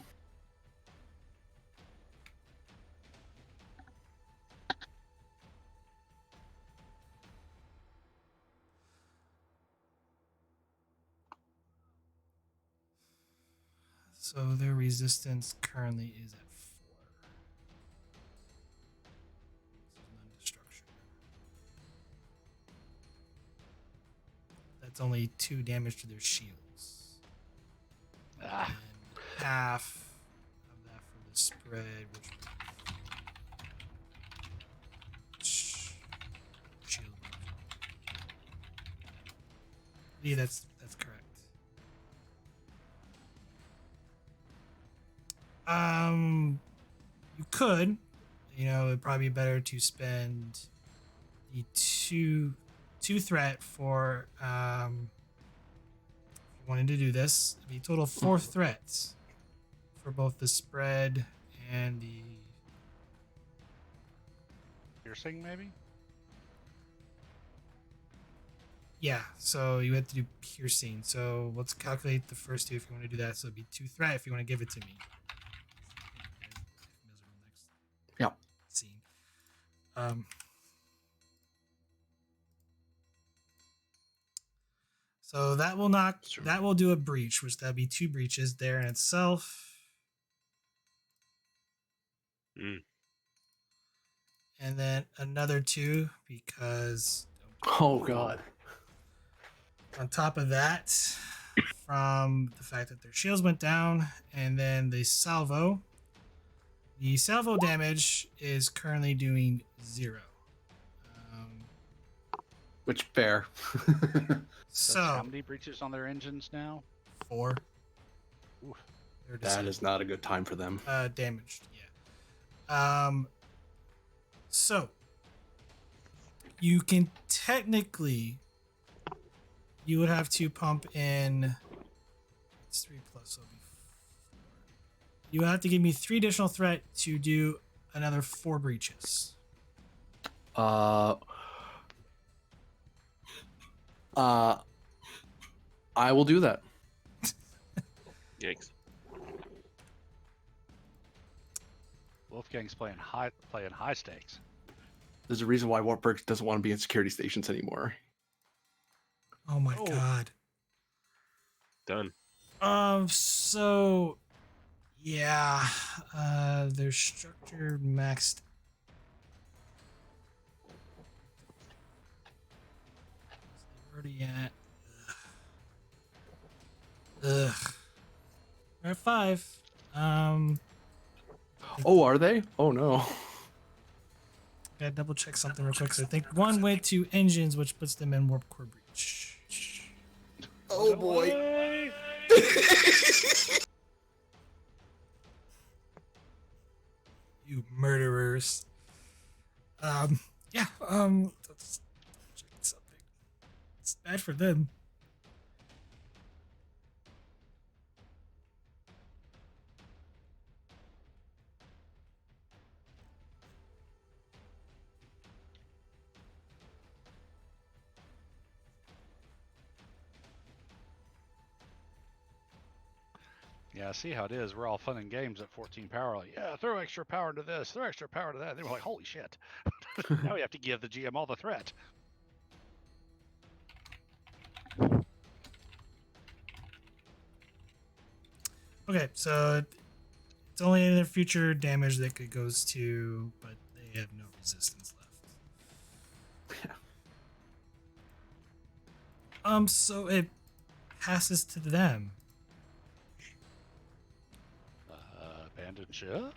so their resistance currently is at 4. So non-destruction. That's only 2 damage to their shields. Ah, And half of that for the spread, which would be shield. Yeah, that's correct. You could, it'd probably be better to spend the two threat for if you wanted to do this. It'd be a total of 4 threats for both the spread and the piercing, maybe? yeah. So you have to do piercing. So let's calculate the first 2 if you want to do that. So it'd be 2 threat if you want to give it to me. Yep. Scene. So that will knock. Sure. That will do a breach, which that'd be 2 breaches there in itself. Mm. And then another 2 because Oh god. on top of that, from the fact that their shields went down, and then the salvo damage is currently doing 0. Which fair. So How many breaches on their engines now? 4. Oof. They're That is not a good time for them. damaged. Yeah. So you can technically, you would have to pump in. It's 3 plus, so it'll be You have to give me 3 additional threat to do another 4 breaches. I will do that. Yikes. Wolfgang's playing high stakes. There's a reason why Wartburg doesn't want to be in security stations anymore. Oh my god. Done. So yeah, their structure maxed. Already at. Ugh. We're at 5. Oh, are they? Oh no. Gotta double check something real quick. So I think 1 went to engines, which puts them in warp core breach. Oh boy. You murderers. Yeah, let's check something. It's bad for them. Yeah, see how it is. We're all fun and games at 14 power. Like, yeah, throw extra power into this, throw extra power to that. They were like, holy shit. Now we have to give the GM all the threat. Okay, so it's only in their future damage that it goes to, but they have no resistance left. So it passes to them. Abandoned ship?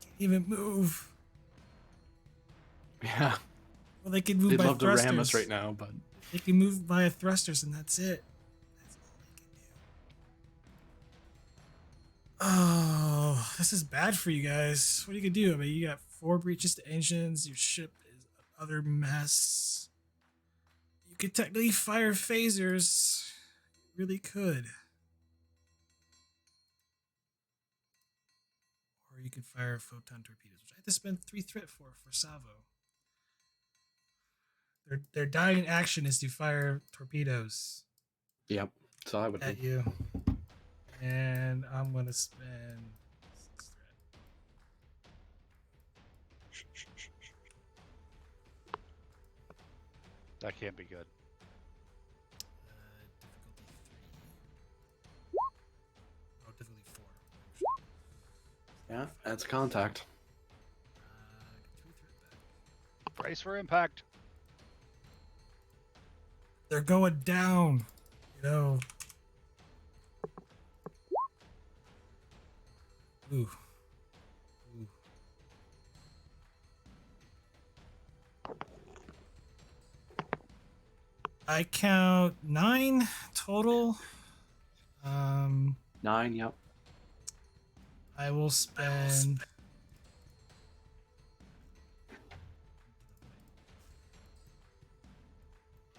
Can't even move. Yeah. Well, they can move They'd by love thrusters. to ram us right now, but They can move via thrusters, and that's it. That's all they can do. Oh, this is bad for you guys. What are you gonna do? I mean, you got 4 breaches to engines. Your ship is another mess. You could technically fire phasers. You really could. Or you could fire photon torpedoes, which I have to spend 3 threat for Savo. Their dying action is to fire torpedoes yep. So I would. at you. And I'm gonna spend 6 threat. That can't be good. Difficulty 3. Oh, difficulty 4. Yeah, that's contact. 3 threat back. Brace for impact. They're going down. You know. Ooh. Ooh. I count 9 total. 9, yep. I will spend.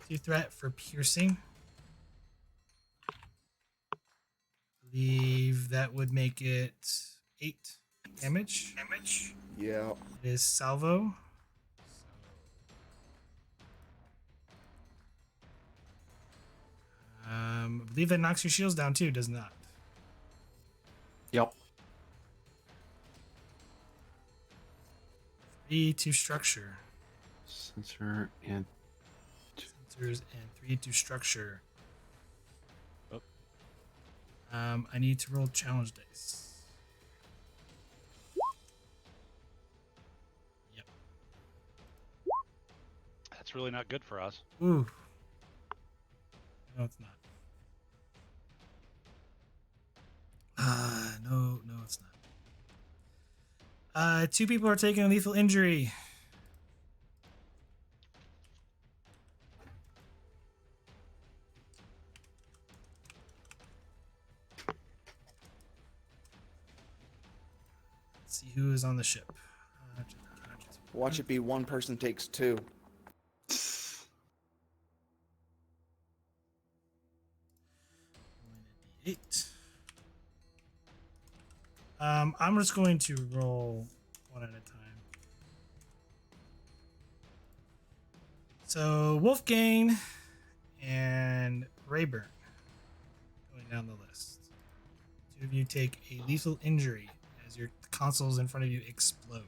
Two threat for piercing. I believe that would make it 8 damage. Yeah. It is salvo. I believe that knocks your shields down too, does not. Yep. 3 to structure. Sensor and Sensors and 3 to structure. Oh. I need to roll challenge dice. Yep. That's really not good for us. Ooh. No, it's not. No, it's not. 2 people are taking a lethal injury. Let's see who is on the ship. Watch it be one person takes two. 8. I'm just going to roll one at a time. So Wolfgang and Rayburn going down the list. Two of you take a lethal injury as your consoles in front of you explode.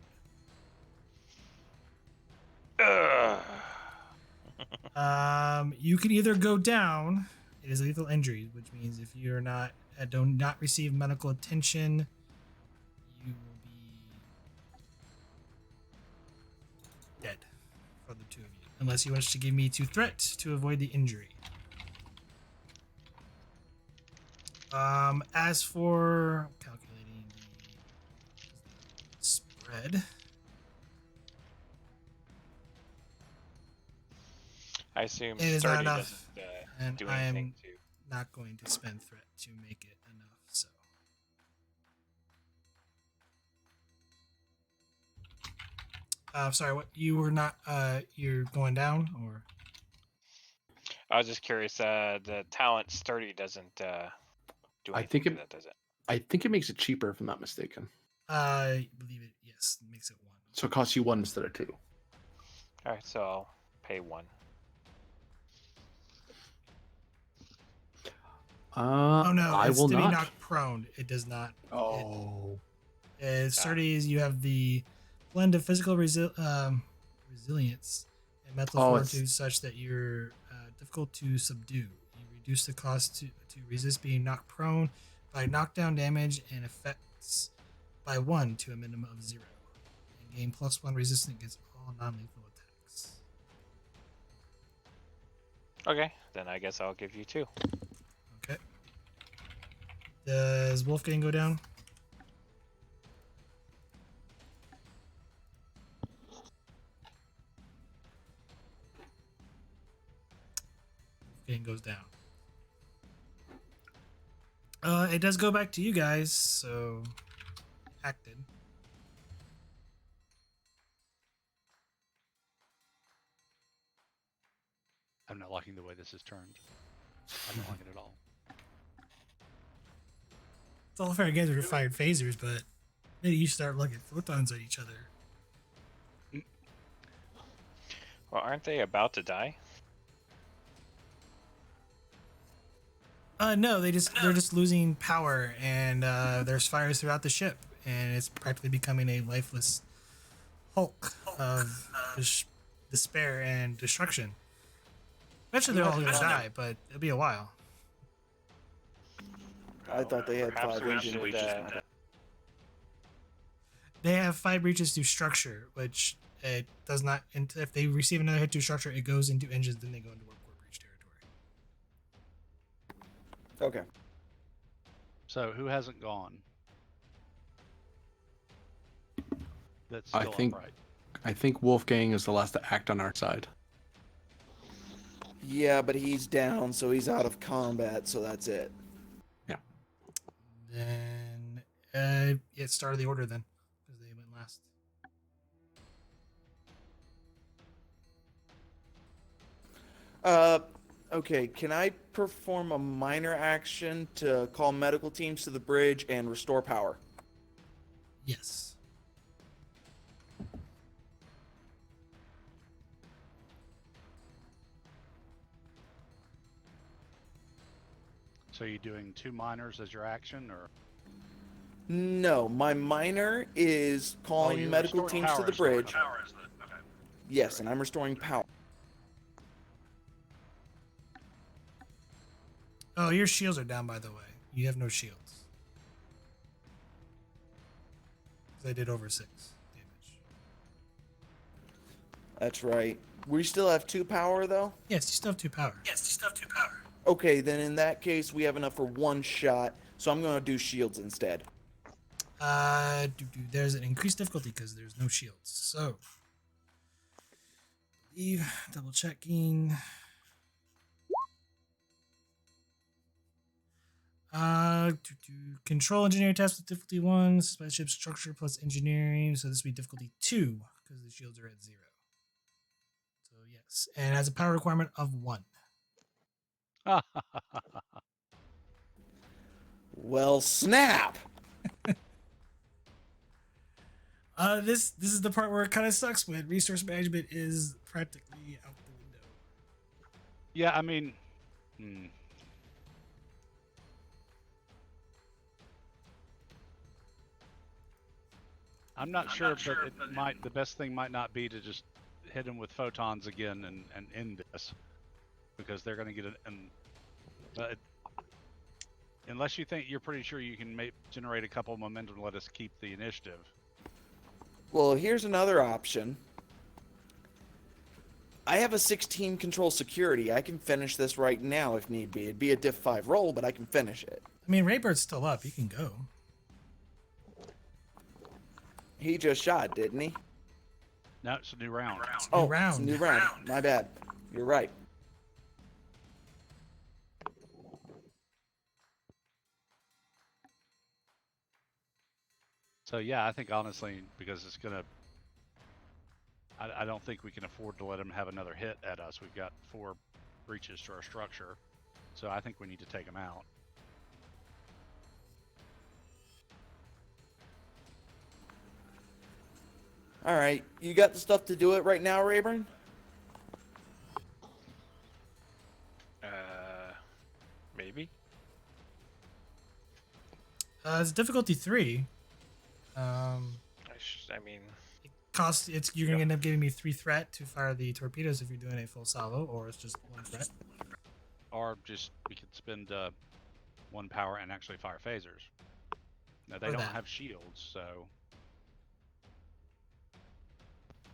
You can either go down. It is a lethal injury, which means if you're not do not receive medical attention, you will be dead for the two of you, unless you wish to give me 2 threat to avoid the injury. As for calculating the spread, I assume it is not sturdy enough, doesn't and do I anything am to. not going to spend threat to make it enough. So, sorry, what you were not? You're going down, or I was just curious. The talent sturdy doesn't do anything I think to it, that, does it? I think it makes it cheaper if I'm not mistaken. I believe it. Yes, it makes it 1. So it costs you 1 instead of 2. All right, so I'll pay 1. Oh no, I it's will to not. be knocked prone. It does not. Oh, Sturdy is you have the blend of physical resilience and mental Oh, fortitude such that you're difficult to subdue. You reduce the cost to resist being knocked prone by knockdown damage and effects by 1 to a minimum of 0. And gain +1 resistance against all non-lethal attacks. Okay, then I guess I'll give you 2. Okay. Does Wolfgang go down? Wolfgang goes down. It does go back to you guys, so acted. I'm not liking the way this is turned. I don't like it at all. It's all fair games. We're firing phasers, but maybe you start looking photons at each other. Well, aren't they about to die? No, they're just losing power, and there's fires throughout the ship, and it's practically becoming a lifeless hulk of despair and destruction. Eventually, they're all gonna die, but it'll be a while. I thought they had Perhaps 5 we engines. should, They have 5 breaches through structure, which it does not. If they receive another hit through structure, it goes into engines, then they go into warp core breach territory. Okay. So who hasn't gone? That's I still think- upright. I think Wolfgang is the last to act on our side. Yeah, but he's down, so he's out of combat, so that's it. Then it's start of the order then, because they went last. Okay, can I perform a minor action to call medical teams to the bridge and restore power? Yes. So you doing 2 minors as your action, or No, my minor is calling you're medical restoring teams to power the as well. bridge. Okay. Yes, and I'm restoring power. Oh, your shields are down, by the way. You have no shields. 'Cause I did over 6 damage. That's right. We still have 2 power, though? Yes, you still have 2 power. Okay, then in that case, we have enough for 1 shot, so I'm going to do shields instead. There's an increased difficulty because there's no shields. So, double checking. Control engineer test with difficulty 1, spaceship structure plus engineering. So this would be difficulty 2 because the shields are at 0. So yes, and it has a power requirement of 1. Well, snap. This is the part where it kind of sucks when resource management is practically out the window. Yeah, I mean, I'm not sure, but it might. The best thing might not be to just hit them with photons again and end this, because they're going to get it. Unless you think you're pretty sure you can generate a couple of momentum, let us keep the initiative. Well, here's another option. I have a 16 control security. I can finish this right now if need be. It'd be a diff 5 roll, but I can finish it. I mean, Raybird's still up. He can go. He just shot, didn't he? No, it's a new round. It's a new round. It's a new round. My bad. You're right. So yeah, I think honestly, because it's gonna, I don't think we can afford to let him have another hit at us. We've got 4 breaches to our structure, so I think we need to take him out. All right. You got the stuff to do it right now, Rayburn? Maybe. It's difficulty 3. I mean, It costs. You're gonna end up giving me 3 threat to fire the torpedoes if you're doing a full salvo, or it's just 1 threat. Or just we could spend 1 power and actually fire phasers. Now they Or don't that. have shields, so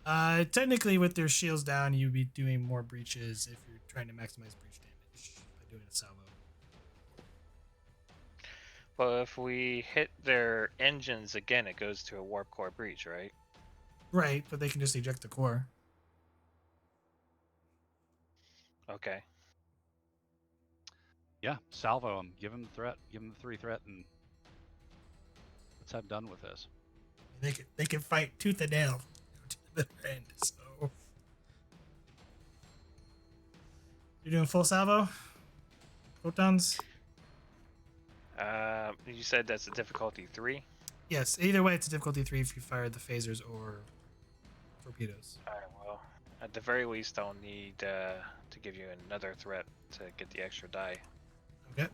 Technically, with their shields down, you'd be doing more breaches if you're trying to maximize breach damage by doing a salvo. but if we hit their engines again, it goes to a warp core breach, right? Right, but they can just eject the core. Okay. yeah, salvo him. Give him the threat. Give him the 3 threat, and let's have done with this. They can fight tooth and nail to the bitter end. So you're doing full salvo, photons. You said that's a difficulty 3. Yes, either way, it's a difficulty 3 if you fire the phasers or torpedoes. Alright, well, at the very least, I'll need to give you another threat to get the extra die. Okay.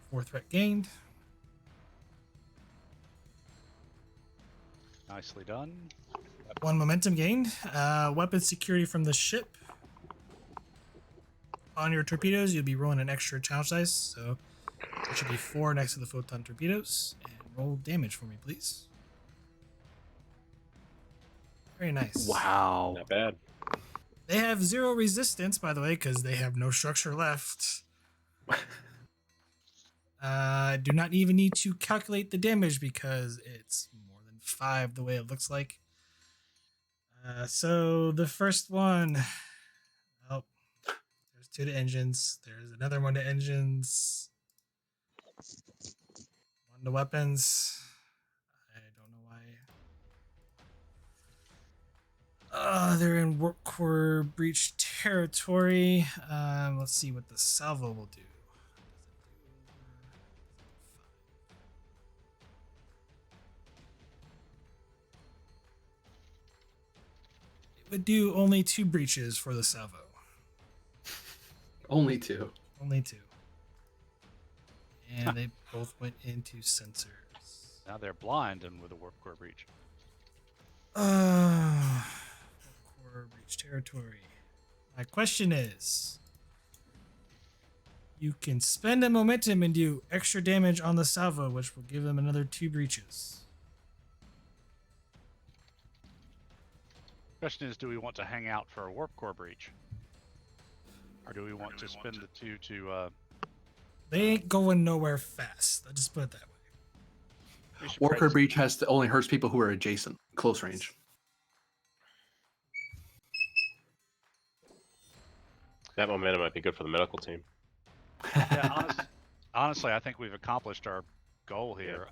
4 threat gained. Nicely done. 1 momentum gained. Weapon security from the ship. On your torpedoes, you'll be rolling an extra challenge dice, so it should be 4 next to the photon torpedoes. And roll damage for me, please. Very nice. Wow. Not bad. They have 0 resistance, by the way, because they have no structure left. Do not even need to calculate the damage because it's more than 5 the way it looks like. So the first one, oh, there's 2 to engines. There's another 1 to engines. 1 to weapons. I don't know why. They're in warp core breach territory. Let's see what the salvo will do. It would do only 2 breaches for the salvo. Only 2. Only 2. And they both went into sensors. Now they're blind and with a warp core breach. Warp core breach territory. My question is, you can spend a momentum and do extra damage on the salvo, which will give them another 2 breaches. Question is, do we want to hang out for a warp core breach, or do we want to spend the 2 to? They ain't going nowhere fast. I'll just put it that way. Walker Breach only hurts people who are adjacent, close range. That momentum might be good for the medical team. Yeah, honestly, I think we've accomplished our goal here.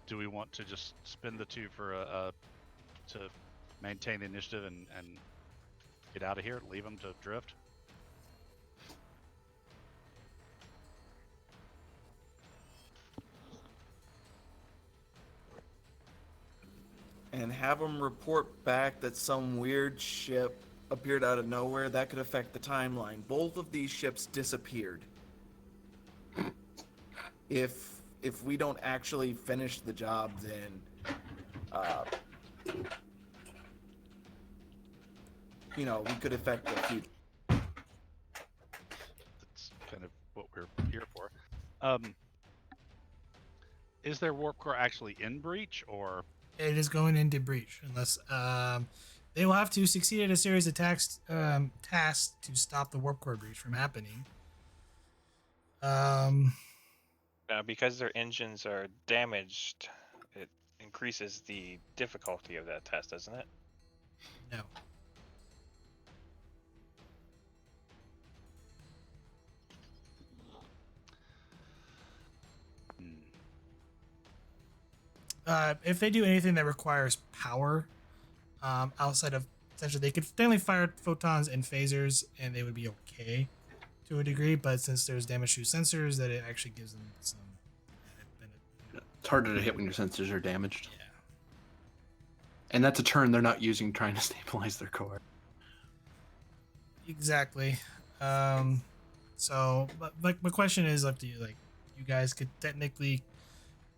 Do we want to just spend the 2 for to maintain the initiative and get out of here? Leave them to drift? And have them report back that some weird ship appeared out of nowhere. That could affect the timeline. Both of these ships disappeared. If we don't actually finish the job, then we could affect the future. That's kind of what we're here for. Is their warp core actually in breach, or It is going into breach unless they will have to succeed at a series of tasks to stop the warp core breach from happening. Now, because their engines are damaged, it increases the difficulty of that test, doesn't it? No. If they do anything that requires power, outside of essentially, they could definitely fire photons and phasers, and they would be okay to a degree. But since there's damage to sensors, that it actually gives them some benefit. It's harder to hit when your sensors are damaged. Yeah. And that's a turn they're not using trying to stabilize their core. Exactly. So, but my question is up to you. Like, you guys could technically,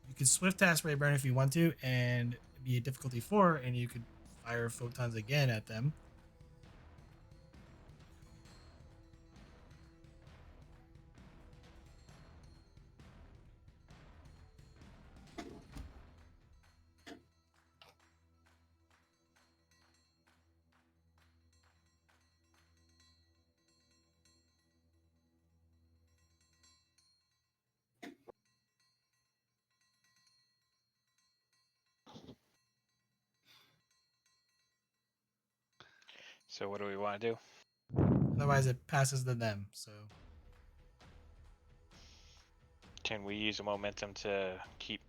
you could swift task Rayburn if you want to, and be a difficulty 4, and you could fire photons again at them. So what do we want to do? Otherwise, it passes to them. So, Can we use a momentum to keep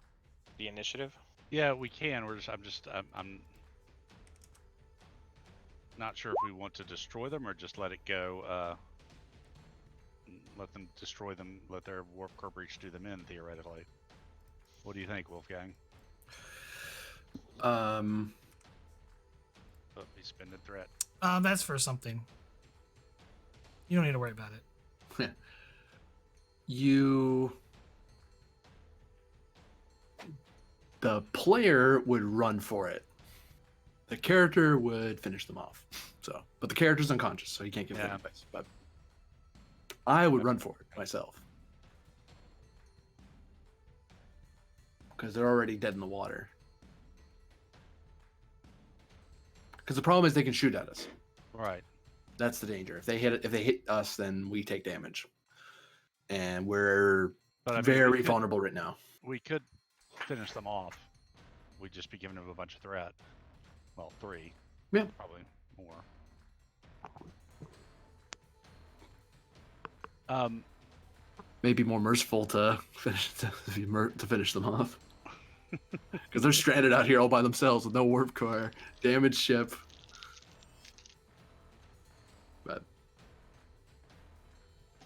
the initiative? yeah, we can. I'm not sure if we want to destroy them or just let it go. Let them destroy them. Let their warp core breach do them in theoretically. What do you think, Wolfgang? But we spend a threat. that's for something. You don't need to worry about it. The player would run for it. The character would finish them off. So, but the character's unconscious, so he can't give them advice. But I would run for it myself. Because they're already dead in the water. Because the problem is they can shoot at us. Right. That's the danger. If they hit us, then we take damage. And we're very vulnerable right now. We could finish them off. We'd just be giving them a bunch of threat. Well, 3. Yeah. Probably more. Maybe more merciful to finish them off. Because they're stranded out here all by themselves with no warp core, damaged ship. But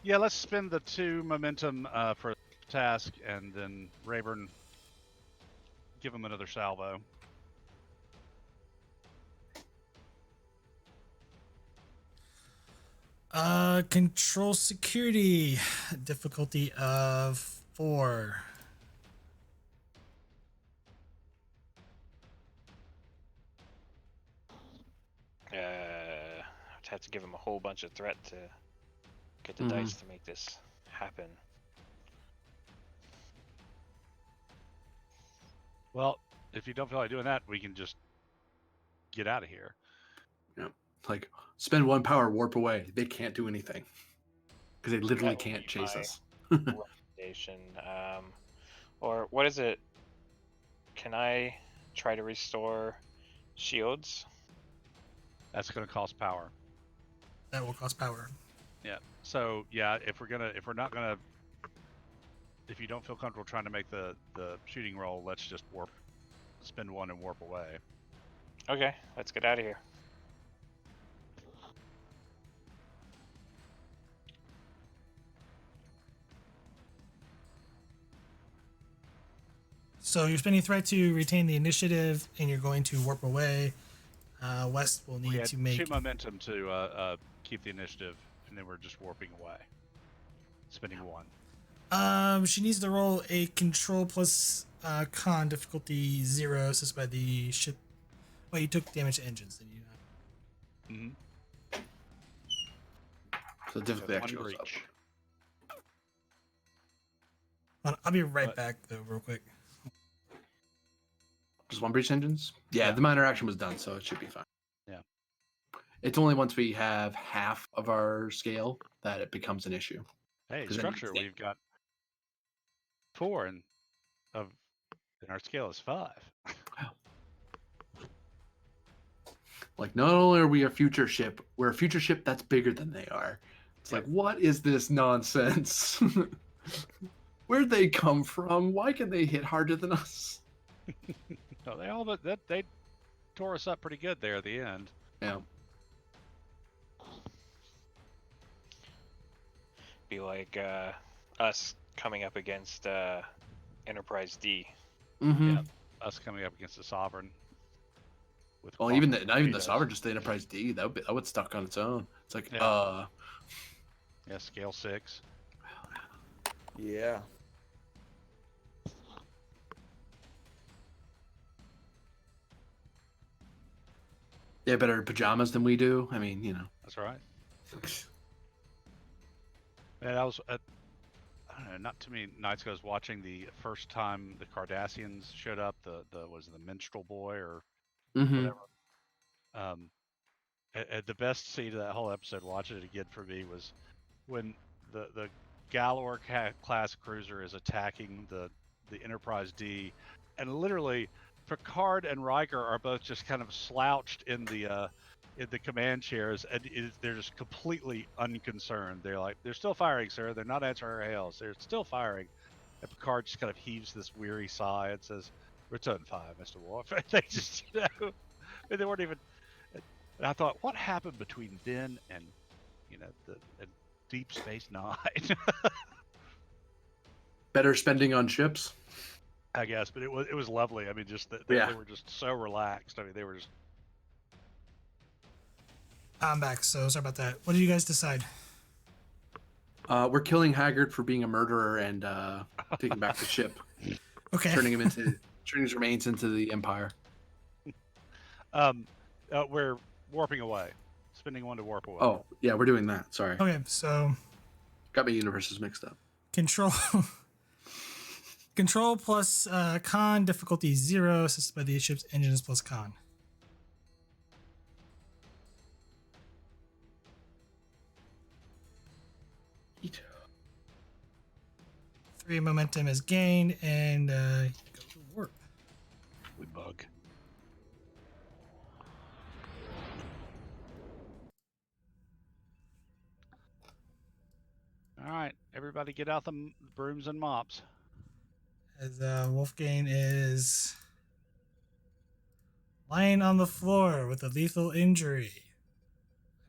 yeah, let's spend the 2 momentum for task, and then Rayburn, give him another salvo. Control security, difficulty of 4. I'd have to give him a whole bunch of threat to get the dice to make this happen. Well, if you don't feel like doing that, we can just get out of here. Yeah, like spend 1 power, warp away. They can't do anything because they literally can't chase us. Recommendation, or what is it? Can I try to restore shields? That's going to cost power. That will cost power. Yeah. So if if you don't feel comfortable trying to make the shooting roll, let's just spend one and warp away. Okay, let's get out of here. So you're spending threat to retain the initiative, and you're going to warp away. West will need to make shoot momentum to keep the initiative, and then we're just warping away. Spending one. She needs to roll a control plus con difficulty 0, assisted by the ship. Well, you took damage to engines, did you not? Mm-hmm. So difficulty One actually goes up. breach. I'll be right back though, real quick. Just one breach engines? Yeah, the minor action was done, so it should be fine. Yeah. It's only once we have half of our scale that it becomes an issue. Hey, 'Cause then structure. We've got 4, and our scale is 5. Like, not only are we a future ship, we're a future ship that's bigger than they are. It's like, what is this nonsense? Where'd they come from? Why can they hit harder than us? No, they tore us up pretty good there at the end. Yeah. Be like us coming up against Enterprise D. Mm-hmm. Yeah. Us coming up against the Sovereign. Well, not even the Sovereign, just the Enterprise D. That would stuck on its own. It's like, Yeah, scale 6. Yeah. They have better pajamas than we do. I mean, That's right. And I was I don't know, not too many nights ago, I was watching the first time the Cardassians showed up. The minstrel boy or mm-hmm. whatever. The best scene of that whole episode, watching it again for me, was when the Galor class cruiser is attacking the Enterprise D, and literally Picard and Riker are both just kind of slouched in the command chairs, and they're just completely unconcerned. They're like, they're still firing, sir. They're not answering our hails. They're still firing. And Picard just kind of heaves this weary sigh and says, "Return fire, Mr. Worf." And they just, they weren't even. And I thought, what happened between then and, the Deep Space Nine? Better spending on ships, I guess, but it was lovely. I mean, just they were just so relaxed. I mean, they were just. I'm back, so sorry about that. What did you guys decide? we're killing Haggard for being a murderer and taking back the ship. Okay. Turning his remains into the Empire. We're warping away. Spending one to warp away. Oh, yeah, we're doing that. Sorry. Okay, so Got my universes mixed up. control plus con difficulty 0, assisted by the ship's engines plus con. Eat. 3 momentum is gained, and go to warp. We bug. All right, everybody get out the brooms and mops. As Wolfgang is lying on the floor with a lethal injury.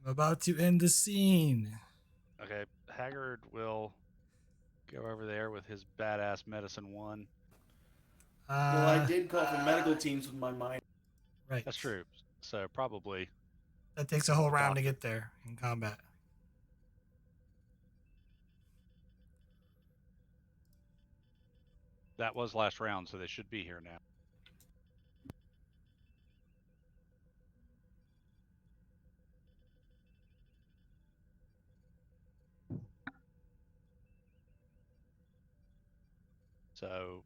I'm about to end the scene. Okay, Haggard will go over there with his badass medicine 1. Well, I did call for medical teams with my mind. Right. That's true. So probably That takes a whole round to get there in combat. that was last round, so they should be here now. So,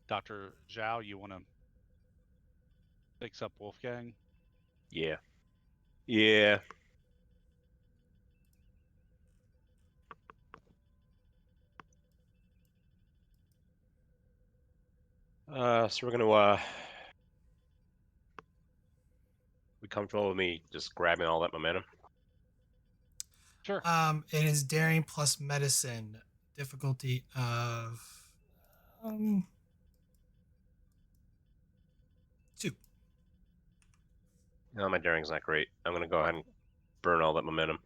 Dr. Zhao, you want to fix up Wolfgang? Yeah. So we're gonna be comfortable with me just grabbing all that momentum. Sure. It is daring plus medicine. Difficulty of 2. No, my daring's not great. I'm gonna go ahead and burn all that momentum.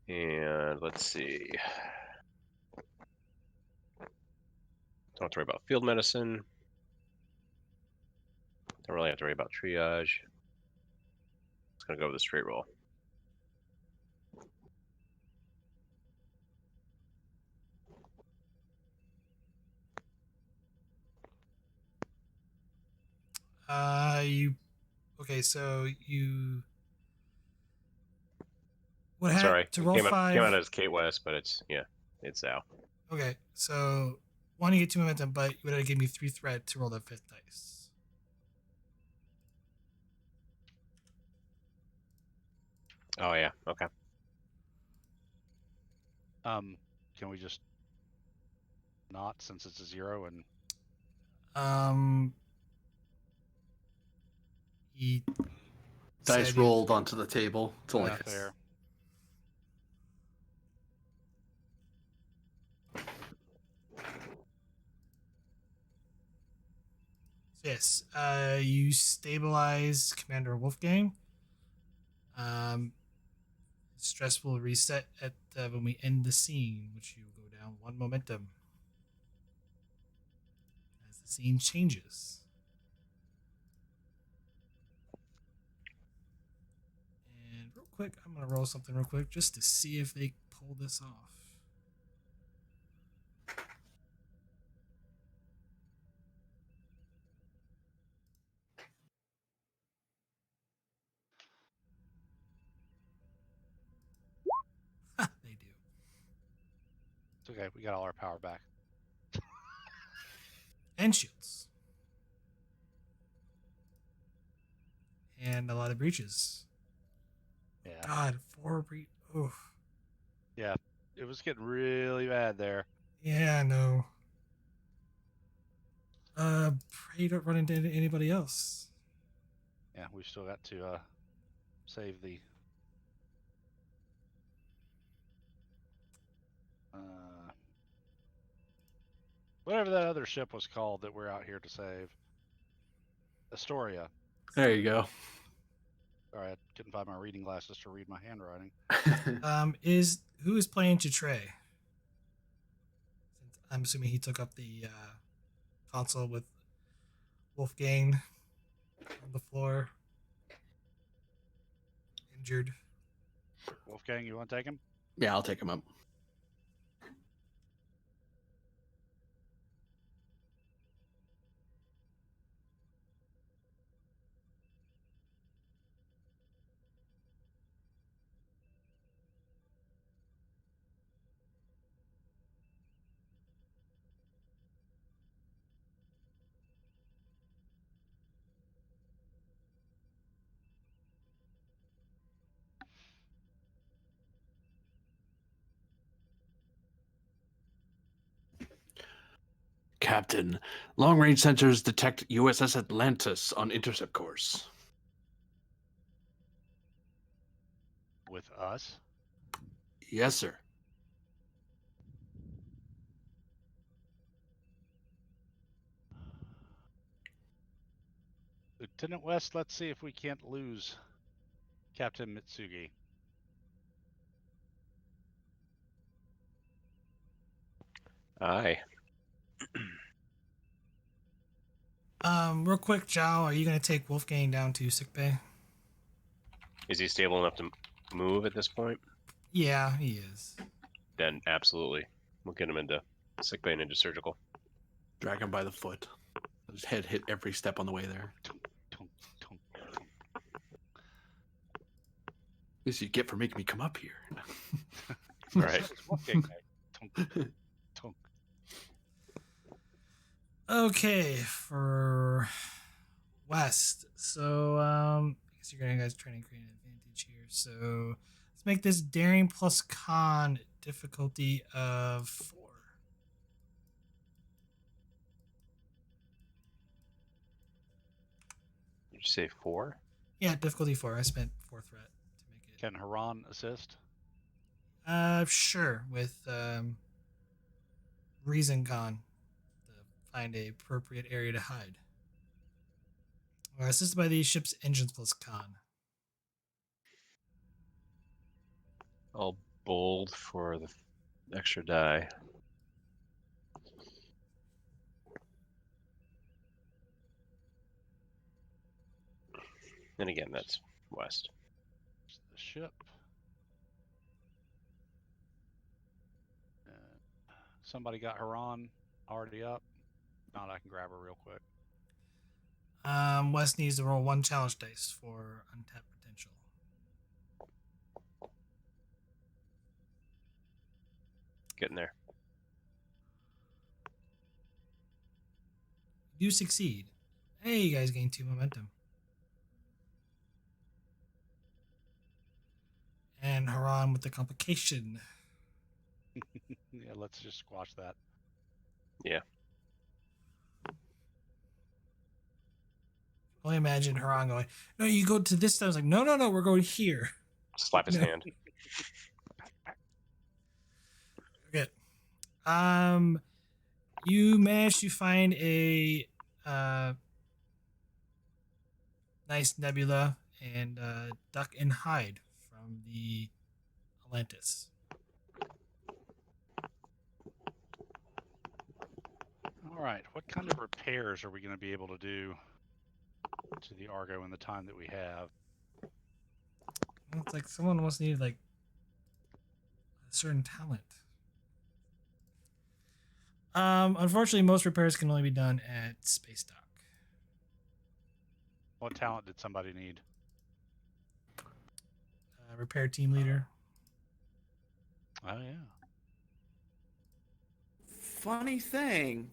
And let's see. Don't have to worry about field medicine. Don't really have to worry about triage. Just gonna go with a straight roll. Okay, so you would have Sorry, to it roll came 5. out as Kate West, but it's Al. Okay, so 1, you get 2 momentum, but you would have to give me 3 threat to roll that 5th dice. Oh yeah, okay. Can we just not, since it's a 0 and He Dice said he- rolled onto the table. It's only fair? Yes, you stabilize Commander Wolfgang. Stress will reset at when we end the scene, which you go down 1 momentum as the scene changes. And real quick, I'm gonna roll something real quick just to see if they pull this off. They do. It's okay. We got all our power back. And shields. And a lot of breaches. Yeah. God, 4 breach. Oh. Yeah. It was getting really bad there. Yeah, no. Pray you don't run into anybody else. Yeah, we've still got to save the whatever that other ship was called that we're out here to save. Astoria. There you go. Sorry, I couldn't find my reading glasses to read my handwriting. Who is playing Trey? Since I'm assuming he took up the console with Wolfgang on the floor, injured. Wolfgang, you want to take him? Yeah, I'll take him up. Captain, long-range sensors detect USS Atlantis on intercept course. With us? Yes, sir. Lieutenant West, let's see if we can't lose Captain Mitsugi. Aye. Real quick, Zhao, are you gonna take Wolfgang down to sickbay? Is he stable enough to move at this point? Yeah, he is. Then absolutely. We'll get him into sickbay and into surgical. Drag him by the foot. His head hit every step on the way there. Tunk, tunk, tunk. This you get for making me come up here. Right. Wolfgang guy. Tunk, tunk. Okay, for West. So I guess you're gonna guys try and create an advantage here. So let's make this daring plus con difficulty of 4. Did you say 4? Yeah, difficulty 4. I spent 4 threat. Can Haran assist? Sure, with reason gone to find a appropriate area to hide. Or assisted by the ship's engines plus con. I'll bold for the extra die. And again, that's west. The ship. Somebody got Haran already up. Not, I can grab her real quick. Wes needs to roll 1 challenge dice for untapped potential. Getting there. You do succeed. Hey, you guys gain 2 momentum. And Haran with the complication. Yeah, let's just squash that. Yeah. Only imagine Haran going, no, you go to this side. I was like, no, we're going here. Slap his No. hand. Okay. You managed to find a nice nebula and duck and hide from the Atlantis. All right, what kind of repairs are we going to be able to do to the Argo in the time that we have? It's like someone must need like a certain talent. Unfortunately, most repairs can only be done at space dock. What talent did somebody need? Repair team leader. Oh, yeah. Funny thing,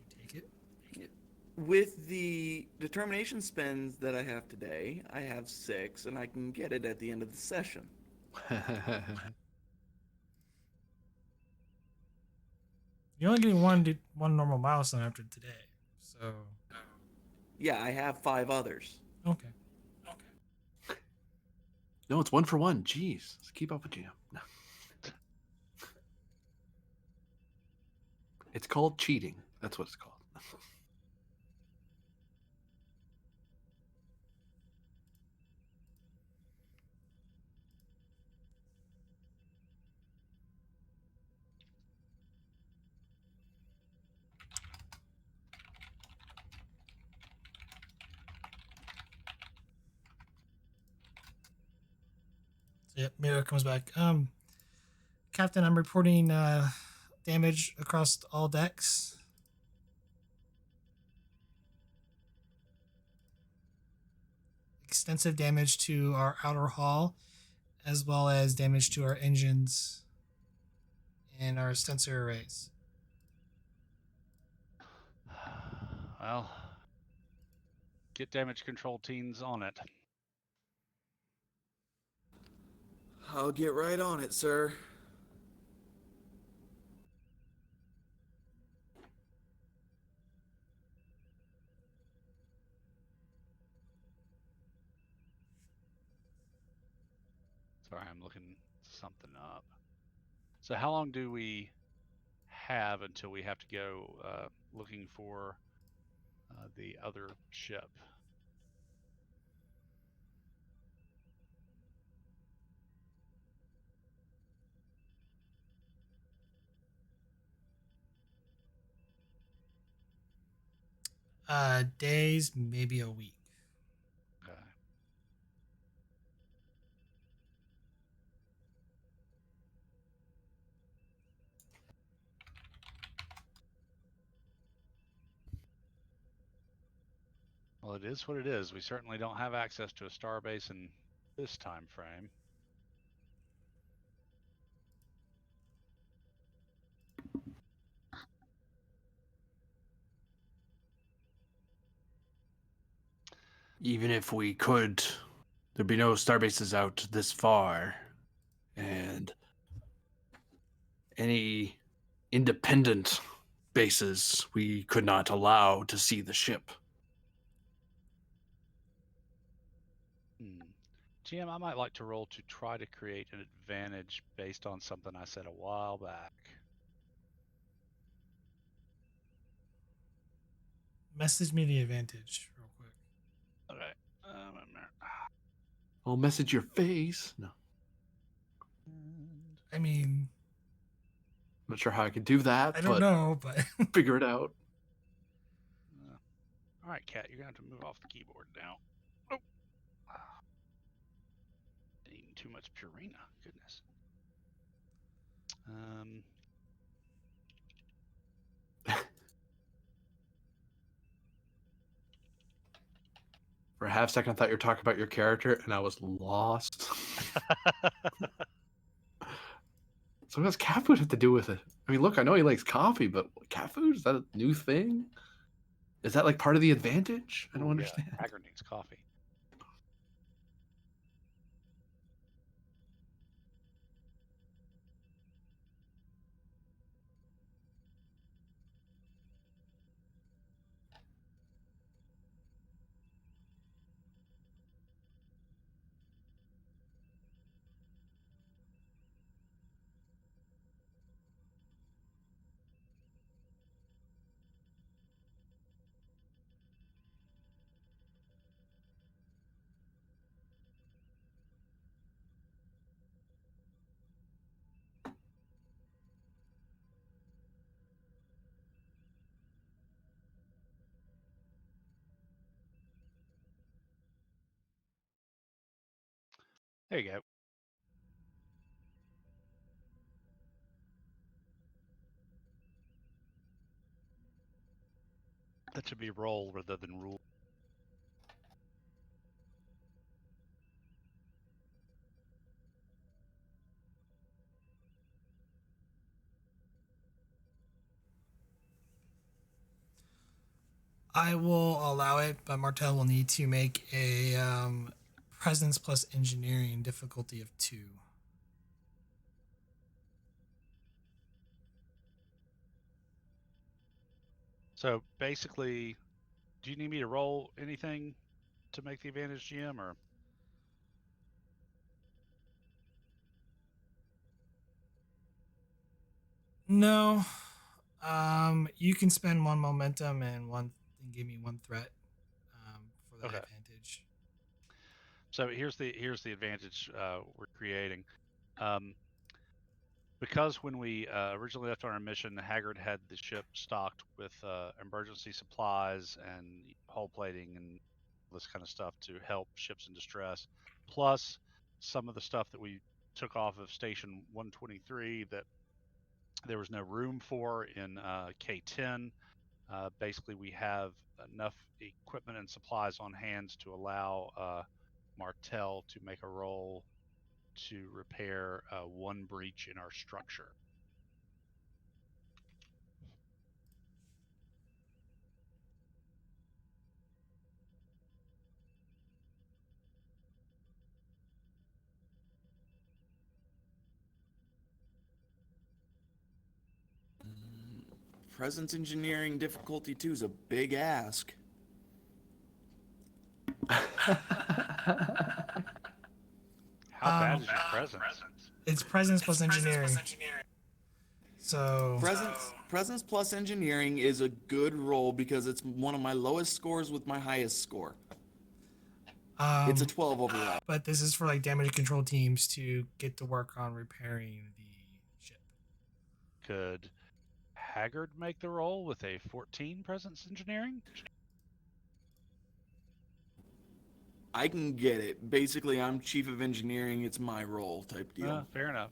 You take it. with the determination spends that I have today, I have 6, and I can get it at the end of the session. You're only getting one normal milestone after today. So Yeah, I have 5 others. okay. No, it's 1 for 1. Jeez, let's keep up with you. No. It's called cheating. That's what it's called. So, yeah, Mira comes back. Captain, I'm reporting damage across all decks. Extensive damage to our outer hull, as well as damage to our engines and our sensor arrays. Well, get damage control teams on it. I'll get right on it, sir. Sorry, I'm looking something up. So how long do we have until we have to go looking for the other ship? Days, maybe a week. Okay. Well, it is what it is. We certainly don't have access to a starbase in this time frame. Even if we could, there'd be no starbases out this far. And any independent bases we could not allow to see the ship. GM, I might like to roll to try to create an advantage based on something I said a while back. Message me the advantage real quick. Okay. I'll message your face. No, I mean, I'm not sure how I could do that. I don't but know, but figure it out. All right, Cat, you're going to have to move off the keyboard now. Oh. Eating too much Purina. Goodness. For a half second, I thought you were talking about your character, and I was lost. So what does cat food have to do with it? I mean, look, I know he likes coffee, but cat food, is that a new thing? Is that like part of the advantage? I don't understand. Haggard needs coffee. There you go. That should be roll rather than rule. I will allow it, but Martel will need to make a presence plus engineering difficulty of 2. So basically, do you need me to roll anything to make the advantage, GM, or? No. You can spend 1 momentum and give me 1 threat for that advantage. So here's the advantage we're creating. Because when we originally left on our mission, Haggard had the ship stocked with emergency supplies and hull plating and this kind of stuff to help ships in distress, plus some of the stuff that we took off of Station 123 that there was no room for in K10. Basically, we have enough equipment and supplies on hand to allow Martel to make a roll to repair 1 breach in our structure. Presence engineering difficulty 2 is a big ask. How bad is your presence? It's presence plus engineering. So Presence plus engineering is a good roll because it's one of my lowest scores with my highest score. It's a 12 overall. But this is for like damage control teams to get to work on repairing the ship. Could Haggard make the roll with a 14 presence engineering? I can get it. Basically, I'm chief of engineering. It's my role type deal. Fair enough.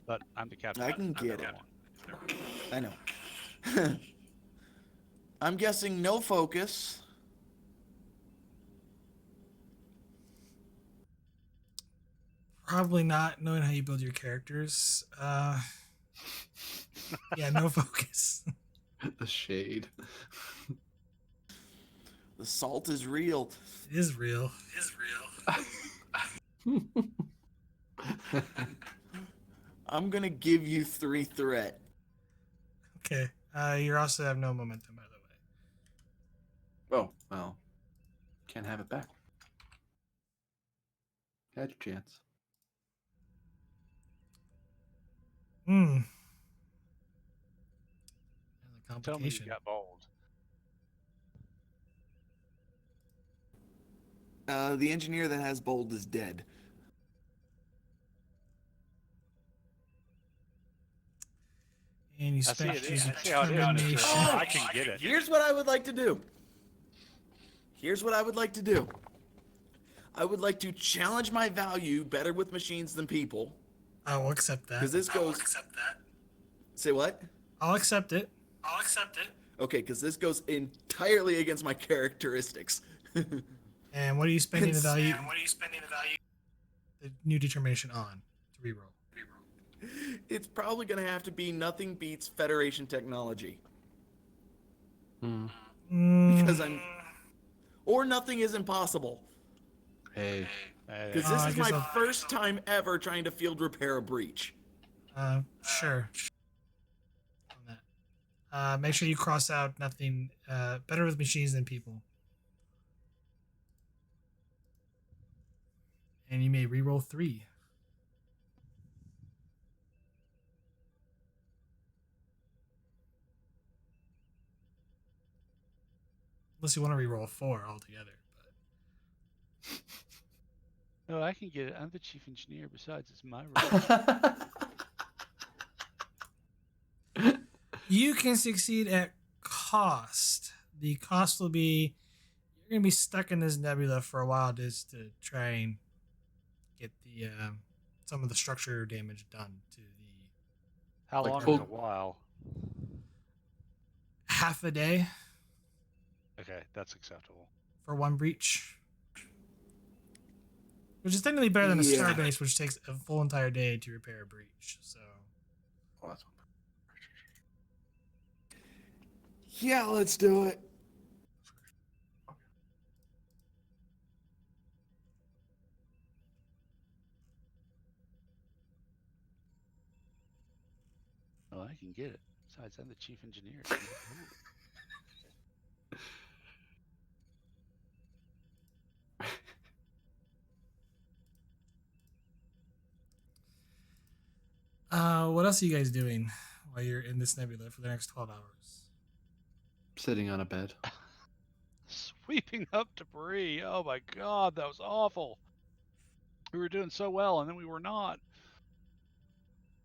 But I'm the captain. I can get it. I know. I'm guessing no focus. Probably not, knowing how you build your characters. Yeah, no focus. The shade. The salt is real. It is real. I'm gonna give you 3 threat. Okay. You also have no momentum, by the way. Oh, well. Can't have it back. Had your chance. Hmm. Another Tell me you complication. got bold. The engineer that has bold is dead. And you I see spent it. your I see how it is, Mr. determination. I can get it. Here's what I would like to do. Here's what I would like to do. I would like to challenge my value better with machines than people. I will accept that. Because this goes. accept that. Say what? I'll accept it. Okay, because this goes entirely against my characteristics. And what are you spending the Cons- value? The new determination on to reroll. It's probably going to have to be nothing beats Federation technology. Because I'm. Or nothing is impossible. Hey. Because I this is guess my I'll- first time ever trying to field repair a breach. Sure. On that. Make sure you cross out nothing. Better with machines than people. And you may reroll 3. Unless you want to reroll 4 altogether. But No, I can get it. I'm the chief engineer. Besides, it's my role. you can succeed at cost. The cost will be you're going to be stuck in this nebula for a while just to try and get the some of the structure damage done to the How Like long full- is a while? half a day Okay, that's acceptable. for one breach. Which is technically better than a Yeah. starbase, which takes a full entire day to repair a breach. So Oh, that's Yeah, let's do it. Well, I can get it. Besides, I'm the chief engineer. what else are you guys doing while you're in this nebula for the next 12 hours? sitting on a bed. Sweeping up debris. Oh my god, that was awful. We were doing so well, and then we were not.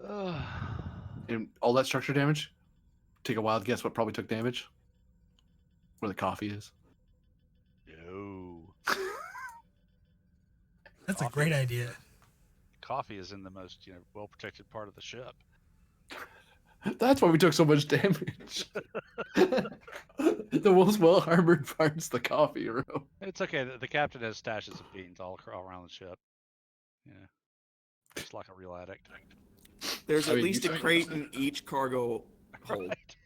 Ugh. And all that structure damage. Take a wild guess what probably took damage. Where the coffee is. No. That's a Coffee. great idea. Coffee is in the most, well-protected part of the ship. That's why we took so much damage. The most well armored part's the coffee room. It's okay. The captain has stashes of beans all around the ship. Yeah. Just like a real addict. There's I at mean, least you- a crate in each cargo hold. Right.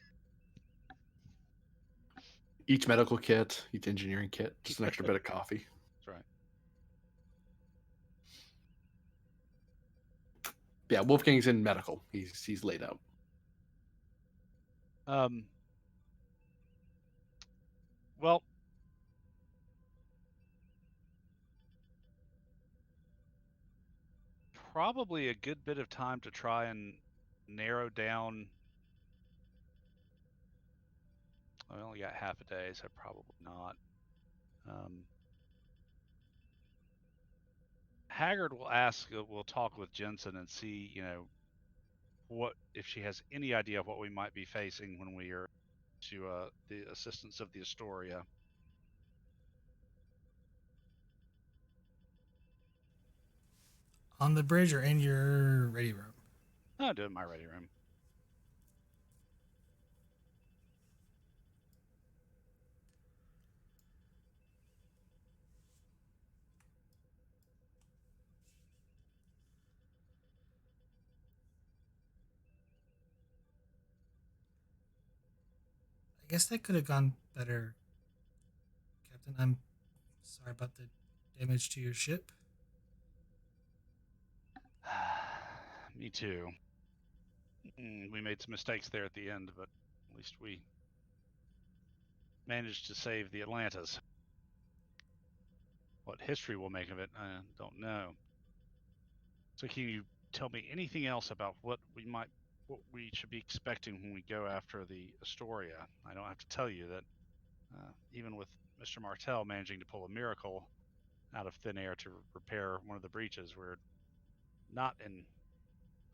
Each medical kit, each engineering kit, just an extra bit of coffee. That's right. Yeah, Wolfgang's in medical. He's laid out. Well, probably a good bit of time to try and narrow down. I only got half a day, so probably not. Haggard will talk with Jensen and see, what if she has any idea of what we might be facing when we are to the assistance of the Astoria. On the bridge or in your ready room? I'll do it in my ready room. I guess that could have gone better, Captain. I'm sorry about the damage to your ship. Me too. We made some mistakes there at the end, but at least we managed to save the Atlantas. What history will make of it, I don't know. So can you tell me anything else about what we should be expecting when we go after the Astoria? I don't have to tell you that even with Mr. Martell managing to pull a miracle out of thin air to repair one of the breaches, we're not in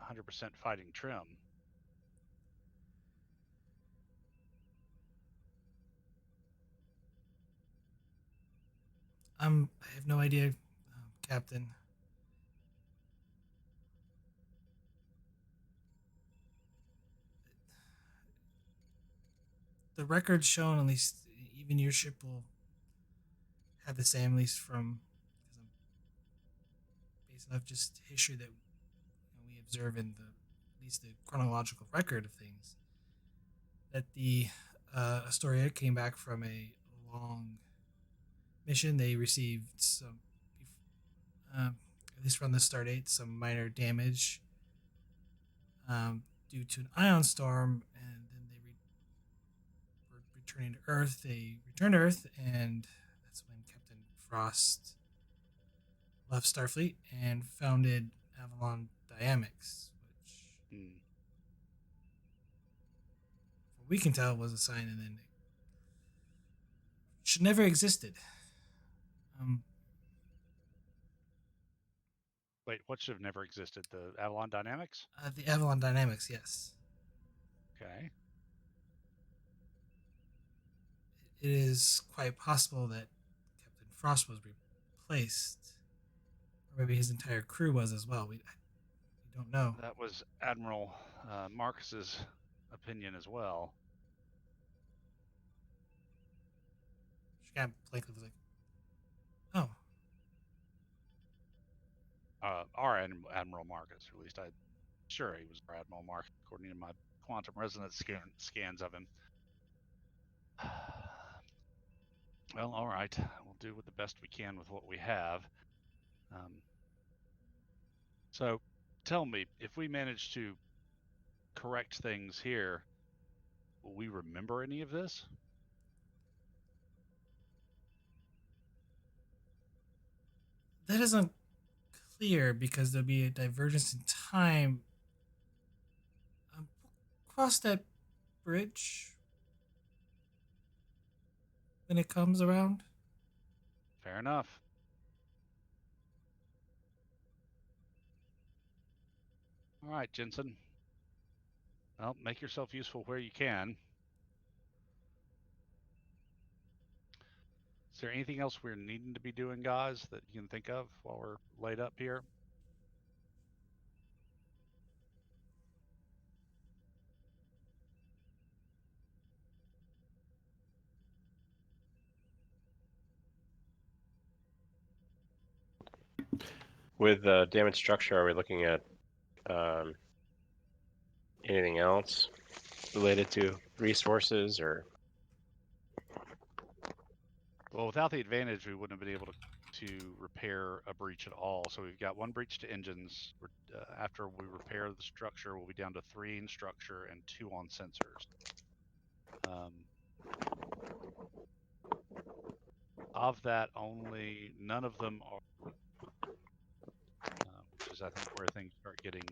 100% fighting trim. I have no idea, Captain. The records shown, at least, even your ship will have the same, at least from based off just history that we observe in the at least the chronological record of things. That the Astoria came back from a long mission. They received some, at least from the start date, some minor damage due to an ion storm, and then they were returning to Earth. They returned to Earth, and that's when Captain Frost left Starfleet and founded Avalon Dynamics, which, Hmm. from what we can tell, was a sign, and then should never existed. Wait, what should have never existed? The Avalon Dynamics? The Avalon Dynamics, yes. Okay. It is quite possible that Captain Frost was replaced, or maybe his entire crew was as well. We don't know. That was Admiral Marcus's opinion as well. She kind of blankly was like, "Oh, Our Admiral Marcus, or at least I'm sure he was our Admiral Marcus, according to my quantum resonance scans of him. Well, all right. We'll do the best we can with what we have. So, tell me, if we manage to correct things here, will we remember any of this? that isn't clear because there'll be a divergence in time. Cross that bridge when it comes around." Fair enough. All right, Jensen. Well, make yourself useful where you can. Is there anything else we're needing to be doing, guys, that you can think of while we're laid up here? With damaged structure, are we looking at anything else related to resources or? Well, without the advantage, we wouldn't have been able to repair a breach at all. So we've got one breach to engines. After we repair the structure, we'll be down to 3 in structure and 2 on sensors. Of that, none of them are, which is I think where things start getting.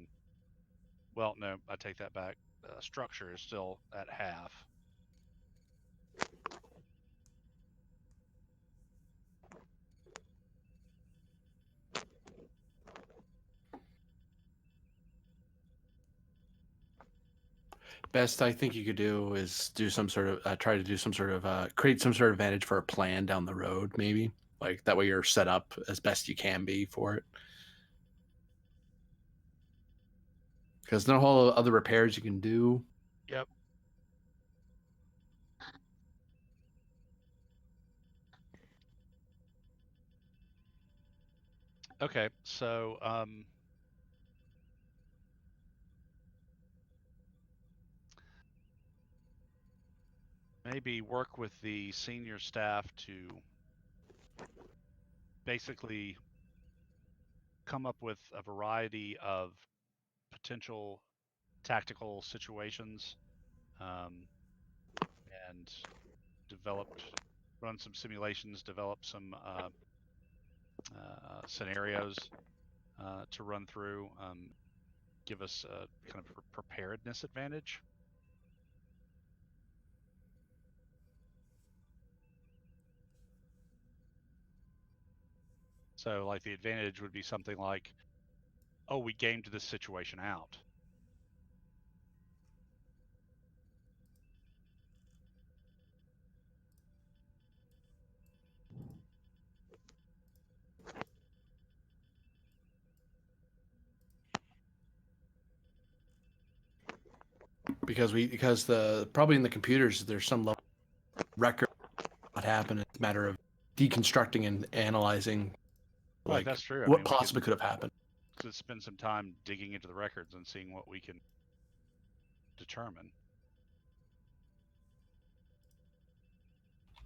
Well, no, I take that back. Structure is still at half. Best I think you could do is do some sort of try to do some sort of create some sort of advantage for a plan down the road, maybe. Like that way you're set up as best you can be for it. Because no whole other repairs you can do. Yep. Okay, so maybe work with the senior staff to basically come up with a variety of potential tactical situations and run some simulations, develop some scenarios to run through, give us a kind of preparedness advantage. So, like, the advantage would be something like, oh, we gamed this situation out. Because the probably in the computers there's some level of record of what happened. It's a matter of deconstructing and analyzing, Right, like that's true. I what mean, we possibly could have happened. could spend some time digging into the records and seeing what we can determine.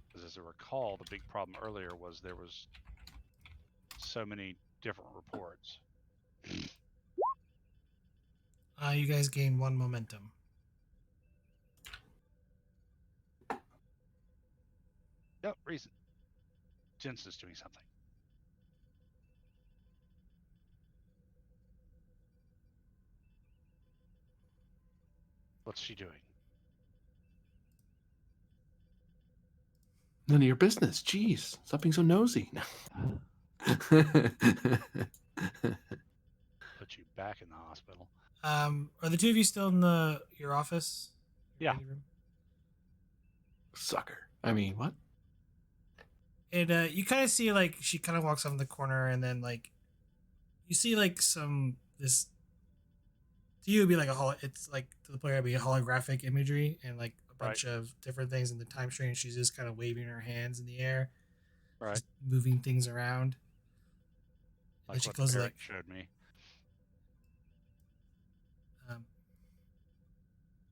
Because as I recall, the big problem earlier was there was so many different reports. You guys gain 1 momentum. Yep, reason. Jensen's doing something. What's she doing? None of your business. Jeez, stop being so nosy. Put you back in the hospital. Are the two of you still in your office? Your Yeah. ready room? Sucker. I mean, what? And you kind of see like she kind of walks off in the corner, and then like you see like this. To you, it'd be like it's like to the player, it'd be a holographic imagery and like a bunch of different things in the time stream. She's just kind of waving her hands in the air, Right. just moving things around. And Like then she what goes Eric like, showed me.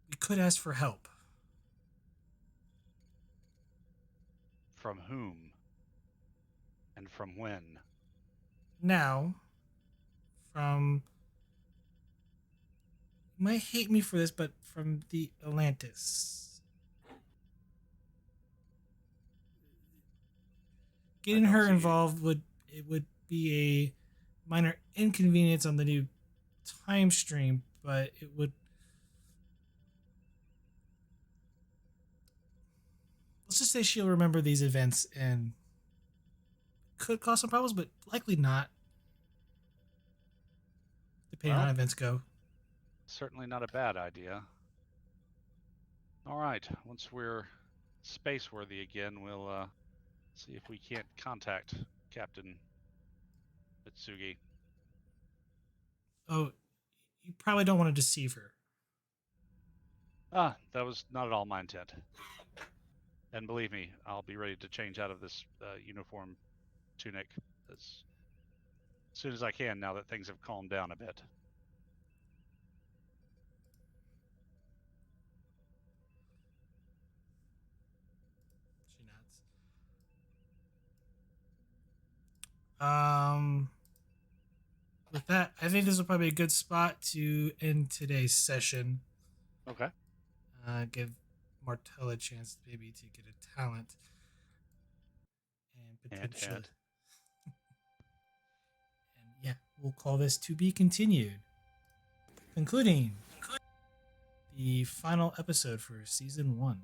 "We could ask for help." From whom? And from when? Now, from, you might hate me for this, but from the Atlantis. Getting don't her see- involved would be a minor inconvenience on the new time stream, but it would, let's just say she'll remember these events and could cause some problems, but likely not, depending on Well, how events go. certainly not a bad idea. All right, once we're space worthy again, we'll see if we can't contact Captain Mitsugi. Oh, you probably don't want to deceive her. That was not at all my intent. And believe me, I'll be ready to change out of this uniform tunic as soon as I can now that things have calmed down a bit. She nods. With that, I think this will probably be a good spot to end today's session. Okay. Give Martell a chance maybe to get a talent and potentially. And. And yeah, we'll call this to be continued. Concluding the final episode for season 1.